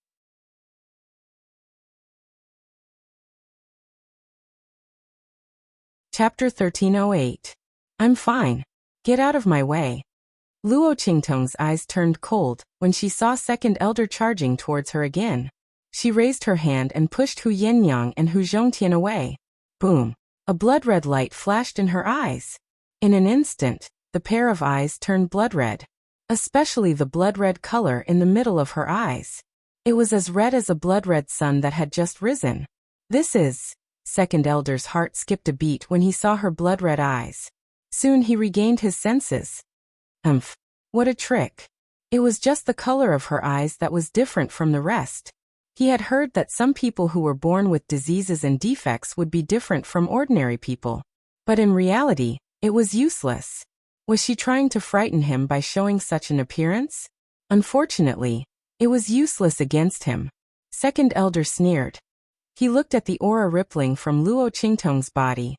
Chapter 1308. I'm fine. Get out of my way. Luo Qingtong's eyes turned cold when she saw Second Elder charging towards her again. She raised her hand and pushed Hu Yenyang and Hu Zhongtian away. Boom! A blood-red light flashed in her eyes. In an instant, the pair of eyes turned blood-red, especially the blood-red color in the middle of her eyes. It was as red as a blood-red sun that had just risen. This is... Second Elder's heart skipped a beat when he saw her blood-red eyes. Soon he regained his senses. What a trick. It was just the color of her eyes that was different from the rest. He had heard that some people who were born with diseases and defects would be different from ordinary people. But in reality, it was useless. Was she trying to frighten him by showing such an appearance? Unfortunately, it was useless against him. Second Elder sneered. He looked at the aura rippling from Luo Qingtong's body.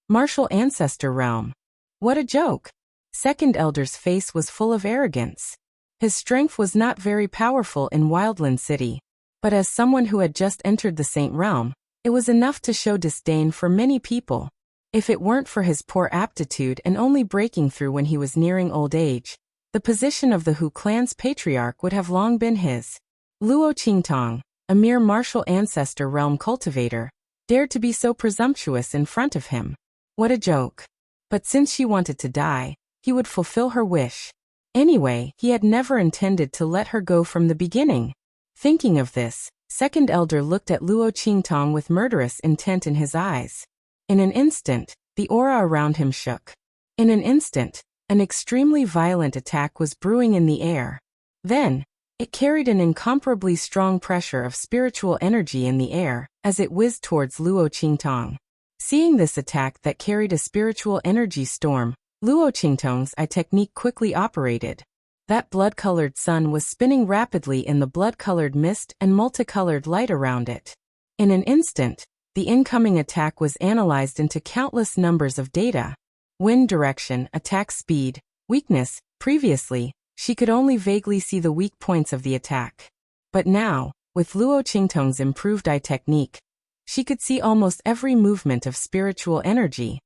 Martial Ancestor Realm. What a joke! Second Elder's face was full of arrogance. His strength was not very powerful in Wildland City, but as someone who had just entered the Saint Realm, it was enough to show disdain for many people. If it weren't for his poor aptitude and only breaking through when he was nearing old age, the position of the Hu clan's patriarch would have long been his. Luo Qingtong, a mere martial ancestor realm cultivator, dared to be so presumptuous in front of him. What a joke. But since she wanted to die, he would fulfill her wish. Anyway, he had never intended to let her go from the beginning. Thinking of this, Second Elder looked at Luo Qingtong with murderous intent in his eyes. In an instant, the aura around him shook. In an instant, an extremely violent attack was brewing in the air. Then, it carried an incomparably strong pressure of spiritual energy in the air as it whizzed towards Luo Qingtong. Seeing this attack that carried a spiritual energy storm, Luo Qingtong's eye technique quickly operated. That blood-colored sun was spinning rapidly in the blood-colored mist and multicolored light around it. In an instant, the incoming attack was analyzed into countless numbers of data. Wind direction, attack speed, weakness. Previously, she could only vaguely see the weak points of the attack. But now, with Luo Qingtong's improved eye technique, she could see almost every movement of spiritual energy.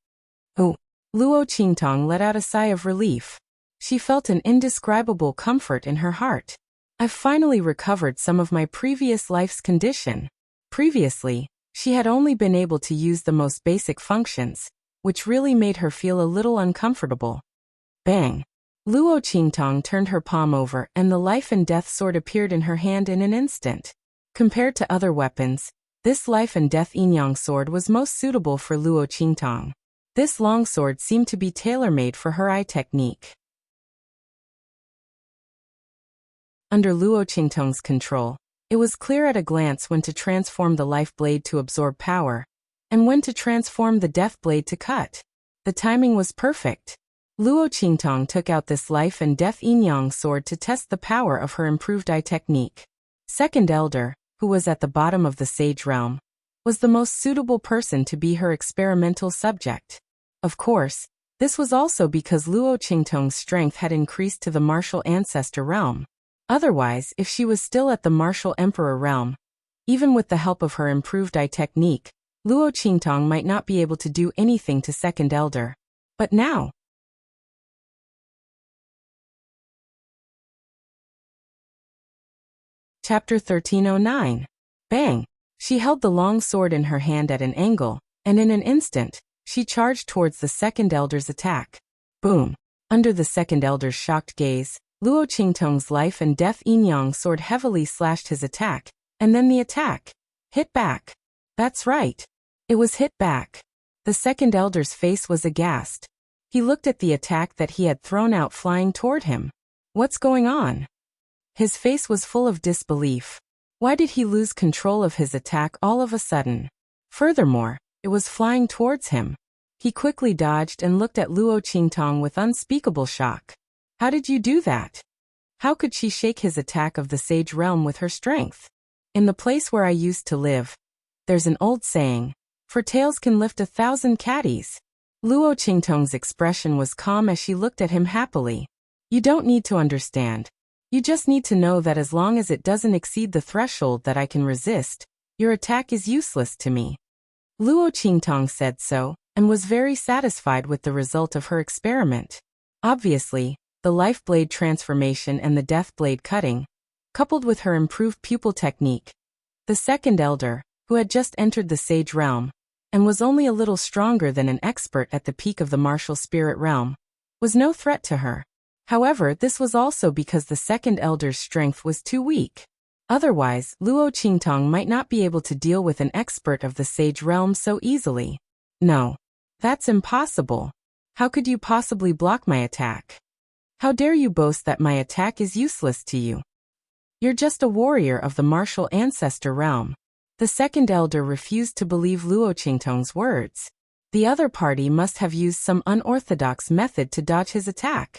Oh! Luo Qingtong let out a sigh of relief. She felt an indescribable comfort in her heart. I've finally recovered some of my previous life's condition. Previously, she had only been able to use the most basic functions, which really made her feel a little uncomfortable. Bang! Luo Qingtong turned her palm over and the life and death sword appeared in her hand in an instant. Compared to other weapons, this life and death yin-yang sword was most suitable for Luo Qingtong. This longsword seemed to be tailor-made for her eye technique. Under Luo Qingtong's control, it was clear at a glance when to transform the life blade to absorb power, and when to transform the death blade to cut. The timing was perfect. Luo Qingtong took out this life and death yin-yang sword to test the power of her improved eye technique. Second Elder, who was at the bottom of the Sage Realm, was the most suitable person to be her experimental subject. Of course, this was also because Luo Qingtong's strength had increased to the martial ancestor realm. Otherwise, if she was still at the martial emperor realm, even with the help of her improved eye technique, Luo Qingtong might not be able to do anything to Second Elder. But now... Chapter 1309. Bang! She held the long sword in her hand at an angle, and in an instant, she charged towards the Second Elder's attack. Boom! Under the Second Elder's shocked gaze, Luo Qingtong's life and death yin-yang sword heavily slashed his attack, and then the attack hit back. That's right. It was hit back. The Second Elder's face was aghast. He looked at the attack that he had thrown out flying toward him. What's going on? His face was full of disbelief. Why did he lose control of his attack all of a sudden? Furthermore, it was flying towards him. He quickly dodged and looked at Luo Qingtong with unspeakable shock. How did you do that? How could she shake his attack of the Sage Realm with her strength? In the place where I used to live, there's an old saying, for tails can lift 1,000 caddies. Luo Qingtong's expression was calm as she looked at him happily. You don't need to understand. You just need to know that as long as it doesn't exceed the threshold that I can resist, your attack is useless to me. Luo Qingtong said so, and was very satisfied with the result of her experiment. Obviously, the life blade transformation and the death blade cutting, coupled with her improved pupil technique. The second elder, who had just entered the sage realm, and was only a little stronger than an expert at the peak of the martial spirit realm, was no threat to her. However, this was also because the second elder's strength was too weak. Otherwise, Luo Qingtong might not be able to deal with an expert of the sage realm so easily. No. That's impossible. How could you possibly block my attack? How dare you boast that my attack is useless to you? You're just a warrior of the martial ancestor realm. The second elder refused to believe Luo Qingtong's words. The other party must have used some unorthodox method to dodge his attack.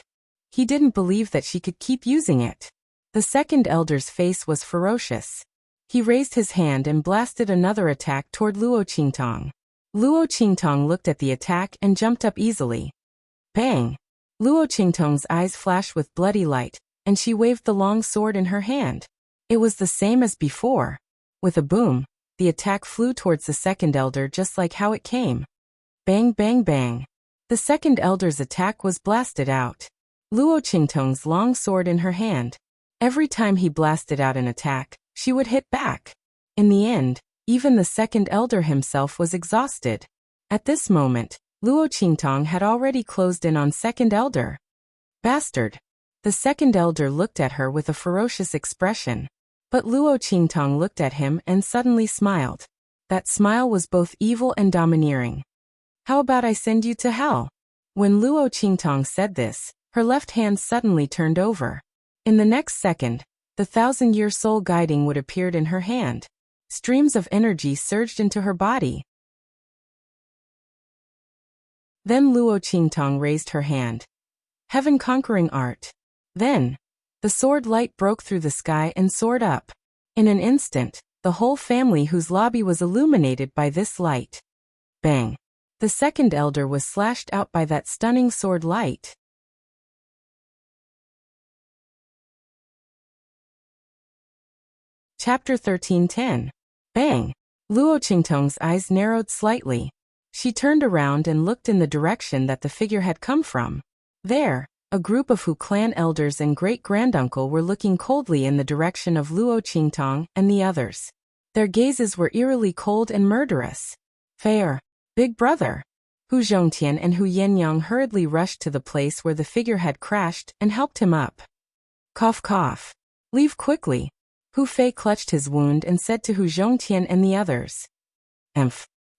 He didn't believe that she could keep using it. The second elder's face was ferocious. He raised his hand and blasted another attack toward Luo Qingtong. Luo Qingtong looked at the attack and jumped up easily. Bang! Luo Qingtong's eyes flashed with bloody light, and she waved the long sword in her hand. It was the same as before. With a boom, the attack flew towards the second elder just like how it came. Bang bang bang. The second elder's attack was blasted out. Luo Qingtong's long sword in her hand. Every time he blasted out an attack, she would hit back. In the end, even the second elder himself was exhausted. At this moment, Luo Qingtong had already closed in on second elder. Bastard! The second elder looked at her with a ferocious expression. But Luo Qingtong looked at him and suddenly smiled. That smile was both evil and domineering. How about I send you to hell? When Luo Qingtong said this, her left hand suddenly turned over. In the next second, the 1,000-year soul guiding wood appeared in her hand. Streams of energy surged into her body. Then Luo Qingtong raised her hand. Heaven-conquering art. Then, the sword light broke through the sky and soared up. In an instant, the whole family whose lobby was illuminated by this light. Bang! The second elder was slashed out by that stunning sword light. Chapter 13:10. Bang! Luo Qingtong's eyes narrowed slightly. She turned around and looked in the direction that the figure had come from. There, a group of Hu clan elders and great-granduncle were looking coldly in the direction of Luo Qingtong and the others. Their gazes were eerily cold and murderous. Fair, big brother. Hu Zhongtian and Hu Yenyang hurriedly rushed to the place where the figure had crashed and helped him up. Cough cough. Leave quickly. Hu Fei clutched his wound and said to Hu Zhongtian and the others.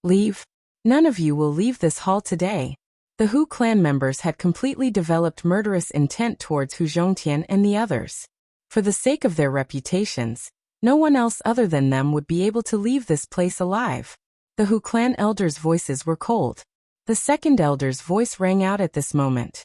Leave. None of you will leave this hall today. The Hu clan members had completely developed murderous intent towards Hu Zhongtian and the others. For the sake of their reputations, no one else other than them would be able to leave this place alive. The Hu clan elders' voices were cold. The second elder's voice rang out at this moment.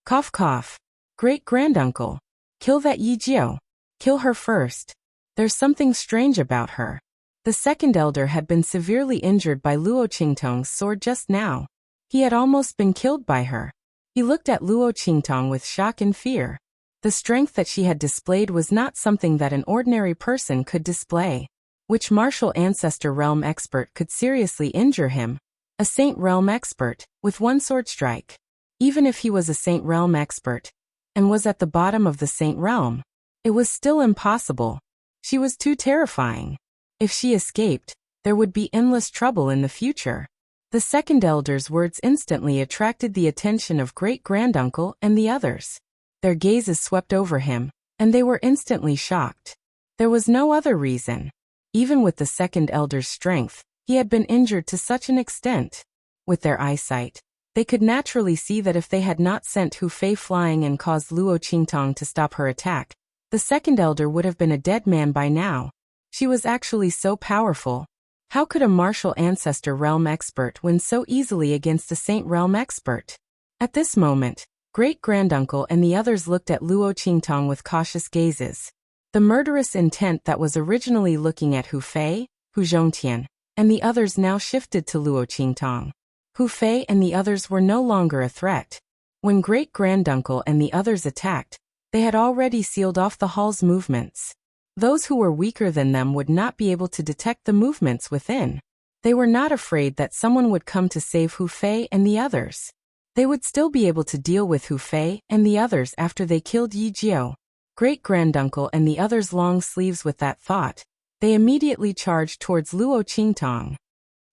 Cough cough. Great-granduncle. Kill that Yi Jiao. Kill her first. There's something strange about her. The second elder had been severely injured by Luo Qingtong's sword just now. He had almost been killed by her. He looked at Luo Qingtong with shock and fear. The strength that she had displayed was not something that an ordinary person could display. Which martial ancestor realm expert could seriously injure him? A saint realm expert, with one sword strike. Even if he was a saint realm expert, and was at the bottom of the saint realm, it was still impossible. She was too terrifying. If she escaped, there would be endless trouble in the future. The second elder's words instantly attracted the attention of great-granduncle and the others. Their gazes swept over him, and they were instantly shocked. There was no other reason. Even with the second elder's strength, he had been injured to such an extent. With their eyesight, they could naturally see that if they had not sent Hu Fei flying and caused Luo Qingtong to stop her attack, the second elder would have been a dead man by now. She was actually so powerful. How could a martial ancestor realm expert win so easily against a saint realm expert? At this moment, great-granduncle and the others looked at Luo Qingtong with cautious gazes. The murderous intent that was originally looking at Hu Fei, Hu Zhongtian, and the others now shifted to Luo Qingtong. Hu Fei and the others were no longer a threat. When great-granduncle and the others attacked, they had already sealed off the hall's movements. Those who were weaker than them would not be able to detect the movements within. They were not afraid that someone would come to save Hu Fei and the others. They would still be able to deal with Hu Fei and the others after they killed Yi Jiao. Great-granduncle and the others long sleeves with that thought. They immediately charged towards Luo Qingtong.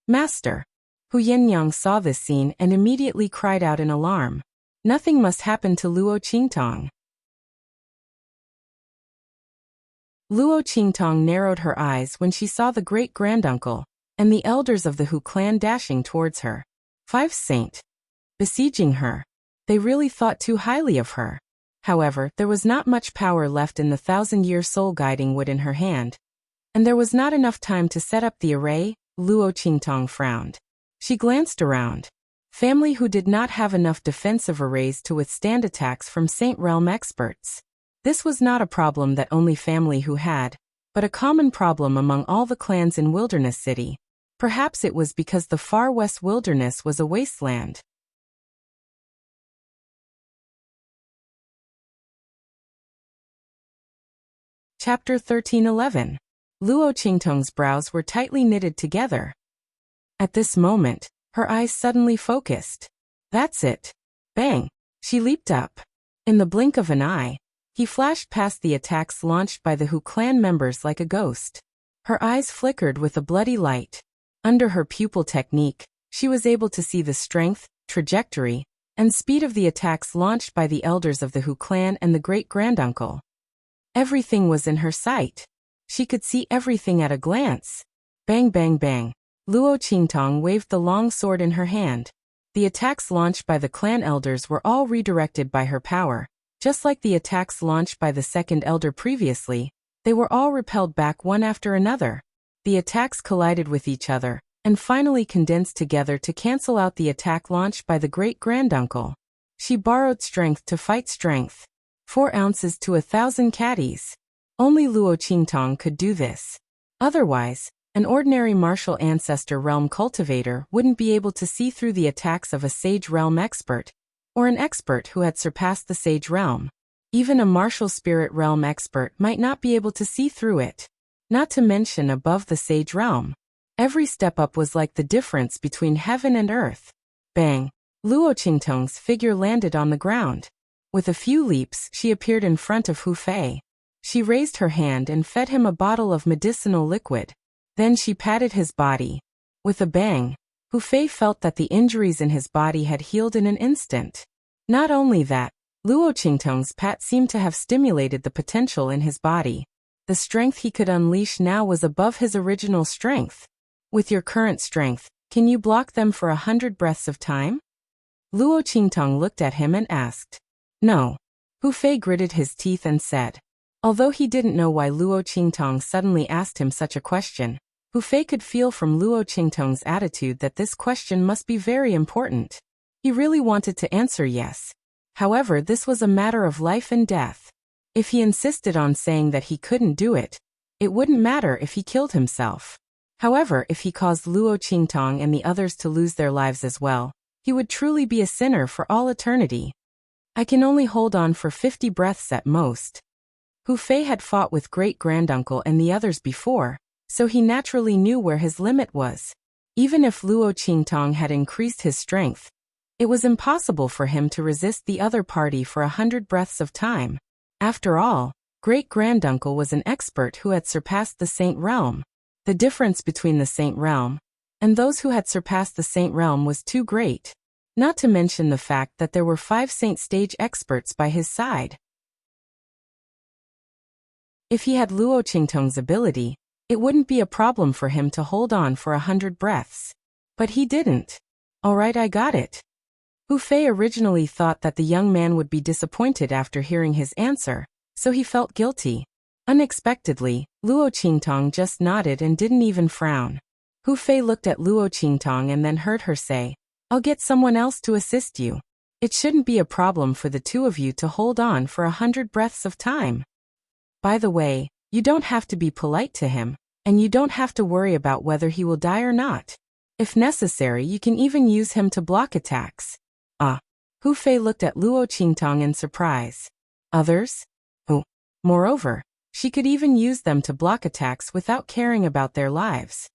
Master! Hu Yinyang saw this scene and immediately cried out in alarm. Nothing must happen to Luo Qingtong. Luo Qingtong narrowed her eyes when she saw the great-granduncle and the elders of the Hu clan dashing towards her. 5 Saint. Besieging her. They really thought too highly of her. However, there was not much power left in the 1,000-year soul-guiding wood in her hand, and there was not enough time to set up the array. Luo Qingtong frowned. She glanced around. Family who did not have enough defensive arrays to withstand attacks from Saint Realm experts. This was not a problem that only family who had, but a common problem among all the clans in Wilderness City. Perhaps it was because the far west wilderness was a wasteland. Chapter 13:11. Luo Qingtong's brows were tightly knitted together. At this moment, her eyes suddenly focused. That's it. Bang! She leaped up. In the blink of an eye, he flashed past the attacks launched by the Hu clan members like a ghost. Her eyes flickered with a bloody light. Under her pupil technique, she was able to see the strength, trajectory, and speed of the attacks launched by the elders of the Hu clan and the great-granduncle. Everything was in her sight. She could see everything at a glance. Bang bang bang. Luo Qingtong waved the long sword in her hand. The attacks launched by the clan elders were all redirected by her power. Just like the attacks launched by the second elder previously, they were all repelled back one after another. The attacks collided with each other, and finally condensed together to cancel out the attack launched by the great-granduncle. She borrowed strength to fight strength. 4 ounces to 1,000 caddies. Only Luo Qingtong could do this. Otherwise, an ordinary martial ancestor realm cultivator wouldn't be able to see through the attacks of a sage realm expert, or an expert who had surpassed the sage realm. Even a martial spirit realm expert might not be able to see through it. Not to mention above the sage realm. Every step up was like the difference between heaven and earth. Bang! Luo Qingtong's figure landed on the ground. With a few leaps, she appeared in front of Hu Fei. She raised her hand and fed him a bottle of medicinal liquid. Then she patted his body. With a bang, Hu Fei felt that the injuries in his body had healed in an instant. Not only that, Luo Qingtong's pat seemed to have stimulated the potential in his body. The strength he could unleash now was above his original strength. With your current strength, can you block them for 100 breaths of time? Luo Qingtong looked at him and asked. No. Hu Fei gritted his teeth and said. Although he didn't know why Luo Qingtong suddenly asked him such a question, Hu Fei could feel from Luo Qingtong's attitude that this question must be very important. He really wanted to answer yes. However, this was a matter of life and death. If he insisted on saying that he couldn't do it, it wouldn't matter if he killed himself. However, if he caused Luo Qingtong and the others to lose their lives as well, he would truly be a sinner for all eternity. I can only hold on for 50 breaths at most. Hu Fei had fought with great-granduncle and the others before, so he naturally knew where his limit was. Even if Luo Qingtong had increased his strength, it was impossible for him to resist the other party for 100 breaths of time. After all, great-granduncle was an expert who had surpassed the Saint Realm. The difference between the Saint Realm and those who had surpassed the Saint Realm was too great. Not to mention the fact that there were 5 Saint Stage experts by his side. If he had Luo Qingtong's ability, it wouldn't be a problem for him to hold on for 100 breaths. But he didn't. Alright, I got it. Hu Fei originally thought that the young man would be disappointed after hearing his answer, so he felt guilty. Unexpectedly, Luo Qingtong just nodded and didn't even frown. Hu Fei looked at Luo Qingtong and then heard her say, I'll get someone else to assist you. It shouldn't be a problem for the two of you to hold on for 100 breaths of time. By the way, you don't have to be polite to him. and you don't have to worry about whether he will die or not. If necessary, you can even use him to block attacks. Ah. Hu Fei looked at Luo Qingtong in surprise. Others? Oh. Moreover, she could even use them to block attacks without caring about their lives.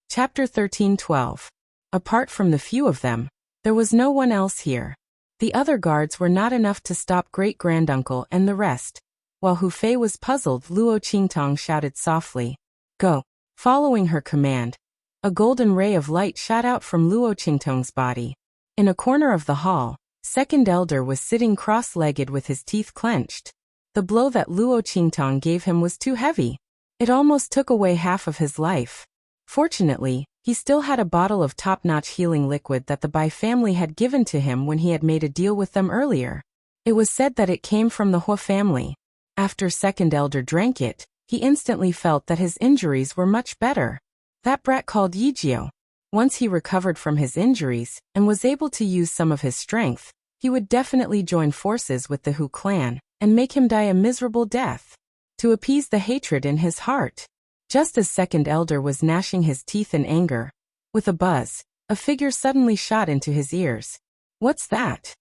Chapter 13:12. Apart from the few of them, there was no one else here. The other guards were not enough to stop great-granduncle and the rest. While Hu Fei was puzzled, Luo Qingtong shouted softly, "Go." Following her command, a golden ray of light shot out from Luo Qingtong's body. In a corner of the hall, Second Elder was sitting cross-legged with his teeth clenched. The blow that Luo Qingtong gave him was too heavy. It almost took away half of his life. Fortunately, he still had a bottle of top-notch healing liquid that the Bai family had given to him when he had made a deal with them earlier. It was said that it came from the Hua family. After Second Elder drank it, he instantly felt that his injuries were much better. That brat called Yijio. Once he recovered from his injuries and was able to use some of his strength, he would definitely join forces with the Hu clan and make him die a miserable death, to appease the hatred in his heart. Just as Second Elder was gnashing his teeth in anger, with a buzz, a figure suddenly shot into his ears. What's that?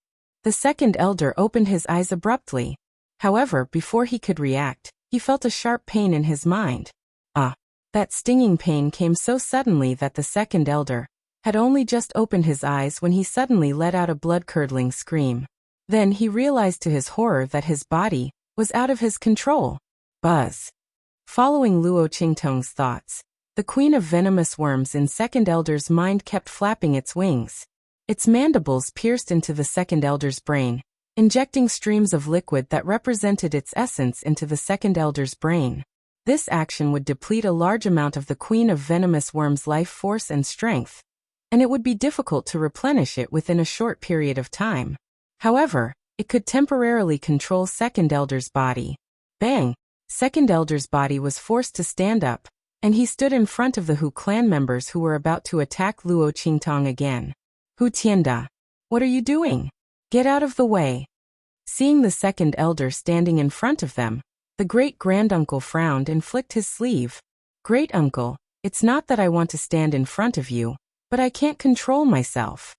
The Second Elder opened his eyes abruptly. However, before he could react, he felt a sharp pain in his mind. Ah! That stinging pain came so suddenly that the Second Elder had only just opened his eyes when he suddenly let out a blood-curdling scream. Then he realized to his horror that his body was out of his control. Buzz! Following Luo Qingtong's thoughts, the queen of venomous worms in Second Elder's mind kept flapping its wings. Its mandibles pierced into the Second Elder's brain, injecting streams of liquid that represented its essence into the Second Elder's brain. This action would deplete a large amount of the Queen of Venomous Worm's life force and strength, and it would be difficult to replenish it within a short period of time. However, it could temporarily control Second Elder's body. Bang! Second Elder's body was forced to stand up, and he stood in front of the Hu clan members who were about to attack Luo Qingtong again. Hu Tianda, what are you doing? Get out of the way. Seeing the Second Elder standing in front of them, the great-granduncle frowned and flicked his sleeve. Great-uncle, it's not that I want to stand in front of you, but I can't control myself.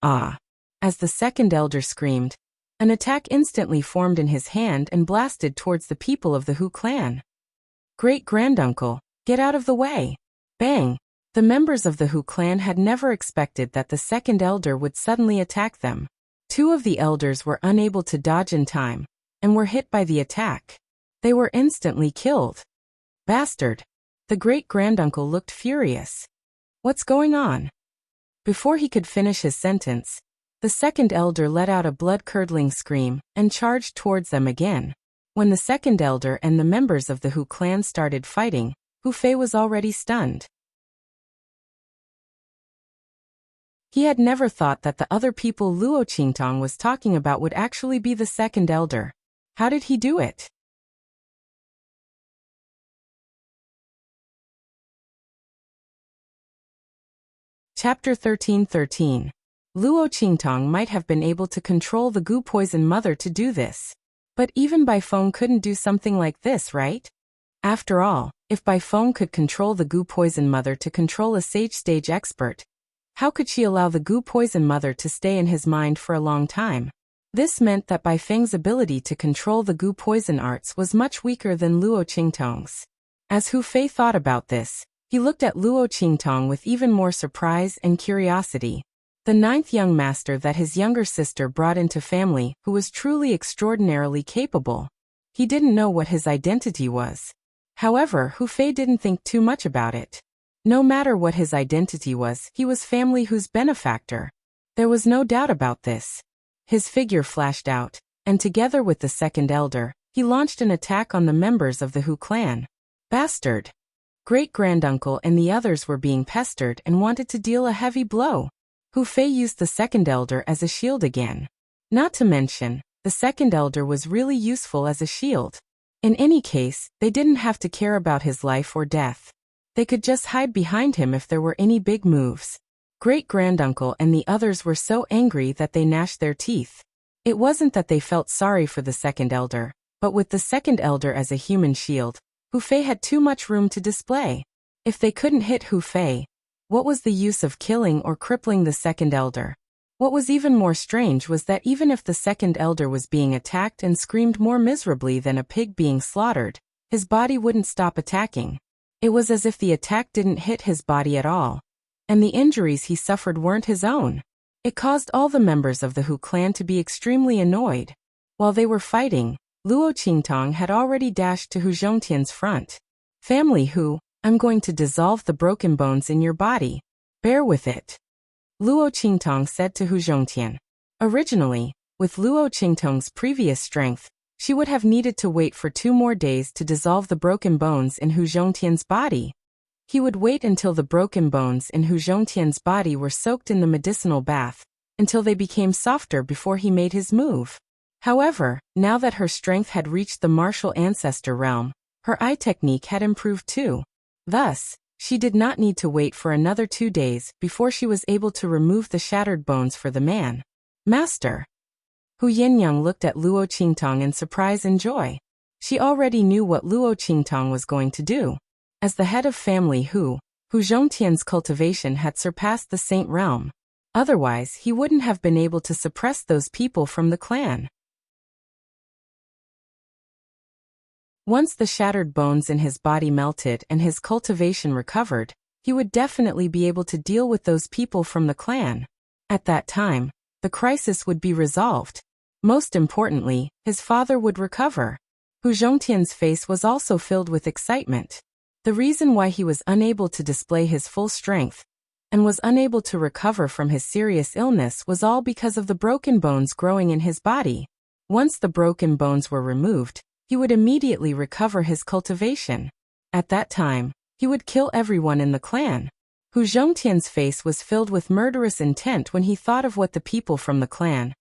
Ah! As the Second Elder screamed, an attack instantly formed in his hand and blasted towards the people of the Hu clan. Great-granduncle, get out of the way. Bang! The members of the Hu clan had never expected that the Second Elder would suddenly attack them. Two of the elders were unable to dodge in time, and were hit by the attack. They were instantly killed. Bastard! The great-granduncle looked furious. What's going on? Before he could finish his sentence, the Second Elder let out a blood-curdling scream and charged towards them again. When the Second Elder and the members of the Hu clan started fighting, Hu Fei was already stunned. He had never thought that the other people Luo Qingtong was talking about would actually be the Second Elder. How did he do it? Chapter 13:13. Luo Qingtong might have been able to control the Gu Poison Mother to do this. But even Bai Feng couldn't do something like this, right? After all, if Bai Feng could control the Gu Poison Mother to control a Sage Stage expert, how could she allow the Gu Poison Mother to stay in his mind for a long time? This meant that Bai Feng's ability to control the Gu Poison arts was much weaker than Luo Qingtong's. As Hu Fei thought about this, he looked at Luo Qingtong with even more surprise and curiosity. The ninth young master that his younger sister brought into family, who was truly extraordinarily capable. He didn't know what his identity was. However, Hu Fei didn't think too much about it. No matter what his identity was, he was family Hu's benefactor. There was no doubt about this. His figure flashed out, and together with the Second Elder, he launched an attack on the members of the Hu clan. Bastard! Great-granduncle and the others were being pestered and wanted to deal a heavy blow. Hu Fei used the Second Elder as a shield again. Not to mention, the Second Elder was really useful as a shield. In any case, they didn't have to care about his life or death. They could just hide behind him if there were any big moves. Great-granduncle and the others were so angry that they gnashed their teeth. It wasn't that they felt sorry for the second elder, but with the second elder as a human shield, Hu Fei had too much room to display. If they couldn't hit Hu Fei, what was the use of killing or crippling the second elder? What was even more strange was that even if the second elder was being attacked and screamed more miserably than a pig being slaughtered, his body wouldn't stop attacking. It was as if the attack didn't hit his body at all, and the injuries he suffered weren't his own. It caused all the members of the Hu clan to be extremely annoyed. While they were fighting, Luo Qingtong had already dashed to Hu Zhongtian's front. "Family Hu, I'm going to dissolve the broken bones in your body. Bear with it," Luo Qingtong said to Hu Zhongtian. Originally, with Luo Qingtong's previous strength, she would have needed to wait for 2 more days to dissolve the broken bones in Hu Zhongtian's body. He would wait until the broken bones in Hu Zhongtian's body were soaked in the medicinal bath, until they became softer before he made his move. However, now that her strength had reached the martial ancestor realm, her eye technique had improved too. Thus, she did not need to wait for another 2 days before she was able to remove the shattered bones for the man. "Master." Hu Yinyang looked at Luo Qingtong in surprise and joy. She already knew what Luo Qingtong was going to do. As the head of family Hu Zhongtian's cultivation had surpassed the saint realm. Otherwise, he wouldn't have been able to suppress those people from the clan. Once the shattered bones in his body melted and his cultivation recovered, he would definitely be able to deal with those people from the clan. At that time, the crisis would be resolved. Most importantly, his father would recover. Hu Zhongtian's face was also filled with excitement. The reason why he was unable to display his full strength and was unable to recover from his serious illness was all because of the broken bones growing in his body. Once the broken bones were removed, he would immediately recover his cultivation. At that time, he would kill everyone in the clan. Hu Zhongtian's face was filled with murderous intent when he thought of what the people from the clan,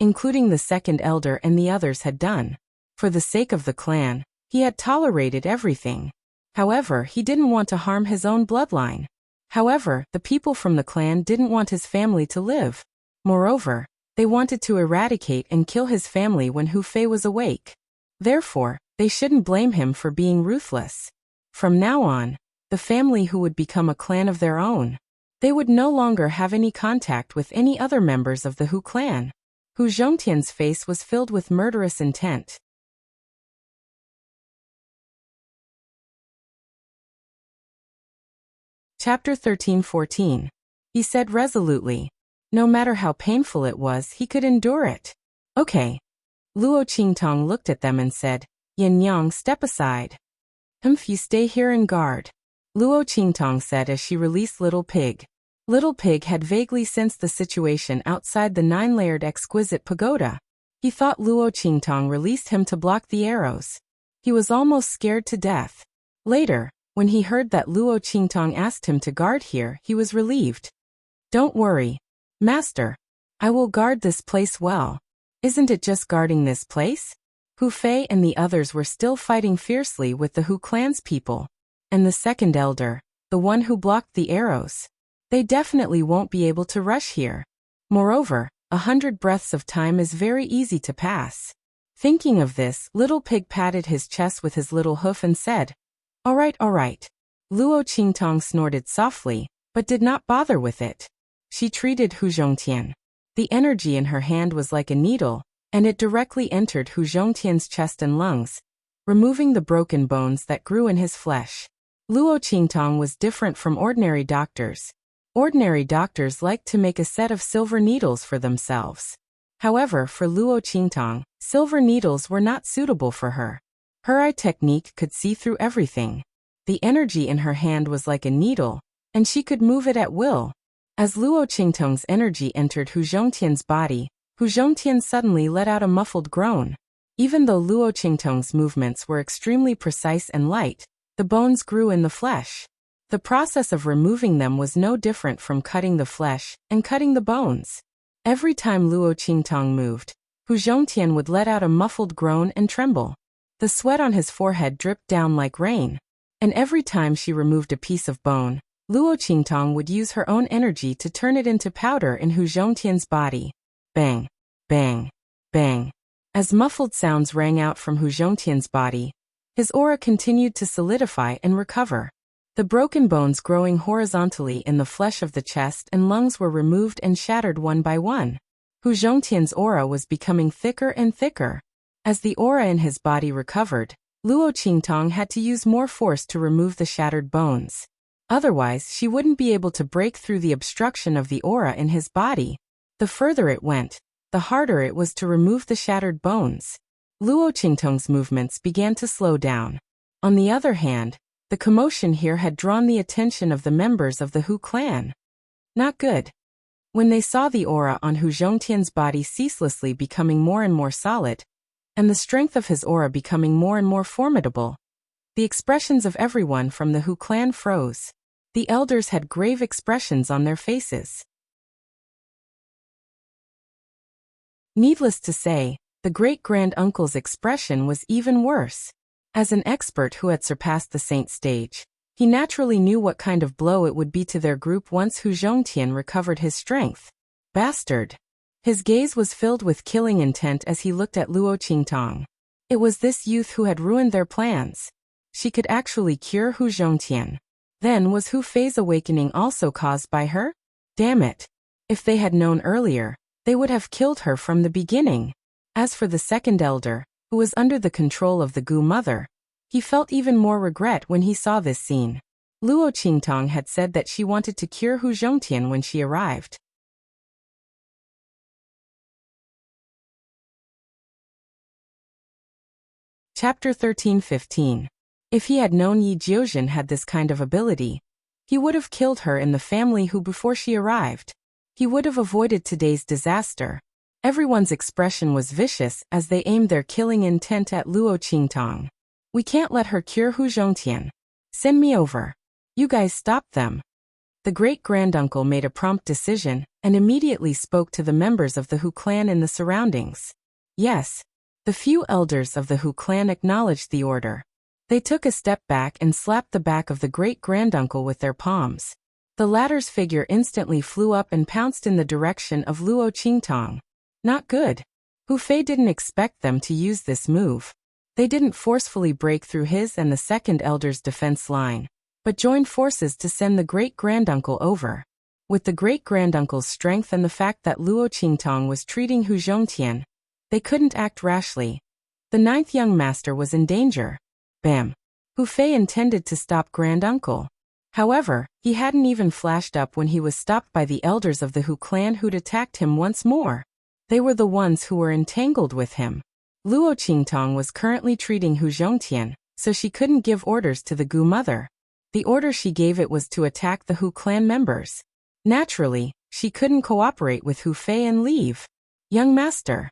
including the second elder and the others, had done. For the sake of the clan, he had tolerated everything. However, he didn't want to harm his own bloodline. However, the people from the clan didn't want his family to live. Moreover, they wanted to eradicate and kill his family when Hu Fei was awake. Therefore, they shouldn't blame him for being ruthless. From now on, the family Hu would become a clan of their own. They would no longer have any contact with any other members of the Hu clan. Hu Zhongtian's face was filled with murderous intent. Chapter 13-14. He said resolutely. No matter how painful it was, he could endure it. "Okay." Luo Qingtong looked at them and said, "Yin Yang, step aside." You stay here and guard," Luo Qingtong said as she released Little Pig. Little Pig had vaguely sensed the situation outside the 9-layered exquisite pagoda. He thought Luo Qingtong released him to block the arrows. He was almost scared to death. Later, when he heard that Luo Qingtong asked him to guard here, he was relieved. "Don't worry, Master. I will guard this place well." "Isn't it just guarding this place?" Hu Fei and the others were still fighting fiercely with the Hu clan's people. And the second elder, the one who blocked the arrows. They definitely won't be able to rush here. Moreover, 100 breaths of time is very easy to pass. Thinking of this, Little Pig patted his chest with his little hoof and said, All right. Luo Qingtong snorted softly, but did not bother with it. She treated Hu Zhongtian. The energy in her hand was like a needle, and it directly entered Hu Zhongtian's chest and lungs, removing the broken bones that grew in his flesh. Luo Qingtong was different from ordinary doctors. Ordinary doctors like to make a set of silver needles for themselves. However, for Luo Qingtong, silver needles were not suitable for her. Her eye technique could see through everything. The energy in her hand was like a needle, and she could move it at will. As Luo Qingtong's energy entered Hu Zhongtian's body, Hu Zhongtian suddenly let out a muffled groan. Even though Luo Qingtong's movements were extremely precise and light, the bones grew in the flesh. The process of removing them was no different from cutting the flesh and cutting the bones. Every time Luo Qingtong moved, Hu Zhongtian would let out a muffled groan and tremble. The sweat on his forehead dripped down like rain. And every time she removed a piece of bone, Luo Qingtong would use her own energy to turn it into powder in Hu Zhongtian's body. Bang! Bang! Bang! As muffled sounds rang out from Hu Zhongtian's body, his aura continued to solidify and recover. The broken bones growing horizontally in the flesh of the chest and lungs were removed and shattered one by one. Hu Zhongtian's aura was becoming thicker and thicker. As the aura in his body recovered, Luo Qingtong had to use more force to remove the shattered bones. Otherwise, she wouldn't be able to break through the obstruction of the aura in his body. The further it went, the harder it was to remove the shattered bones. Luo Qingtong's movements began to slow down. On the other hand, the commotion here had drawn the attention of the members of the Hu clan. Not good. When they saw the aura on Hu Zhongtian's body ceaselessly becoming more and more solid, and the strength of his aura becoming more and more formidable, the expressions of everyone from the Hu clan froze. The elders had grave expressions on their faces. Needless to say, the great-grand-uncle's expression was even worse. As an expert who had surpassed the saint stage, he naturally knew what kind of blow it would be to their group once Hu Zhongtian recovered his strength. Bastard! His gaze was filled with killing intent as he looked at Luo Qingtong. It was this youth who had ruined their plans. She could actually cure Hu Zhongtian. Then was Hu Fei's awakening also caused by her? Damn it! If they had known earlier, they would have killed her from the beginning. As for the second elder, who was under the control of the Gu mother, he felt even more regret when he saw this scene. Luo Qingtong had said that she wanted to cure Hu Zhongtian when she arrived. Chapter 13-15. If he had known Yi Jiuzhen had this kind of ability, he would have killed her in the family Hu before she arrived. He would have avoided today's disaster. Everyone's expression was vicious as they aimed their killing intent at Luo Qingtong. We can't let her cure Hu Zhongtian. Send me over. You guys stop them. The great-granduncle made a prompt decision and immediately spoke to the members of the Hu clan in the surroundings. Yes. The few elders of the Hu clan acknowledged the order. They took a step back and slapped the back of the great-granduncle with their palms. The latter's figure instantly flew up and pounced in the direction of Luo Qingtong. Not good. Hu Fei didn't expect them to use this move. They didn't forcefully break through his and the second elder's defense line, but joined forces to send the great-granduncle over. With the great-granduncle's strength and the fact that Luo Qingtong was treating Hu Zhongtian, they couldn't act rashly. The ninth young master was in danger. Bam! Hu Fei intended to stop granduncle. However, he hadn't even flashed up when he was stopped by the elders of the Hu clan who'd attacked him once more. They were the ones who were entangled with him. Luo Qingtong was currently treating Hu Zhongtian, so she couldn't give orders to the Gu mother. The order she gave it was to attack the Hu clan members. Naturally, she couldn't cooperate with Hu Fei and leave. Young master.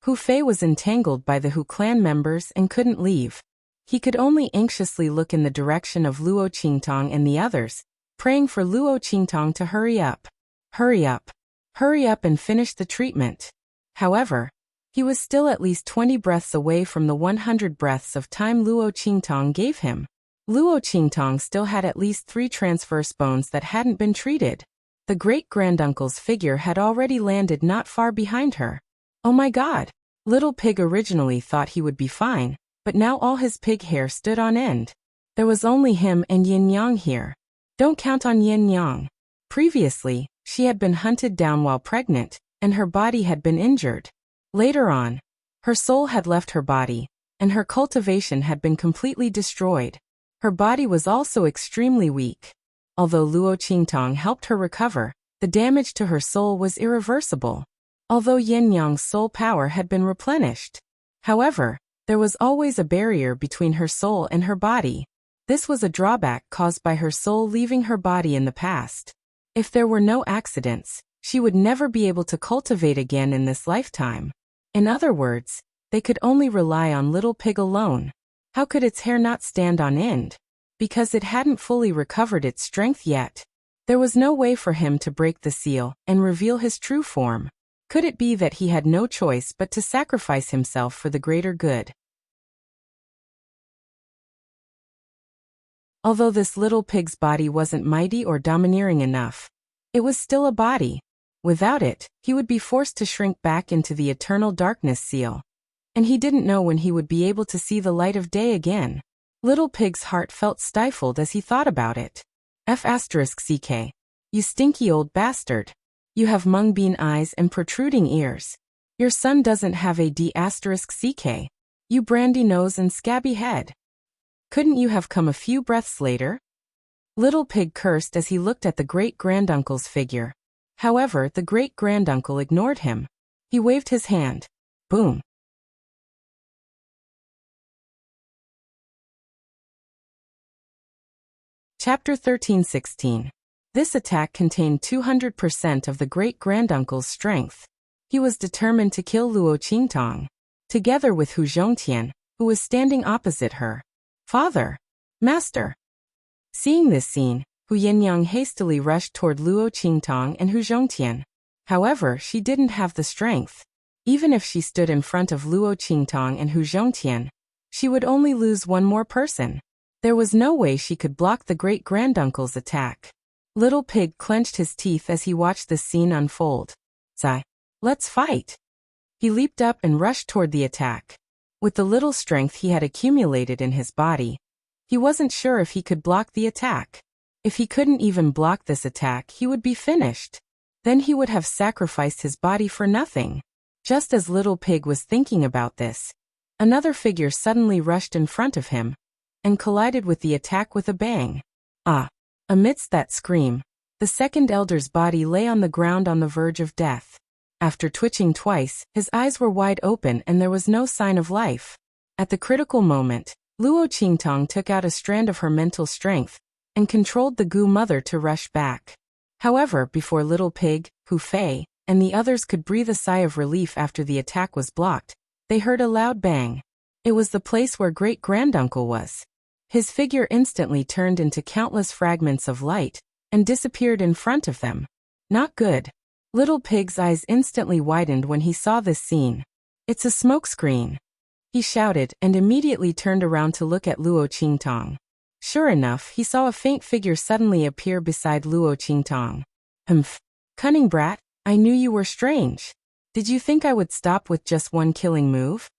Hu Fei was entangled by the Hu clan members and couldn't leave. He could only anxiously look in the direction of Luo Qingtong and the others, praying for Luo Qingtong to hurry up. Hurry up. Hurry up and finish the treatment. However, he was still at least 20 breaths away from the 100 breaths of time Luo Qingtong gave him. Luo Qingtong still had at least 3 transverse bones that hadn't been treated. The great-granduncle's figure had already landed not far behind her. Oh my god! Little Pig originally thought he would be fine, but now all his pig hair stood on end. There was only him and Yin Yang here. Don't count on Yin Yang. Previously, she had been hunted down while pregnant, and her body had been injured. Later on, her soul had left her body, and her cultivation had been completely destroyed. Her body was also extremely weak. Although Luo Qingtong helped her recover, the damage to her soul was irreversible. Although Yin Yang's soul power had been replenished. However, there was always a barrier between her soul and her body. This was a drawback caused by her soul leaving her body in the past. If there were no accidents, she would never be able to cultivate again in this lifetime. In other words, they could only rely on Little Pig alone. How could its hair not stand on end? Because it hadn't fully recovered its strength yet. There was no way for him to break the seal and reveal his true form. Could it be that he had no choice but to sacrifice himself for the greater good? Although this little pig's body wasn't mighty or domineering enough, it was still a body. Without it, he would be forced to shrink back into the eternal darkness seal. And he didn't know when he would be able to see the light of day again. Little Pig's heart felt stifled as he thought about it. F***ck. You stinky old bastard. You have mung bean eyes and protruding ears. Your son doesn't have a D***ck. You brandy nose and scabby head. Couldn't you have come a few breaths later? Little Pig cursed as he looked at the great-granduncle's figure. However, the great-granduncle ignored him. He waved his hand. Boom. Chapter 13:16. This attack contained 200% of the great-granduncle's strength. He was determined to kill Luo Qingtong, together with Hu Zhongtian, who was standing opposite her. Father! Master! Seeing this scene, Hu Yinyang hastily rushed toward Luo Qingtong and Hu Zhongtian. However, she didn't have the strength. Even if she stood in front of Luo Qingtong and Hu Zhongtian, she would only lose one more person. There was no way she could block the great-granduncle's attack. Little Pig clenched his teeth as he watched this scene unfold. Zai, let's fight! He leaped up and rushed toward the attack. With the little strength he had accumulated in his body, he wasn't sure if he could block the attack. If he couldn't even block this attack, he would be finished. Then he would have sacrificed his body for nothing. Just as Little Pig was thinking about this, another figure suddenly rushed in front of him and collided with the attack with a bang. Ah! Amidst that scream, the second elder's body lay on the ground on the verge of death. After twitching twice, his eyes were wide open and there was no sign of life. At the critical moment, Luo Qingtong took out a strand of her mental strength and controlled the Gu mother to rush back. However, before Little Pig, Hu Fei, and the others could breathe a sigh of relief after the attack was blocked, they heard a loud bang. It was the place where great-granduncle was. His figure instantly turned into countless fragments of light and disappeared in front of them. Not good. Little Pig's eyes instantly widened when he saw this scene. It's a smokescreen, he shouted and immediately turned around to look at Luo Qingtong. Sure enough, he saw a faint figure suddenly appear beside Luo Qingtong. Humph. Cunning brat, I knew you were strange. Did you think I would stop with just one killing move?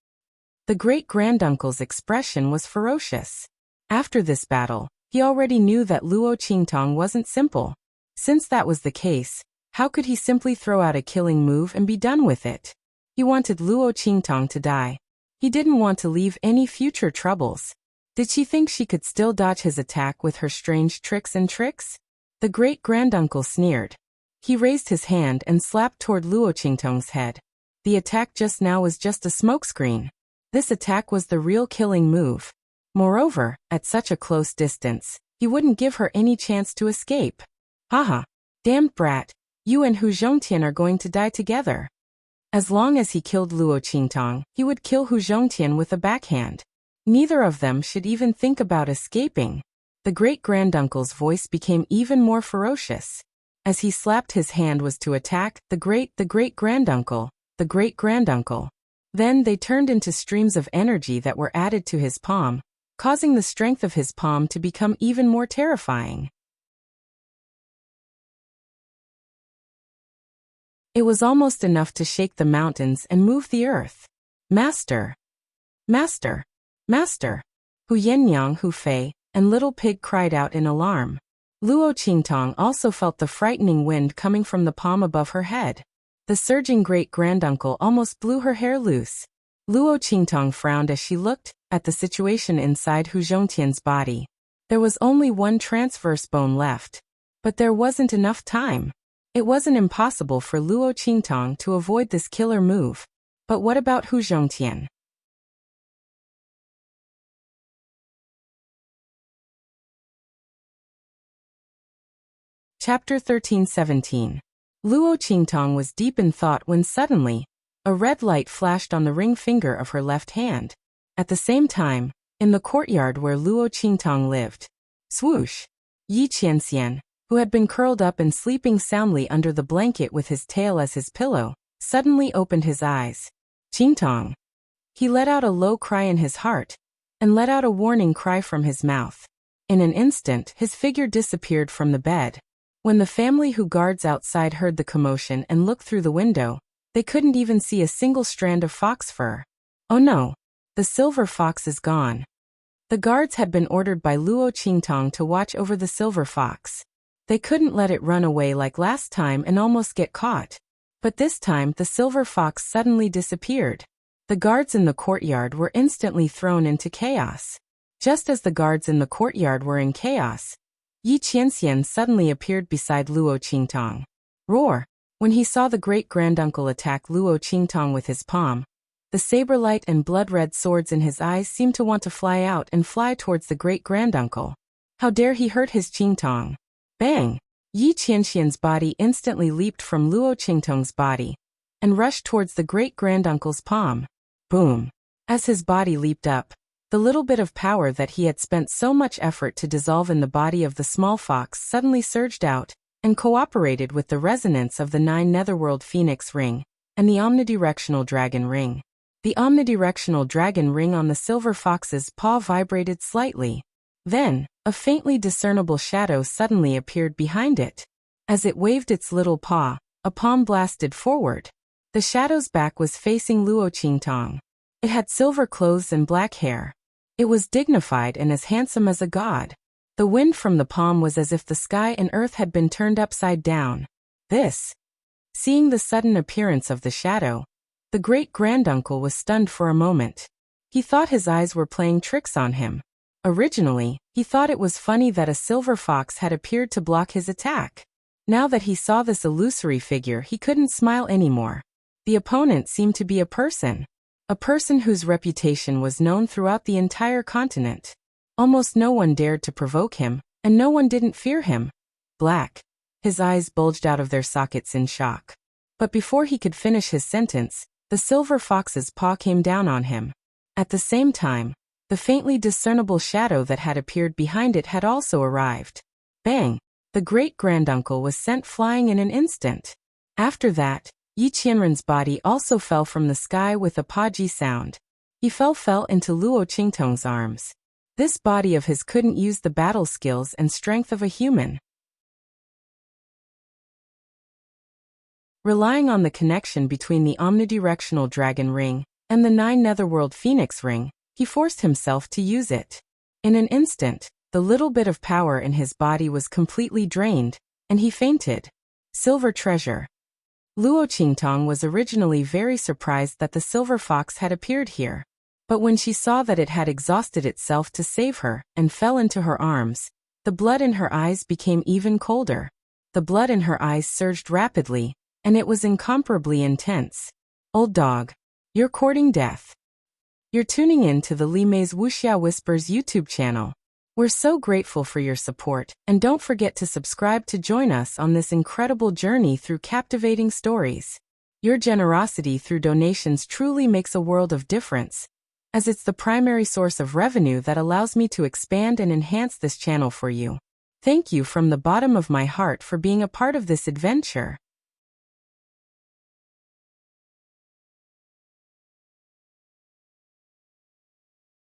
The great-granduncle's expression was ferocious. After this battle, he already knew that Luo Qingtong wasn't simple. Since that was the case, how could he simply throw out a killing move and be done with it? He wanted Luo Qingtong to die. He didn't want to leave any future troubles. Did she think she could still dodge his attack with her strange tricks and tricks? The great-granduncle sneered. He raised his hand and slapped toward Luo Qingtong's head. The attack just now was just a smokescreen. This attack was the real killing move. Moreover, at such a close distance, he wouldn't give her any chance to escape. Haha. Damned brat, you and Hu Zhongtian are going to die together. As long as he killed Luo Qingtong, he would kill Hu Zhongtian with a backhand. Neither of them should even think about escaping. The great-granduncle's voice became even more ferocious. As he slapped his hand was to attack the great-granduncle. Then they turned into streams of energy that were added to his palm, causing the strength of his palm to become even more terrifying. It was almost enough to shake the mountains and move the earth. Master! Master! Master! Hu Yinyang, Hu Fei, and Little Pig cried out in alarm. Luo Qingtong also felt the frightening wind coming from the palm above her head. The surging great-granduncle almost blew her hair loose. Luo Qingtong frowned as she looked at the situation inside Hu Zhongtian's body. There was only one transverse bone left. But there wasn't enough time. It wasn't impossible for Luo Qingtong to avoid this killer move. But what about Hu Zhongtian? Chapter 13:17. Luo Qingtong was deep in thought when suddenly, a red light flashed on the ring finger of her left hand. At the same time, in the courtyard where Luo Qingtong lived, swoosh! Yi Qianxian, who had been curled up and sleeping soundly under the blanket with his tail as his pillow, suddenly opened his eyes. Qingtong! He let out a low cry in his heart, and let out a warning cry from his mouth. In an instant, his figure disappeared from the bed. When the family who guards outside heard the commotion and looked through the window, they couldn't even see a single strand of fox fur. Oh no! The silver fox is gone. The guards had been ordered by Luo Qingtong to watch over the silver fox. They couldn't let it run away like last time and almost get caught. But this time the silver fox suddenly disappeared. The guards in the courtyard were instantly thrown into chaos. Just as the guards in the courtyard were in chaos, Yi Qianxian suddenly appeared beside Luo Qingtong. Roar! When he saw the great-granduncle attack Luo Qingtong with his palm, the saber-light and blood-red swords in his eyes seemed to want to fly out and fly towards the great-granduncle. How dare he hurt his Qingtong? Bang! Yi Qianxian's body instantly leaped from Luo Qingtong's body and rushed towards the great-granduncle's palm. Boom! As his body leaped up, the little bit of power that he had spent so much effort to dissolve in the body of the small fox suddenly surged out and cooperated with the resonance of the 9 Netherworld Phoenix Ring and the Omnidirectional Dragon Ring. The Omnidirectional Dragon Ring on the silver fox's paw vibrated slightly. Then, a faintly discernible shadow suddenly appeared behind it. As it waved its little paw, a palm blasted forward. The shadow's back was facing Luo Qingtong. It had silver clothes and black hair. It was dignified and as handsome as a god. The wind from the palm was as if the sky and earth had been turned upside down. Seeing the sudden appearance of the shadow, the great-granduncle was stunned for a moment. He thought his eyes were playing tricks on him. Originally, he thought it was funny that a silver fox had appeared to block his attack. Now that he saw this illusory figure, he couldn't smile anymore. The opponent seemed to be a person whose reputation was known throughout the entire continent. Almost no one dared to provoke him, and no one didn't fear him. Black. His eyes bulged out of their sockets in shock. But before he could finish his sentence, the silver fox's paw came down on him. At the same time, the faintly discernible shadow that had appeared behind it had also arrived. Bang! The great-granduncle was sent flying in an instant. After that, Yi Qianren's body also fell from the sky with a podgy sound. He fell into Luo Qingtong's arms. This body of his couldn't use the battle skills and strength of a human. Relying on the connection between the Omnidirectional Dragon Ring and the 9 Netherworld Phoenix Ring, he forced himself to use it. In an instant, the little bit of power in his body was completely drained, and he fainted. Silver treasure. Luo Qingtong was originally very surprised that the silver fox had appeared here. But when she saw that it had exhausted itself to save her and fell into her arms, the blood in her eyes became even colder. The blood in her eyes surged rapidly, and it was incomparably intense. Old dog, you're courting death. You're tuning in to the Li Mei's Wuxia Whispers YouTube channel. We're so grateful for your support, and don't forget to subscribe to join us on this incredible journey through captivating stories. Your generosity through donations truly makes a world of difference, as it's the primary source of revenue that allows me to expand and enhance this channel for you. Thank you from the bottom of my heart for being a part of this adventure.